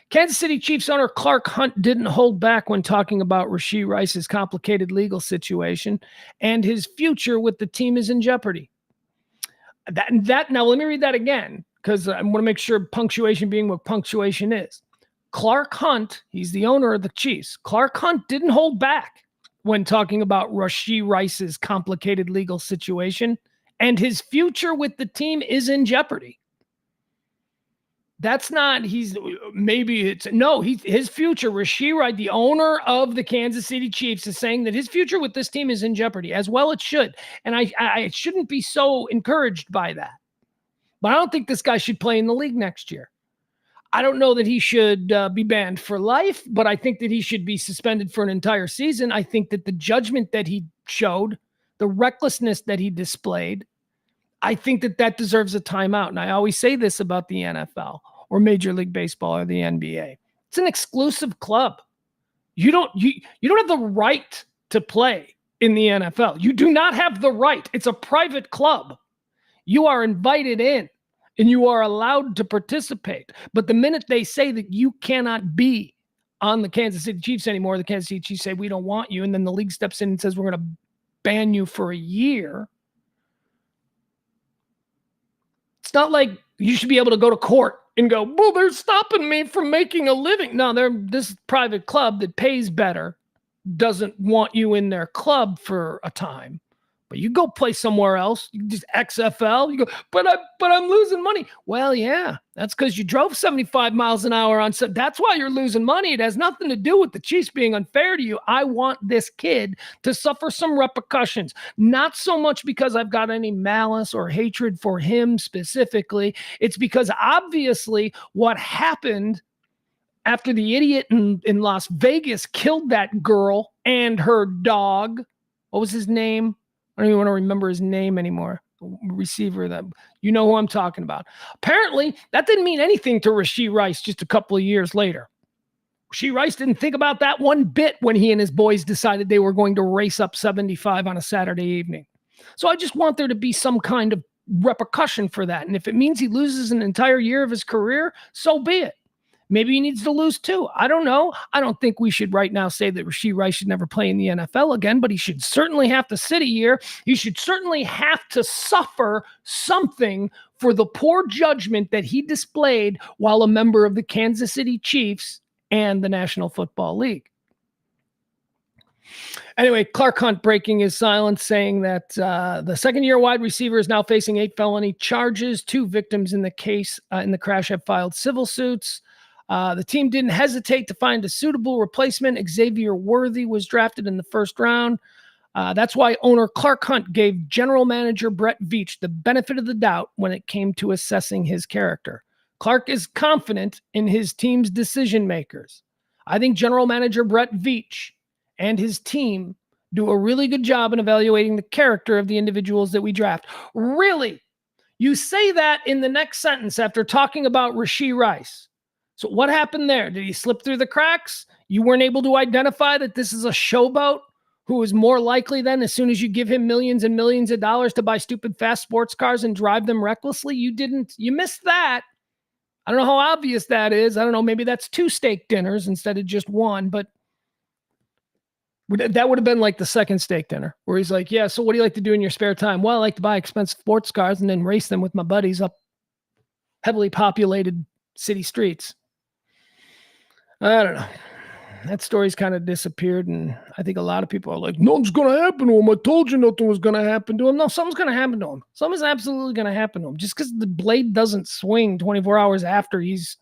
S1: Kansas City Chiefs owner Clark Hunt didn't hold back when talking about Rashee Rice's complicated legal situation and his future with the team is in jeopardy. Now, let me read that again because I want to make sure punctuation being what punctuation is. Clark Hunt, he's the owner of the Chiefs. Clark Hunt didn't hold back when talking about Rashee Rice's complicated legal situation and his future with the team is in jeopardy. That's not, his future, Rashee Rice, the owner of the Kansas City Chiefs, is saying that his future with this team is in jeopardy, as well it should. And I shouldn't be so encouraged by that. But I don't think this guy should play in the league next year. I don't know that he should be banned for life, but I think that he should be suspended for an entire season. I think that the judgment that he showed, the recklessness that he displayed, I think that deserves a timeout. And I always say this about the NFL or Major League Baseball or the NBA. It's an exclusive club. You don't have the right to play in the NFL. You do not have the right. It's a private club. You are invited in and you are allowed to participate. But the minute they say that you cannot be on the Kansas City Chiefs anymore, the Kansas City Chiefs say, we don't want you. And then the league steps in and says, we're going to ban you for a year. It's not like you should be able to go to court and go, well, they're stopping me from making a living. No, this private club that pays better doesn't want you in their club for a time. But you go play somewhere else. You just XFL. You go, but I'm losing money. Well, yeah, that's because you drove 75 miles an hour on. So that's why you're losing money. It has nothing to do with the Chiefs being unfair to you. I want this kid to suffer some repercussions, not so much because I've got any malice or hatred for him specifically. It's because obviously what happened after the idiot in Las Vegas killed that girl and her dog. What was his name? I don't even want to remember his name anymore. Receiver, that you know who I'm talking about. Apparently, that didn't mean anything to Rashee Rice just a couple of years later. Rashee Rice didn't think about that one bit when he and his boys decided they were going to race up 75 on a Saturday evening. So I just want there to be some kind of repercussion for that. And if it means he loses an entire year of his career, so be it. Maybe he needs to lose too. I don't know. I don't think we should right now say that Rashee Rice should never play in the NFL again, but he should certainly have to sit a year. He should certainly have to suffer something for the poor judgment that he displayed while a member of the Kansas City Chiefs and the National Football League. Anyway, Clark Hunt breaking his silence, saying that the second-year wide receiver is now facing 8 felony charges. 2 victims in the case in the crash have filed civil suits. The team didn't hesitate to find a suitable replacement. Xavier Worthy was drafted in the first round. That's why owner Clark Hunt gave general manager Brett Veach the benefit of the doubt when it came to assessing his character. Clark is confident in his team's decision makers. I think general manager Brett Veach and his team do a really good job in evaluating the character of the individuals that we draft. Really? You say that in the next sentence after talking about Rashee Rice. So what happened there? Did he slip through the cracks? You weren't able to identify that this is a showboat who is more likely then, as soon as you give him millions and millions of dollars to buy stupid fast sports cars and drive them recklessly? You missed that. I don't know how obvious that is. I don't know. Maybe that's 2 steak dinners instead of just 1, but that would have been like the second steak dinner where he's like, yeah, so what do you like to do in your spare time? Well, I like to buy expensive sports cars and then race them with my buddies up heavily populated city streets. I don't know. That story's kind of disappeared, and I think a lot of people are like, nothing's going to happen to him. I told you nothing was going to happen to him. No, something's going to happen to him. Something's absolutely going to happen to him. Just because the blade doesn't swing 24 hours after he's,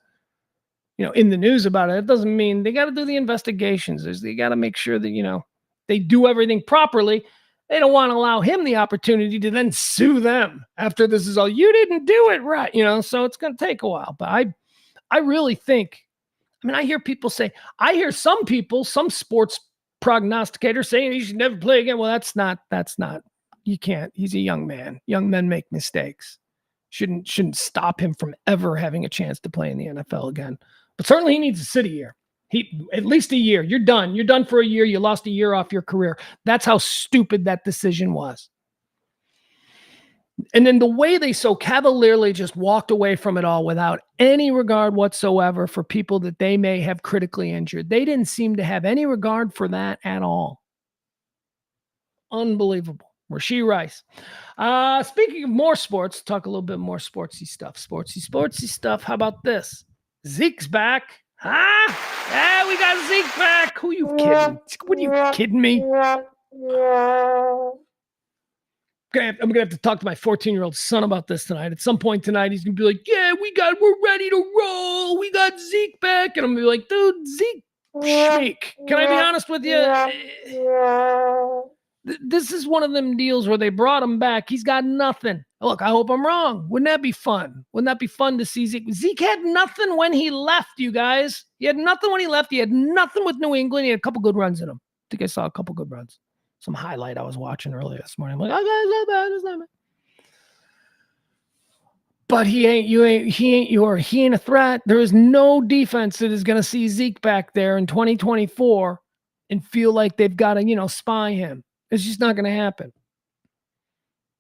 S1: in the news about it doesn't mean they got to do the investigations. They got to make sure that, they do everything properly. They don't want to allow him the opportunity to then sue them after this is all, you didn't do it right, so it's going to take a while. But I really think, I hear people say, some sports prognosticators saying he should never play again. Well, that's not, you can't. He's a young man. Young men make mistakes. Shouldn't stop him from ever having a chance to play in the NFL again. But certainly he needs to sit a year. At least a year. You're done. You're done for a year. You lost a year off your career. That's how stupid that decision was. And then the way they so cavalierly just walked away from it all without any regard whatsoever for people that they may have critically injured. They didn't seem to have any regard for that at all. Unbelievable. Rashee Rice. Speaking of more sports, talk a little bit more sportsy stuff. How about this? Zeke's back. Huh? Yeah, we got Zeke back. Who you kidding? What are you kidding me? I'm gonna have to talk to my 14-year-old son about this tonight. At some point tonight, he's gonna be like, "Yeah, we're ready to roll. We got Zeke back," and I'm gonna be like, "Dude, Zeke, shake. Can I be honest with you? This is one of them deals where they brought him back. He's got nothing. Look, I hope I'm wrong. Wouldn't that be fun? Wouldn't that be fun to see Zeke? Zeke had nothing when he left, you guys. He had nothing when he left. He had nothing with New England. He had a couple good runs in him. I think I saw a couple good runs. Some highlight I was watching earlier this morning. I'm like, okay, it's not bad. But he ain't a threat. There is no defense that is going to see Zeke back there in 2024 and feel like they've got to, spy him. It's just not going to happen.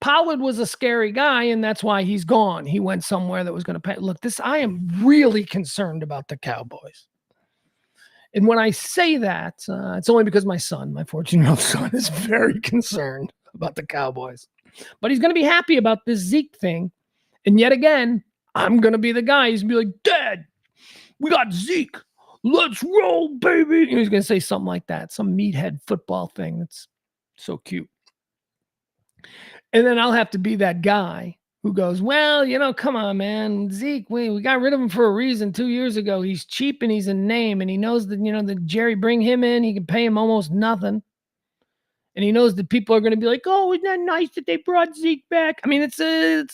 S1: Pollard was a scary guy, and that's why he's gone. He went somewhere that was going to pay. Look, I am really concerned about the Cowboys. And when I say that, it's only because my 14-year-old son, is very concerned about the Cowboys. But he's going to be happy about this Zeke thing. And yet again, I'm going to be the guy. He's going to be like, Dad, we got Zeke. Let's roll, baby. And he's going to say something like that, some meathead football thing that's so cute. And then I'll have to be that guy who goes, well, come on, man. Zeke, we got rid of him for a reason 2 years ago. He's cheap and he's a name. And he knows that, that Jerry bring him in. He can pay him almost nothing. And he knows that people are going to be like, oh, isn't that nice that they brought Zeke back? It's a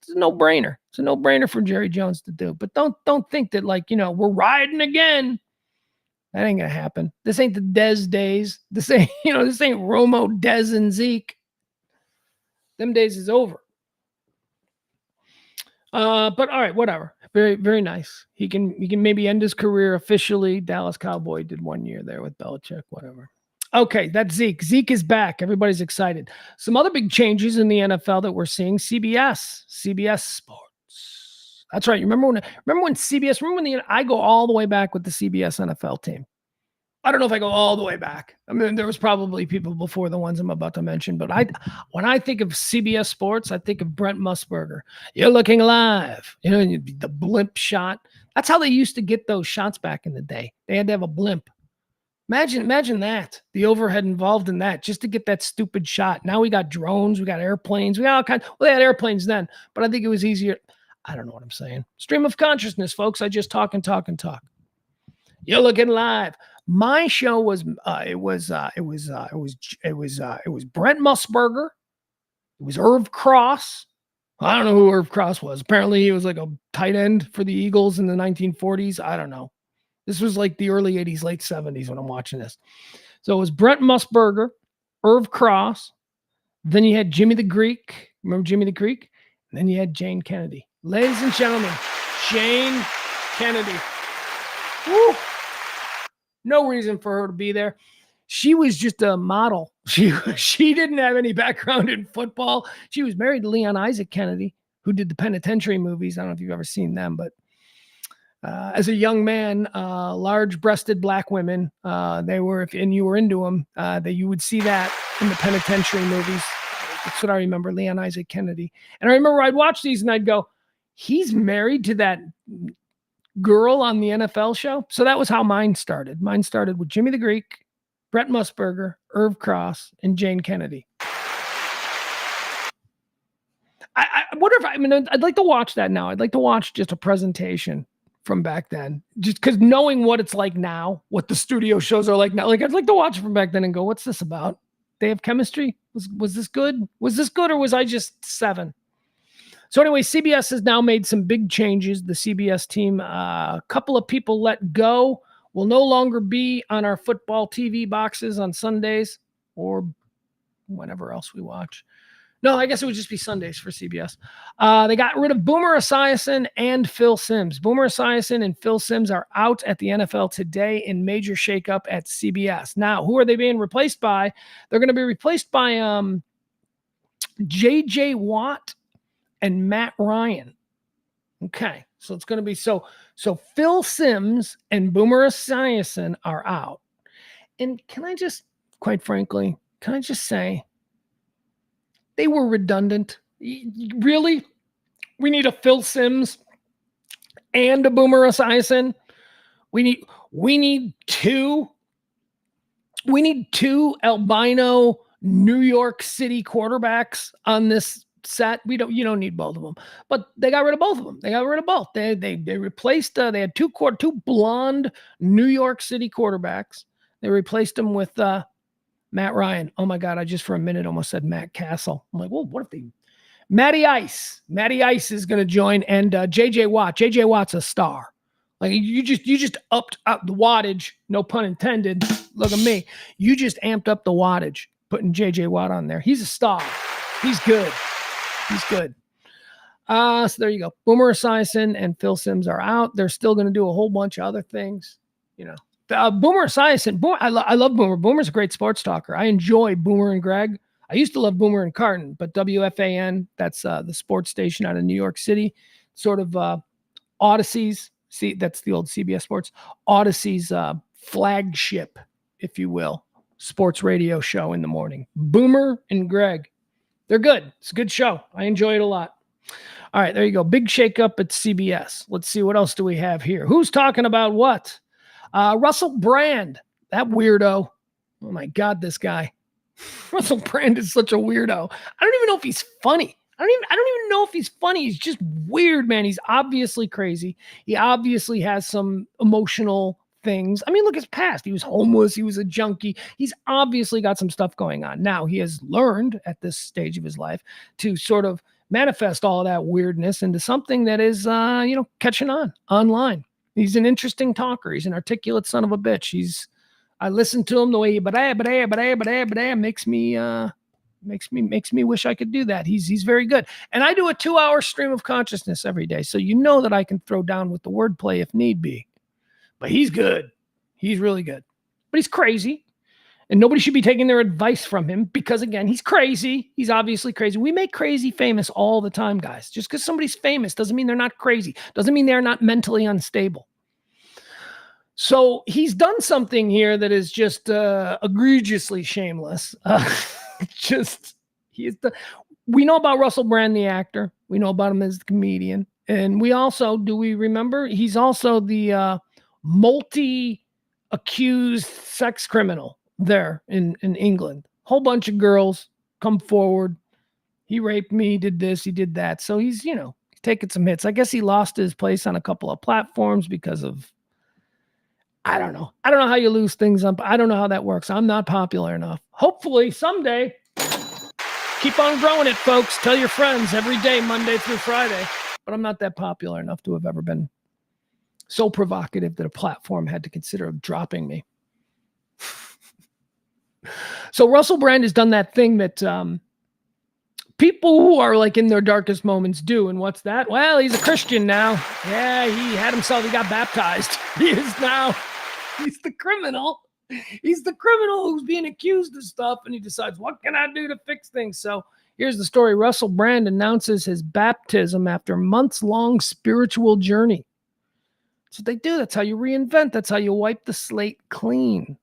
S1: no-brainer. It's a no-brainer for Jerry Jones to do. But don't think that, we're riding again. That ain't going to happen. This ain't the Dez days. This ain't Romo, Dez, and Zeke. Them days is over. But all right, whatever. Very, very nice. He can maybe end his career officially. Dallas Cowboy did 1 year there with Belichick, whatever. Okay, that's Zeke. Zeke is back. Everybody's excited. Some other big changes in the NFL that we're seeing. CBS Sports. That's right. You remember when CBS? Remember when I go all the way back with the CBS NFL team. I don't know if I go all the way back. I mean, there was probably people before the ones I'm about to mention, but when I think of CBS Sports, I think of Brent Musburger. You're looking live. You know, the blimp shot. That's how they used to get those shots back in the day. They had to have a blimp. Imagine that. The overhead involved in that just to get that stupid shot. Now we got drones, we got airplanes, we got all kinds. Well, they had airplanes then, but I think it was easier. I don't know what I'm saying. Stream of consciousness, folks. I just talk and talk and talk. You're looking live. My show was it was Brent Musburger. It was Irv Cross. I don't know who Irv Cross was. Apparently he was like a tight end for the Eagles in the 1940s. I don't know. This was like the early 80s, late 70s when I'm watching this. So it was Brent Musburger, Irv Cross. Then you had Jimmy the Greek. Remember Jimmy the Greek? And then you had Jane Kennedy. Ladies and gentlemen, Jane Kennedy. Woo. No reason for her to be there. She was just a model. She didn't have any background in football. She was married to Leon Isaac Kennedy, who did the Penitentiary movies. I don't know if you've ever seen them, but as a young man, large-breasted black women, they were, and you were into them, that you would see that in the Penitentiary movies. That's what I remember, Leon Isaac Kennedy. And I remember I'd watch these and I'd go, he's married to that girl on the NFL show. So that was how mine started. Mine started with Jimmy the Greek, Brent Musburger, Irv Cross, and Jane Kennedy. I wonder if I'd like to watch that now. I'd like to watch just a presentation from back then, just because knowing what it's like now, what the studio shows are like now. Like I'd like to watch it from back then and go, what's this about? They have chemistry? Was this good? Was this good, or was I just 7? So anyway, CBS has now made some big changes. The CBS team, a couple of people let go, will no longer be on our football TV boxes on Sundays or whenever else we watch. No, I guess it would just be Sundays for CBS. They got rid of Boomer Esiason and Phil Simms. Boomer Esiason and Phil Simms are out at the NFL today in major shakeup at CBS. Now, who are they being replaced by? They're going to be replaced by J.J. Watt and Matt Ryan. Okay, so it's going to be so Phil Simms and Boomer Esiason are out. And can I just, quite frankly, say they were redundant? Really? We need a Phil Simms and a Boomer Esiason? We need two albino New York City quarterbacks on this set. You don't need both of them, but they got rid of both of them. They got rid of both. They replaced. They had two blonde New York City quarterbacks. They replaced them with Matt Ryan. Oh my God! I just for a minute almost said Matt Castle. I'm like, well, what if they? Matty Ice is going to join, and J.J. Watt. J.J. Watt's a star. Like you just upped up the wattage. No pun intended. Look at me. You just amped up the wattage, putting J.J. Watt on there. He's a star. He's good. He's good. So there you go. Boomer Esiason and Phil Simms are out. They're still going to do a whole bunch of other things. You know, Boomer Esiason. I love Boomer. Boomer's a great sports talker. I enjoy Boomer and Greg. I used to love Boomer and Carton, but WFAN, that's the sports station out of New York City, sort of Odyssey's. See, that's the old CBS Sports. Odyssey's flagship, if you will, sports radio show in the morning. Boomer and Greg. They're good. It's a good show. I enjoy it a lot. All right, there you go. Big shakeup at CBS. Let's see, what else do we have here? Who's talking about what? Russell Brand, that weirdo. Oh my God, this guy. Russell Brand is such a weirdo. I don't even know if he's funny. I don't even know if he's funny. He's just weird, man. He's obviously crazy. He obviously has some emotional things. I mean, look at his past. He was homeless. He was a junkie. He's obviously got some stuff going on. Now, he has learned at this stage of his life to sort of manifest all of that weirdness into something that is, catching on online. He's an interesting talker. He's an articulate son of a bitch. I listen to him the way he makes me wish I could do that. He's very good. And I do a 2-hour stream of consciousness every day. So you know that I can throw down with the wordplay if need be. But he's good. He's really good. But he's crazy. And nobody should be taking their advice from him because, again, he's crazy. He's obviously crazy. We make crazy famous all the time, guys. Just because somebody's famous doesn't mean they're not crazy. Doesn't mean they're not mentally unstable. So he's done something here that is just egregiously shameless. We know about Russell Brand, the actor. We know about him as the comedian. And we also, do we remember? He's also the multi-accused sex criminal there in England. Whole bunch of girls come forward. He raped me, did this, he did that. So he's, taking some hits. I guess he lost his place on a couple of platforms because of, I don't know. I don't know how you lose things up. I don't know how that works. I'm not popular enough. Hopefully someday, keep on growing it, folks. Tell your friends every day, Monday through Friday. But I'm not that popular enough to have ever been so provocative that a platform had to consider dropping me. So Russell Brand has done that thing that people who are like in their darkest moments do. And what's that? Well, he's a Christian now. Yeah, he got baptized. He's the criminal. He's the criminal who's being accused of stuff. And he decides, what can I do to fix things? So here's the story. Russell Brand announces his baptism after months-long spiritual journey. That's what they do. That's how you reinvent. That's how you wipe the slate clean.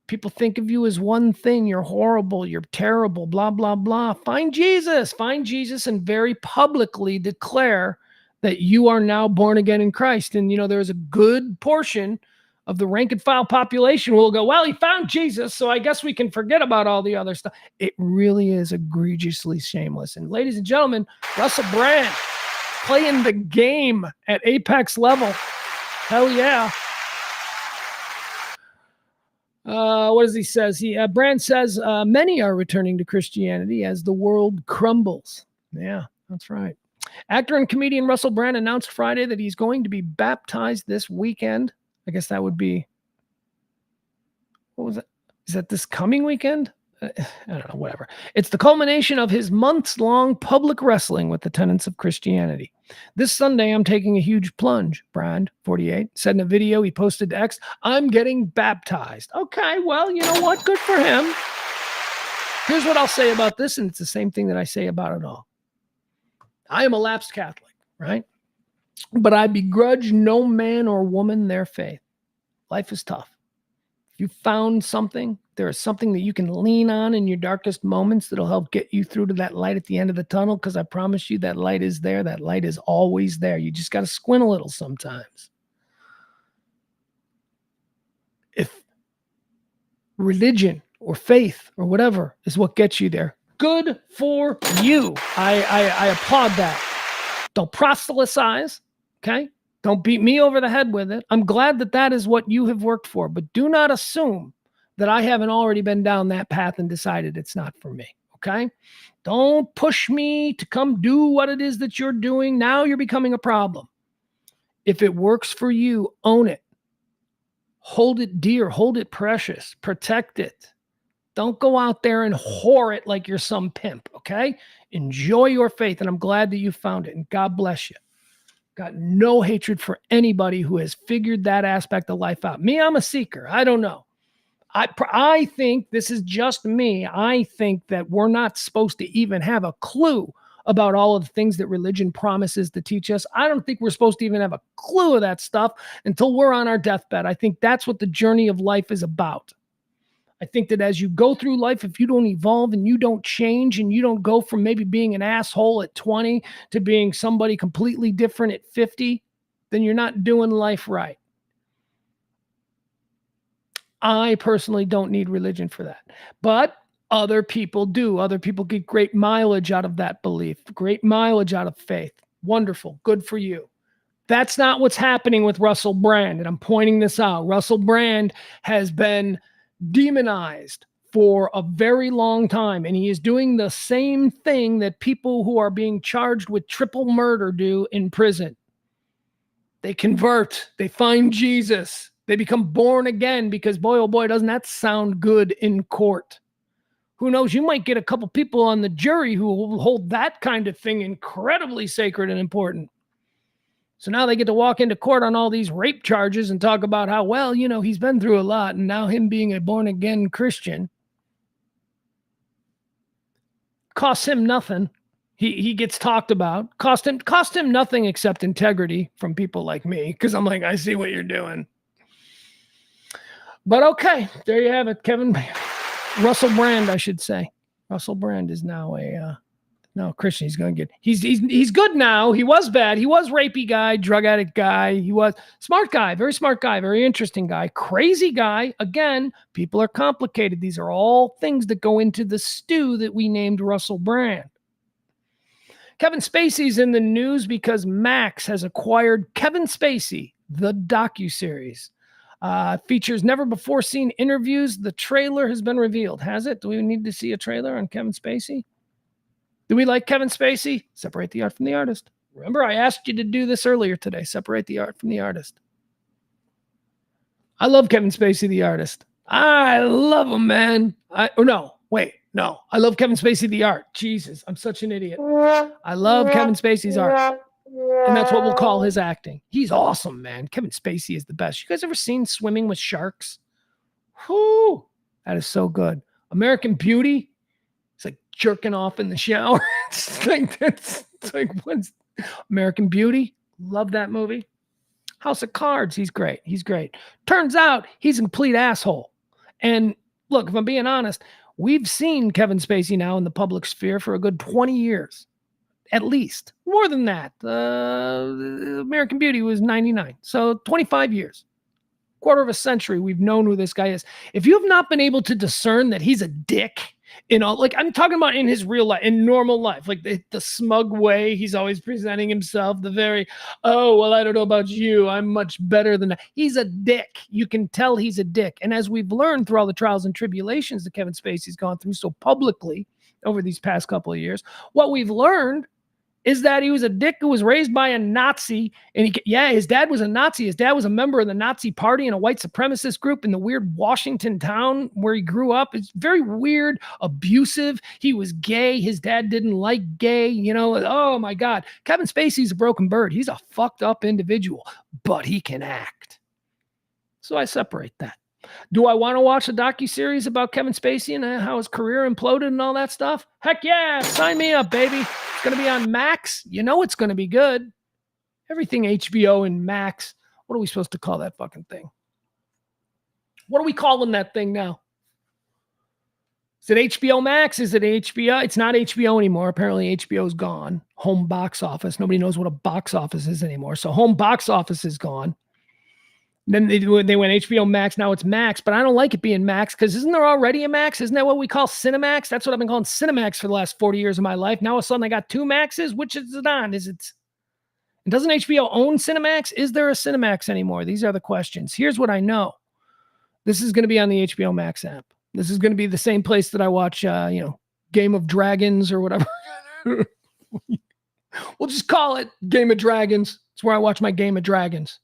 S1: People think of you as one thing. You're horrible. You're terrible. Blah, blah, blah. Find Jesus. Find Jesus and very publicly declare that you are now born again in Christ. And, there's a good portion of the rank and file population will go, well, he found Jesus, so I guess we can forget about all the other stuff. It really is egregiously shameless. And ladies and gentlemen, Russell Brand playing the game at apex level. Hell yeah. What does he says? Brand says many are returning to Christianity as the world crumbles. Yeah, that's right. Actor and comedian Russell Brand announced Friday that he's going to be baptized this weekend. I guess that would be, what was that? Is that this coming weekend? I don't know, whatever. It's the culmination of his months-long public wrestling with the tenets of Christianity. This Sunday, I'm taking a huge plunge, Brand, 48, said in a video he posted to X, I'm getting baptized. Okay, well, you know what? Good for him. Here's what I'll say about this, and it's the same thing that I say about it all. I am a lapsed Catholic, right? But I begrudge no man or woman their faith. Life is tough. If you found something, there is something that you can lean on in your darkest moments that'll help get you through to that light at the end of the tunnel, because I promise you that light is there. That light is always there. You just got to squint a little sometimes. If religion or faith or whatever is what gets you there, good for you. I applaud that. Don't proselytize, okay? Don't beat me over the head with it. I'm glad that that is what you have worked for, but do not assume that I haven't already been down that path and decided it's not for me, okay? Don't push me to come do what it is that you're doing. Now you're becoming a problem. If it works for you, own it. Hold it dear. Hold it precious. Protect it. Don't go out there and whore it like you're some pimp, okay? Enjoy your faith, and I'm glad that you found it, and God bless you. Got no hatred for anybody who has figured that aspect of life out. Me, I'm a seeker. I don't know. I think, this is just me, I think that we're not supposed to even have a clue about all of the things that religion promises to teach us. I don't think we're supposed to even have a clue of that stuff until we're on our deathbed. I think that's what the journey of life is about. I think that as you go through life, if you don't evolve and you don't change and you don't go from maybe being an asshole at 20 to being somebody completely different at 50, then you're not doing life right. I personally don't need religion for that, but other people do. Other people get great mileage out of that belief, great mileage out of faith. Wonderful. Good for you. That's not what's happening with Russell Brand. And I'm pointing this out. Russell Brand has been demonized for a very long time, and he is doing the same thing that people who are being charged with triple murder do in prison. They convert, they find Jesus, they become born again, because boy, oh boy, doesn't that sound good in court. Who knows, you might get a couple people on the jury who will hold that kind of thing incredibly sacred and important. So now they get to walk into court on all these rape charges and talk about how, well, he's been through a lot, and now him being a born-again Christian costs him nothing. He gets talked about. Cost him nothing except integrity from people like me, because I'm like, I see what you're doing. But okay, there you have it. Russell Brand, I should say. Russell Brand is now a Christian. He's going to get. He's good now. He was bad. He was rapey guy, drug addict guy. He was smart guy, very interesting guy, crazy guy. Again, people are complicated. These are all things that go into the stew that we named Russell Brand. Kevin Spacey's in the news because Max has acquired Kevin Spacey, the docuseries. Features never-before-seen interviews. The trailer has been revealed. Has it? Do we need to see a trailer on Kevin Spacey? Do we like Kevin Spacey? Separate the art from the artist. Remember, I asked you to do this earlier today. Separate the art from the artist. I love Kevin Spacey, the artist. I love him, man. I love Kevin Spacey, the art. Jesus, I'm such an idiot. I love Kevin Spacey's art. And that's what we'll call his acting. He's awesome, man. Kevin Spacey is the best. You guys ever seen Swimming with Sharks? Whoo! That is so good. American Beauty. It's like jerking off in the shower. it's like what's American Beauty? Love that movie. House of Cards. He's great. Turns out he's a complete asshole. And look, if I'm being honest, we've seen Kevin Spacey now in the public sphere for a good 20 years. At least. More than that. American Beauty was 99. So 25 years. Quarter of a century we've known who this guy is. If you have not been able to discern that he's a dick I'm talking about in his real life, in normal life, like the smug way he's always presenting himself, the very, oh, well, I don't know about you, I'm much better than that. He's a dick. You can tell he's a dick. And as we've learned through all the trials and tribulations that Kevin Spacey's gone through so publicly over these past couple of years, what we've learned is that he was a dick who was raised by a Nazi. And his dad was a Nazi. His dad was a member of the Nazi party and a white supremacist group in the weird Washington town where he grew up. It's very weird, abusive. He was gay. His dad didn't like gay. Oh my God. Kevin Spacey's a broken bird. He's a fucked up individual, but he can act. So I separate that. Do I want to watch a docuseries about Kevin Spacey and how his career imploded and all that stuff? Heck yeah, sign me up, baby. It's going to be on Max. It's going to be good. Everything HBO and Max. What are we supposed to call that fucking thing? What are we calling that thing now? Is it HBO Max? Is it HBO? It's not HBO anymore. Apparently HBO's gone. Home box office. Nobody knows what a box office is anymore. So home box office is gone. Then they went HBO Max. Now it's Max, but I don't like it being Max because isn't there already a Max? Isn't that what we call Cinemax? That's what I've been calling Cinemax for the last 40 years of my life. Now all of a sudden I got two Maxes. Which is it on? And doesn't HBO own Cinemax? Is there a Cinemax anymore? These are the questions. Here's what I know. This is going to be on the HBO Max app. This is going to be the same place that I watch, Game of Dragons or whatever. We'll just call it Game of Dragons. It's where I watch my Game of Dragons.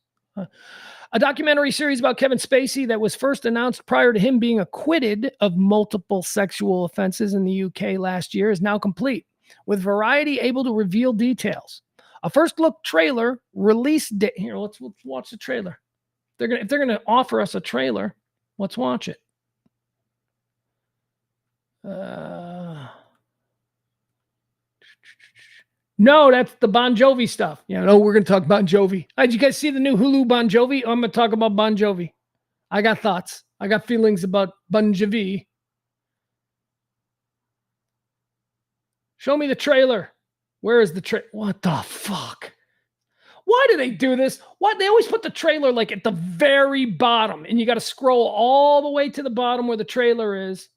S1: A documentary series about Kevin Spacey that was first announced prior to him being acquitted of multiple sexual offenses in the UK last year is now complete, with Variety able to reveal details. A first look trailer release date. Here, let's watch the trailer. If they're gonna offer us a trailer, let's watch it. No, that's the Bon Jovi stuff. We're going to talk Bon Jovi. Did you guys see the new Hulu Bon Jovi? I'm going to talk about Bon Jovi. I got thoughts. I got feelings about Bon Jovi. Show me the trailer. Where is the trailer? What the fuck? Why do they do this? Why they always put the trailer like at the very bottom and you got to scroll all the way to the bottom where the trailer is.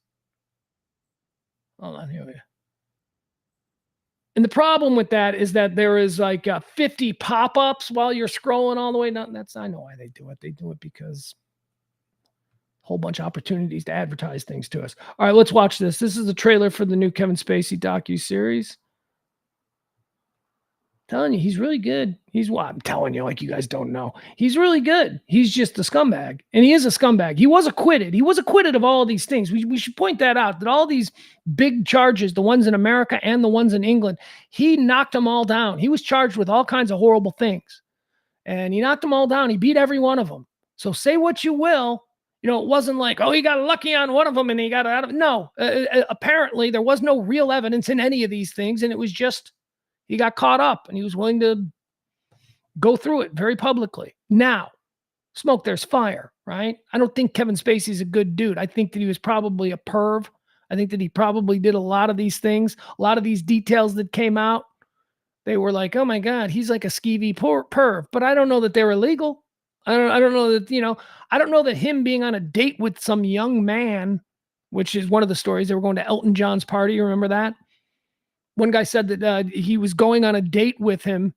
S1: Hold on, here we go. And the problem with that is that there is like 50 pop-ups while you're scrolling all the way down. I know why they do it. They do it because a whole bunch of opportunities to advertise things to us. All right, let's watch this. This is the trailer for the new Kevin Spacey docuseries. Telling you, he's really good. I'm telling you, like you guys don't know. He's really good. He's just a scumbag. And he is a scumbag. He was acquitted. He was acquitted of all these things. We should point that out, that all these big charges, the ones in America and the ones in England, he knocked them all down. He was charged with all kinds of horrible things. and he knocked them all down. He beat every one of them. So say what you will. You know, it wasn't like, oh, he got lucky on one of them and he got out of it. No, apparently there was no real evidence in any of these things. And it was just, he got caught up and he was willing to go through it very publicly. Now, smoke, there's fire, right? I don't think Kevin Spacey's a good dude. I think that he was probably a perv. I think that he probably did a lot of these things, a lot of these details that came out. They were like, oh my God, he's like a skeevy perv, but I don't know that they're illegal. I don't know that, you know, I don't know that him being on a date with some young man, which is one of the stories. They were going to Elton John's party. You remember that? One guy said that he was going on a date with him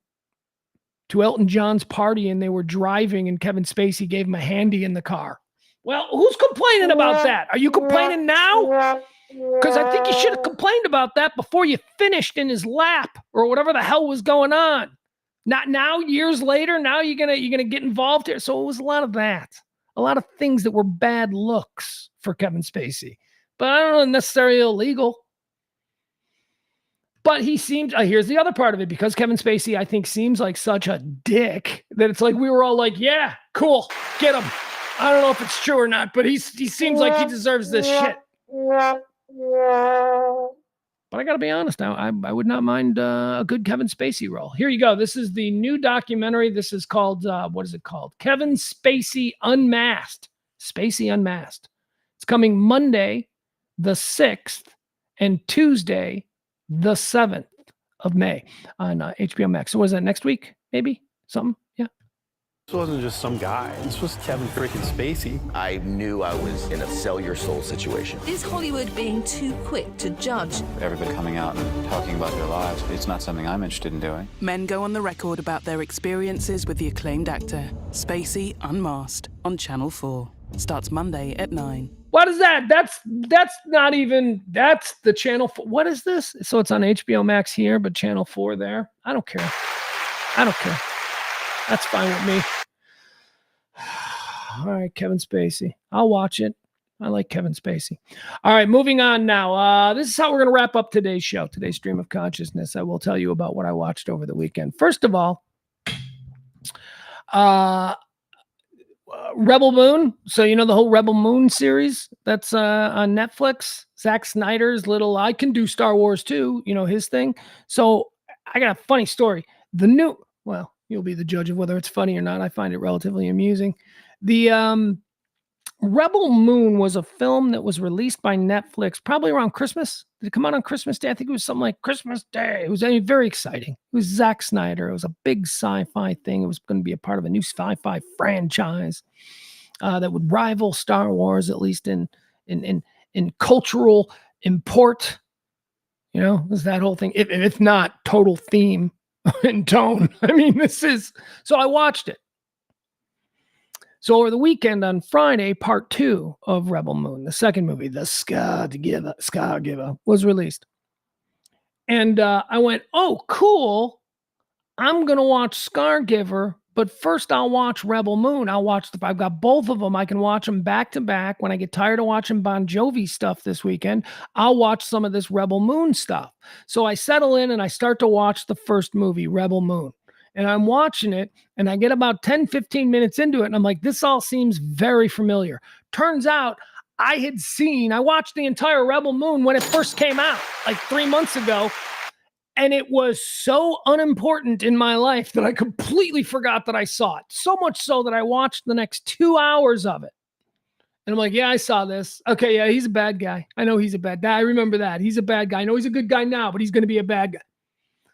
S1: to Elton John's party and they were driving and Kevin Spacey gave him a handy in the car. Well, who's complaining about that? Are you complaining now? Because I think you should have complained about that before you finished in his lap or whatever the hell was going on. Not now, years later, now you're gonna get involved here. So it was a lot of that. A lot of things that were bad looks for Kevin Spacey. But I don't know necessarily illegal. But he seemed, here's the other part of it, because Kevin Spacey, I think, seems like such a dick that it's like we were all like, yeah, cool, get him. I don't know if it's true or not, but he seems like he deserves this shit. But I got to be honest now, I would not mind a good Kevin Spacey role. Here you go. This is the new documentary. This is called, what is it called? Kevin Spacey Unmasked. Spacey Unmasked. It's coming Monday, the 6th, and Tuesday, the 7th of May on HBO Max. So was that next week? Maybe? Something? Yeah.
S3: This wasn't just some guy. This was Kevin freaking Spacey.
S4: I knew I was in a sell your soul situation.
S5: Is Hollywood being too quick to judge?
S6: Everybody coming out and talking about their lives. It's not something I'm interested in doing.
S7: Men go on the record about their experiences with the acclaimed actor. Spacey Unmasked on Channel 4. Starts Monday at 9.
S1: What is that? That's not even, that's the Channel 4. What is this? So it's on HBO Max here, but Channel 4 there. I don't care. I don't care. That's fine with me. All right, Kevin Spacey. I'll watch it. I like Kevin Spacey. All right, moving on now. This is how we're going to wrap up today's show, today's Stream of Consciousness. I will tell you about what I watched over the weekend. First of all, Rebel Moon. So, you know, the whole Rebel Moon series that's on Netflix. Zack Snyder's little, I can do Star Wars too, you know, his thing. So I got a funny story. The new, well, you'll be the judge of whether it's funny or not. I find it relatively amusing. The Rebel Moon was a film that was released by Netflix probably around Christmas. Did it come out on Christmas Day? I think it was something like Christmas Day. It was very exciting. It was Zack Snyder. It was a big sci-fi thing. It was going to be a part of a new sci-fi franchise that would rival Star Wars, at least in cultural import. You know, it was that whole thing. If not total theme and tone. I mean, this is, so I watched it. So over the weekend on Friday, part 2 of Rebel Moon, the second movie, The Scargiver, was released. And I went, oh, cool. I'm going to watch Scargiver, but first I'll watch Rebel Moon. I've got both of them. I can watch them back to back. When I get tired of watching Bon Jovi stuff this weekend, I'll watch some of this Rebel Moon stuff. So I settle in and I start to watch the first movie, Rebel Moon. And I'm watching it, and I get about 10, 15 minutes into it, and I'm like, this all seems very familiar. Turns out I watched the entire Rebel Moon when it first came out, like 3 months ago, and it was so unimportant in my life that I completely forgot that I saw it. So much so that I watched the next 2 hours of it. And I'm like, yeah, I saw this. Okay, yeah, he's a bad guy. I know he's a bad guy. I remember that. He's a bad guy. I know he's a good guy now, but he's going to be a bad guy.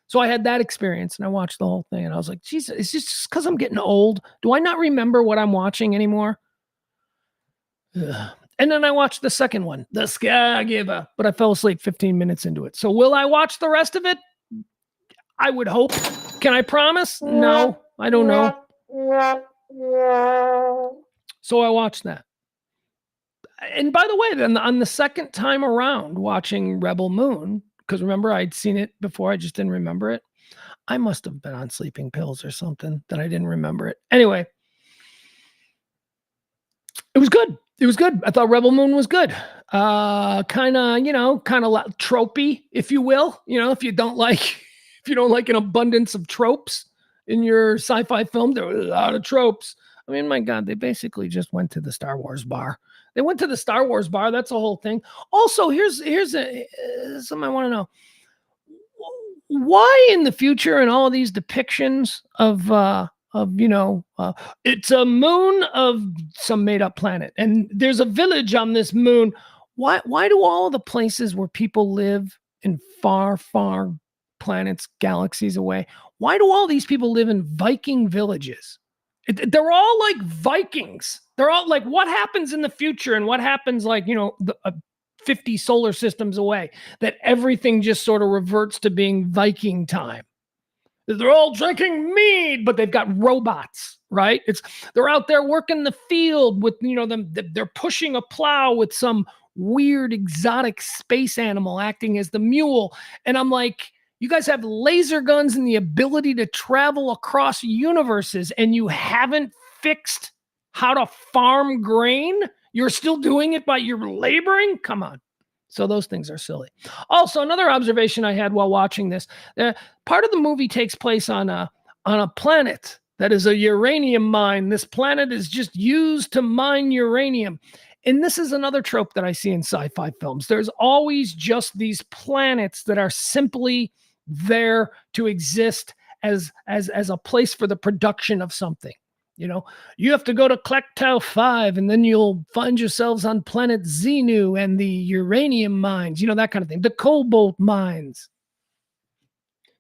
S1: So I had that experience and I watched the whole thing and I was like, Jesus, it's just because I'm getting old. Do I not remember what I'm watching anymore? Ugh. And then I watched the second one, The Scargiver, but I fell asleep 15 minutes into it. So will I watch the rest of it? I would hope. Can I promise? No, I don't know. So I watched that. And by the way, then on the second time around watching Rebel Moon, because remember, I'd seen it before. I just didn't remember it. I must have been on sleeping pills or something that I didn't remember it. Anyway, it was good. It was good. I thought Rebel Moon was good. Kind of tropey, if you will. You know, if you don't like an abundance of tropes, in your sci-fi film. There were a lot of tropes. I mean, my God, they basically just went to the Star Wars bar. They went to the Star Wars bar. That's the whole thing. Also, here's something I want to know. Why in the future in all these depictions of it's a moon of some made up planet and there's a village on this moon. Why do all the places where people live in far planets, galaxies away, why do all these people live in Viking villages? They're all like Vikings. They're all like, what happens in the future and what happens 50 solar systems away that everything just sort of reverts to being Viking time? They're all drinking mead, but they've got robots, right? They're out there working the field with, they're pushing a plow with some weird exotic space animal acting as the mule. And I'm like, you guys have laser guns and the ability to travel across universes, and you haven't fixed how to farm grain? You're still doing it by your laboring? Come on. So those things are silly. Also, another observation I had while watching this, part of the movie takes place on a planet that is a uranium mine. This planet is just used to mine uranium. And this is another trope that I see in sci-fi films. There's always just these planets that are simply there to exist as a place for the production of something. You have to go to Klektow 5 and then you'll find yourselves on planet Xenu and the uranium mines, that kind of thing. The cobalt mines.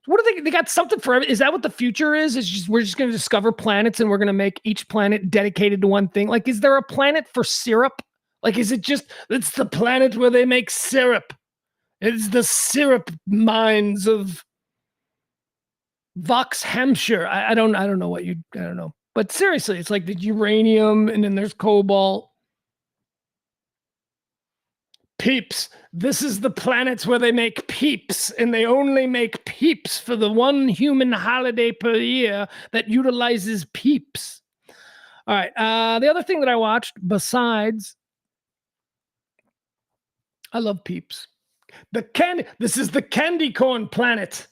S1: What do they got something for? Is that what the future is? We're just going to discover planets and we're going to make each planet dedicated to one thing. Like, is there a planet for syrup? Like, is it just, it's the planet where they make syrup. It's the syrup mines of Vox Hampshire. I don't know I don't know. But seriously, it's like the uranium and then there's cobalt. Peeps. This is the planets where they make peeps, and they only make peeps for the one human holiday per year that utilizes peeps. All right. The other thing that I watched besides, I love peeps. This is the candy corn planet.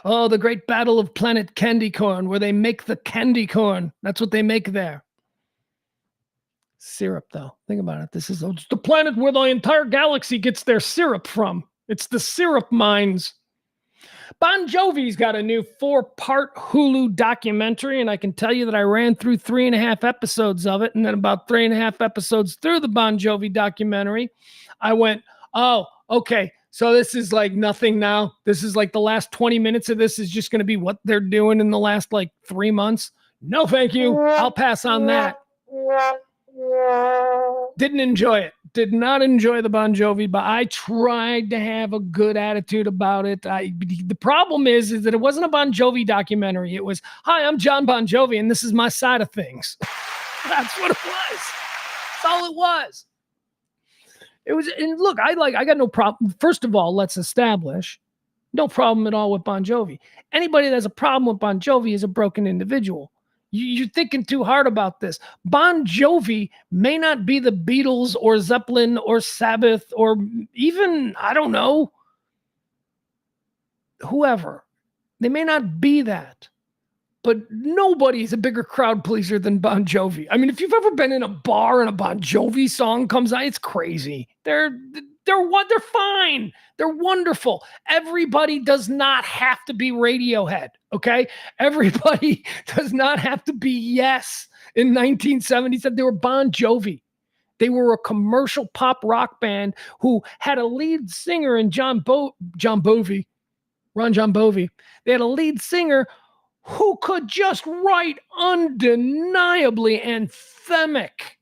S1: Oh, the great battle of planet candy corn, where they make the candy corn. That's what they make there. Syrup, though. Think about it. It's the planet where the entire galaxy gets their syrup from. It's the syrup mines. Bon Jovi's got a new 4-part Hulu documentary, and I can tell you that I ran through 3.5 episodes of it, and then about 3.5 episodes through the Bon Jovi documentary, I went, oh, okay. So this is like nothing now. This is like the last 20 minutes of this is just going to be what they're doing in the last 3 months. No, thank you. I'll pass on that. Didn't enjoy it. Did not enjoy the Bon Jovi, but I tried to have a good attitude about it. The problem is that it wasn't a Bon Jovi documentary. It was, hi, I'm John Bon Jovi, and this is my side of things. That's what it was. That's all it was. It was, and look, I got no problem. First of all, let's establish no problem at all with Bon Jovi. Anybody that has a problem with Bon Jovi is a broken individual. You're thinking too hard about this. Bon Jovi may not be the Beatles or Zeppelin or Sabbath or even, I don't know, whoever. They may not be that. But nobody's a bigger crowd pleaser than Bon Jovi. I mean, if you've ever been in a bar and a Bon Jovi song comes on, it's crazy. They're fine. They're wonderful. Everybody does not have to be Radiohead, okay? Everybody does not have to be Yes. In 1977, they were Bon Jovi. They were a commercial pop rock band who had a lead singer in Ron John Bovi. They had a lead singer who could just write undeniably anthemic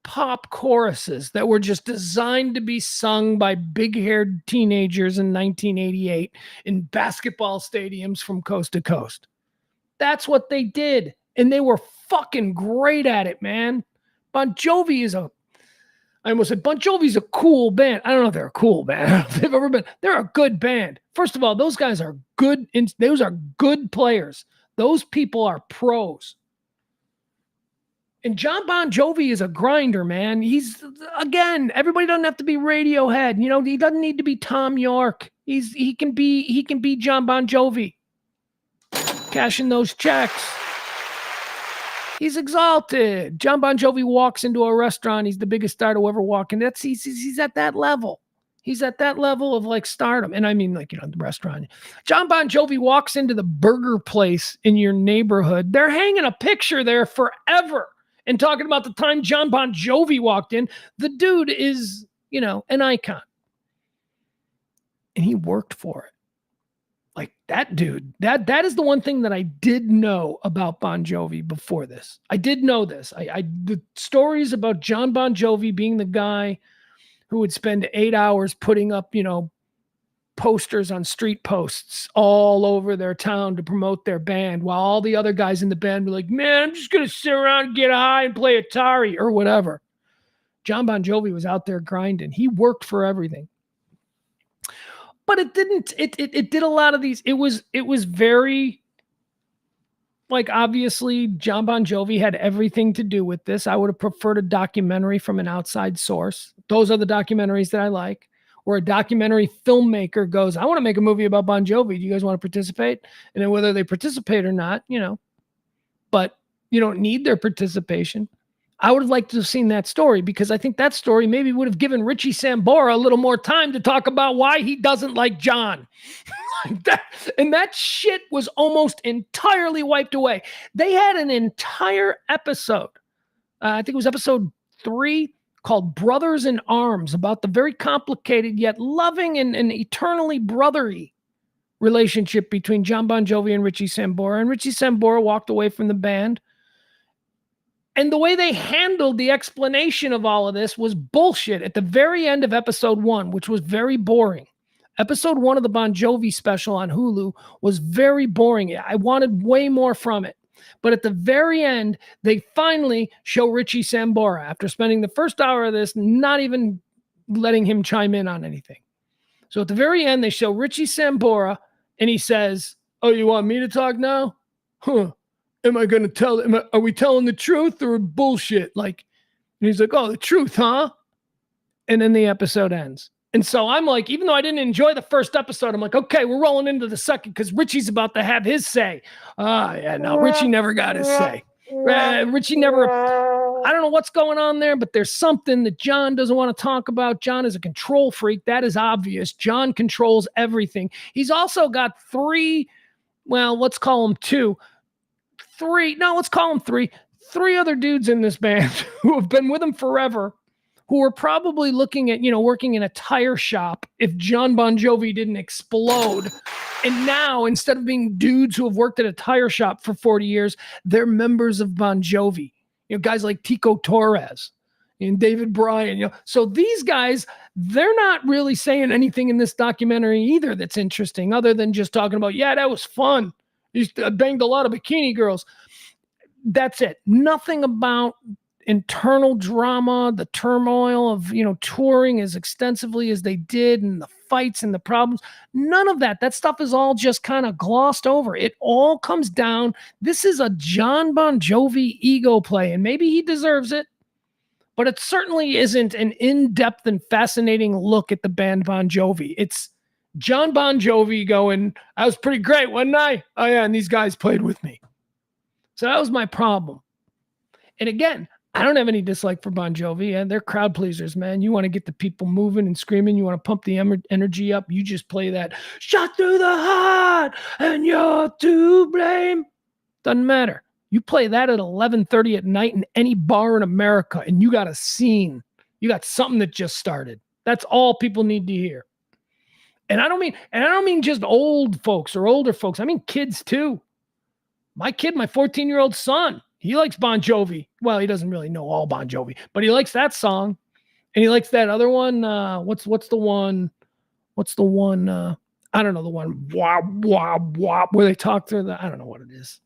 S1: pop choruses that were just designed to be sung by big-haired teenagers in 1988 in basketball stadiums from coast to coast. That's what they did, and they were fucking great at it, man. Bon Jovi is I almost said Bon Jovi's a cool band. I don't know if they're a cool band. I don't know if they've ever been. They're a good band. First of all, those guys are good. Those are good players. Those people are pros. And John Bon Jovi is a grinder, man. He's, again, everybody doesn't have to be Radiohead. He doesn't need to be Tom York. He can be John Bon Jovi. cashing those checks. He's exalted. John Bon Jovi walks into a restaurant. He's the biggest star to ever walk in. He's at that level. He's at that level of like stardom. And I mean, like, the restaurant. John Bon Jovi walks into the burger place in your neighborhood. They're hanging a picture there forever and talking about the time John Bon Jovi walked in. The dude is, an icon. And he worked for it. Like that dude, that is the one thing that I did know about Bon Jovi before this. I did know this. The stories about John Bon Jovi being the guy who would spend 8 hours putting up, posters on street posts all over their town to promote their band, while all the other guys in the band were like, man, I'm just going to sit around and get high and play Atari or whatever. John Bon Jovi was out there grinding. He worked for everything. But it didn't, it did a lot of these. It was very, like, obviously John Bon Jovi had everything to do with this. I would have preferred a documentary from an outside source. Those are the documentaries that I like, where a documentary filmmaker goes, I want to make a movie about Bon Jovi. Do you guys want to participate? And then whether they participate or not, but you don't need their participation. I would have liked to have seen that story, because I think that story maybe would have given Richie Sambora a little more time to talk about why he doesn't like John. And that shit was almost entirely wiped away. They had an entire episode, I think it was episode 3, called Brothers in Arms, about the very complicated yet loving and eternally brotherly relationship between John Bon Jovi and Richie Sambora. And Richie Sambora walked away from the band. And the way they handled the explanation of all of this was bullshit at the very end of episode 1, which was very boring. Episode 1 of the Bon Jovi special on Hulu was very boring. I wanted way more from it. But at the very end, they finally show Richie Sambora, after spending the first hour of this not even letting him chime in on anything. So at the very end, they show Richie Sambora, and he says, oh, you want me to talk now? Huh. Am I going to tell? Are we telling the truth or bullshit? Like, and he's like, oh, the truth, huh? And then the episode ends. And so I'm like, even though I didn't enjoy the first episode, I'm like, okay, we're rolling into the second, because Richie's about to have his say. No, Richie never got his say. Richie never, I don't know what's going on there, but there's something that John doesn't want to talk about. John is a control freak. That is obvious. John controls everything. He's also got 3, well, let's call them 2. 3 other dudes in this band who have been with him forever, who are probably looking at, working in a tire shop if John Bon Jovi didn't explode. And now, instead of being dudes who have worked at a tire shop for 40 years, they're members of Bon Jovi. Guys like Tico Torres and David Bryan. So these guys, they're not really saying anything in this documentary either that's interesting, other than just talking about, yeah, that was fun. He banged a lot of bikini girls. That's it. Nothing about internal drama, the turmoil of, touring as extensively as they did, and the fights and the problems. None of that. That stuff is all just kind of glossed over. It all comes down. This is a John Bon Jovi ego play, and maybe he deserves it, but it certainly isn't an in-depth and fascinating look at the band Bon Jovi. It's John Bon Jovi going, I was pretty great, wasn't I? Oh, yeah, and these guys played with me. So that was my problem. And again, I don't have any dislike for Bon Jovi. And they're crowd pleasers, man. You want to get the people moving and screaming. You want to pump the energy up. You just play that shot through the heart and you're to blame. Doesn't matter. You play that at 11:30 at night in any bar in America, and you got a scene. You got something that just started. That's all people need to hear. And I don't mean just old folks or older folks. I mean kids too. My kid, my 14-year-old son, he likes Bon Jovi. Well, he doesn't really know all Bon Jovi, but he likes that song. And he likes that other one. What's the one? I don't know, the one wop, wop, wop, where they talk through I don't know what it is.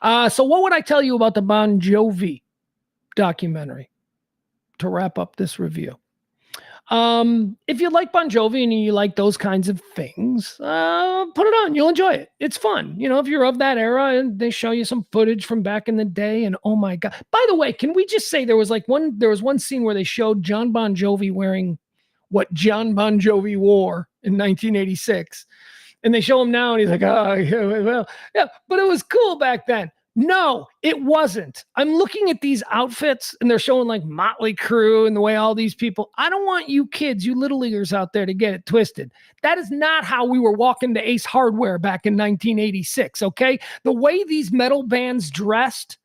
S1: So what would I tell you about the Bon Jovi documentary to wrap up this review? If you like Bon Jovi and you like those kinds of things, put it on. You'll enjoy it. It's fun. If you're of that era and they show you some footage from back in the day, and oh my God. By the way, can we just say there was one scene where they showed John Bon Jovi wearing what John Bon Jovi wore in 1986. And they show him now, and he's like, oh, yeah, well, yeah, but it was cool back then. No, it wasn't. I'm looking at these outfits, and they're showing like Motley Crue and the way all these people. I don't want you kids, you little leaguers out there, to get it twisted. That is not how we were walking to Ace Hardware back in 1986, okay? The way these metal bands dressed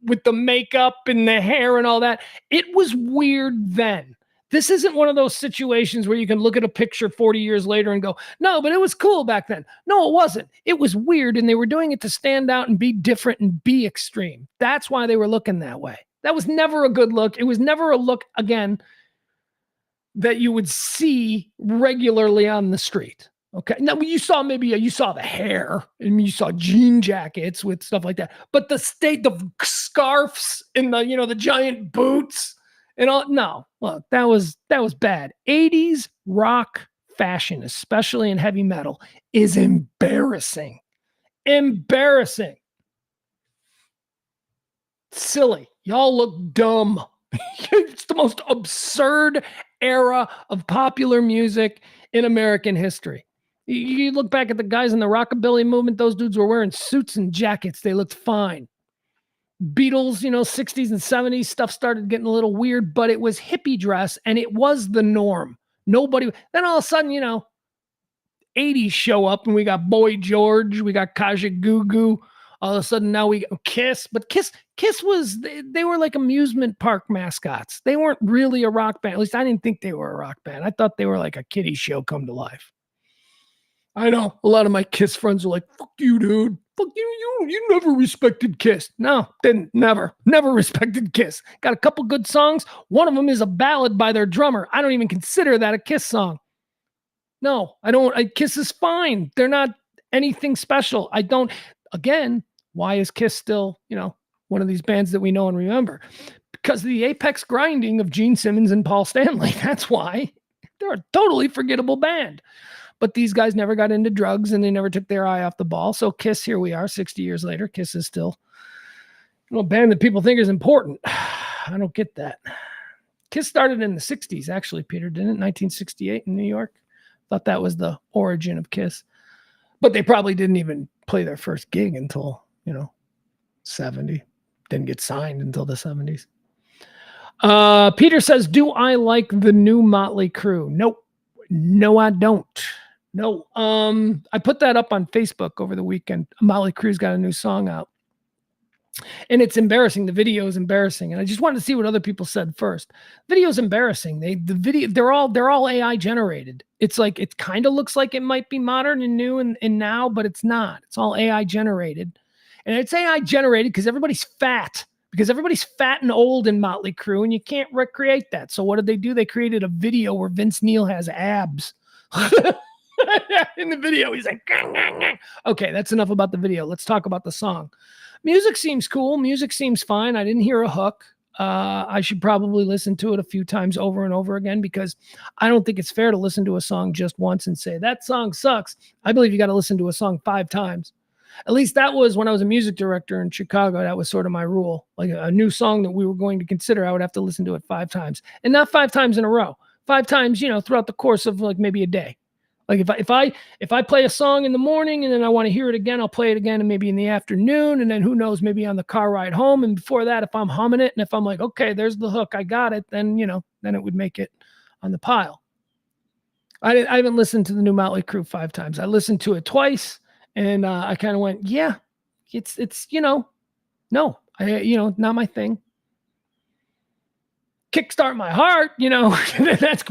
S1: with the makeup and the hair and all that, it was weird then. This isn't one of those situations where you can look at a picture 40 years later and go, no, but it was cool back then. No, it wasn't. It was weird, and they were doing it to stand out and be different and be extreme. That's why they were looking that way. That was never a good look. It was never a look, again, that you would see regularly on the street. Okay. Now you saw the hair, and you saw jean jackets with stuff like that, but the scarves and the giant boots and all. No, look, that was bad. 80s rock fashion, especially in heavy metal, is embarrassing. Embarrassing. Silly. Y'all look dumb. It's the most absurd era of popular music in American history. You look back at the guys in the rockabilly movement, those dudes were wearing suits and jackets. They looked fine. Beatles, 60s and 70s stuff started getting a little weird, but it was hippie dress, and it was the norm. Nobody, then all of a sudden, 80s show up, and we got Boy George, we got Kaja Gugu. All of a sudden now we got Kiss, but Kiss was, they were like amusement park mascots. They weren't really a rock band. At least I didn't think they were a rock band. I thought they were like a kiddie show come to life. I know a lot of my Kiss friends are like, fuck you, dude. Fuck you. You never respected Kiss. No, didn't. Never respected Kiss. Got a couple good songs. One of them is a ballad by their drummer. I don't even consider that a Kiss song. No, I don't. Kiss is fine. They're not anything special. I don't. Again, why is Kiss still, one of these bands that we know and remember? Because of the apex grinding of Gene Simmons and Paul Stanley. That's why. They're a totally forgettable band. But these guys never got into drugs, and they never took their eye off the ball. So Kiss, here we are 60 years later. Kiss is still a band that people think is important. I don't get that. Kiss started in the 60s, actually, Peter, didn't it? 1968 in New York. Thought that was the origin of Kiss. But they probably didn't even play their first gig until, 70. Didn't get signed until the 70s. Peter says, do I like the new Motley Crue? Nope. No, I don't. No. I put that up on Facebook over the weekend. Motley Crue's got a new song out. And it's embarrassing. The video is embarrassing. And I just wanted to see what other people said first. Video's embarrassing. They're all AI generated. It's like, it kind of looks like it might be modern and new and now, but it's not. It's all AI generated. And it's AI generated because everybody's fat. Because everybody's fat and old in Motley Crue, and you can't recreate that. So what did they do? They created a video where Vince Neil has abs. In the video, he's like, "Gang, gang, gang." Okay, that's enough about the video. Let's talk about the song. Music seems cool. Music seems fine. I didn't hear a hook. I should probably listen to it a few times over and over again, because I don't think it's fair to listen to a song just once and say, that song sucks. I believe you got to listen to a song 5 times. At least that was when I was a music director in Chicago. That was sort of my rule. Like a new song that we were going to consider, I would have to listen to it 5 times, and not 5 times in a row. 5 times, throughout the course of like maybe a day. Like if I play a song in the morning and then I want to hear it again, I'll play it again, and maybe in the afternoon, and then who knows, maybe on the car ride home. And before that, if I'm humming it and if I'm like, okay, there's the hook, I got it, then then it would make it on the pile. I haven't listened to the new Motley Crue 5 times. I listened to it twice. And I kind of went, yeah, it's no, not my thing. Kickstart My Heart, that's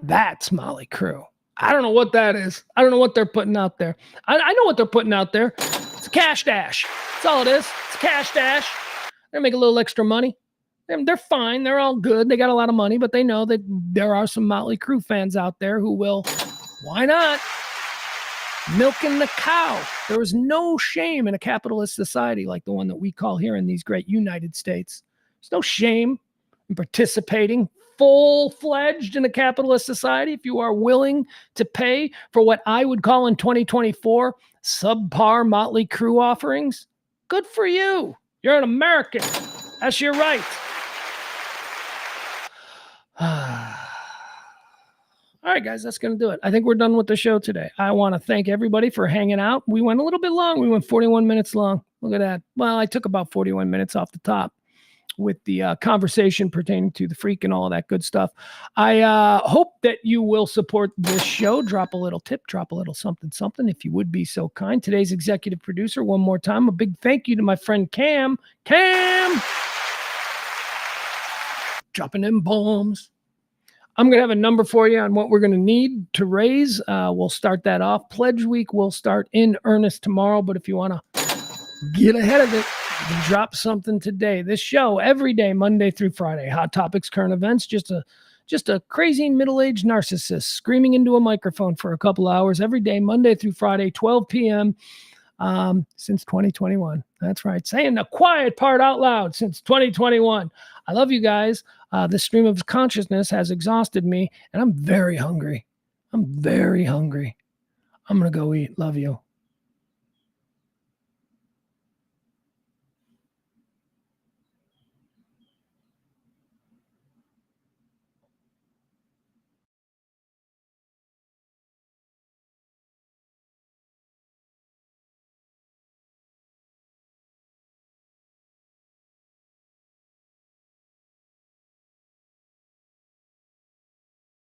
S1: that's Motley Crue. I don't know what that is. I don't know what they're putting out there. I know what they're putting out there. It's a cash dash. That's all it is. It's a cash dash. They're making a little extra money. They're fine. They're all good. They got a lot of money, but they know that there are some Motley Crue fans out there who will, why not, milking the cow. There is no shame in a capitalist society like the one that we call here in these great United States. There's no shame in participating full-fledged in a capitalist society if you are willing to pay for what I would call in 2024 subpar Motley Crue offerings. Good for you. You're an American. That's your right. All right, guys, that's going to do it. I think we're done with the show today. I want to thank everybody for hanging out. We went a little bit long. We went 41 minutes long. Look at that. Well, I took about 41 minutes off the top with the conversation pertaining to the freak and all that good stuff. I hope that you will support this show. Drop a little tip, drop a little something, if you would be so kind. Today's executive producer, one more time, a big thank you to my friend Cam. Cam! Dropping them bombs. I'm going to have a number for you on what we're going to need to raise. We'll start that off. Pledge week will start in earnest tomorrow, but if you want to get ahead of it, you can drop something today. This show every day, Monday through Friday. Hot topics, current events, just a crazy middle-aged narcissist screaming into a microphone for a couple hours every day, Monday through Friday, 12 p.m. Since 2021. That's right. Saying the quiet part out loud since 2021. I love you guys. This stream of consciousness has exhausted me, and I'm very hungry. I'm going to go eat. Love you.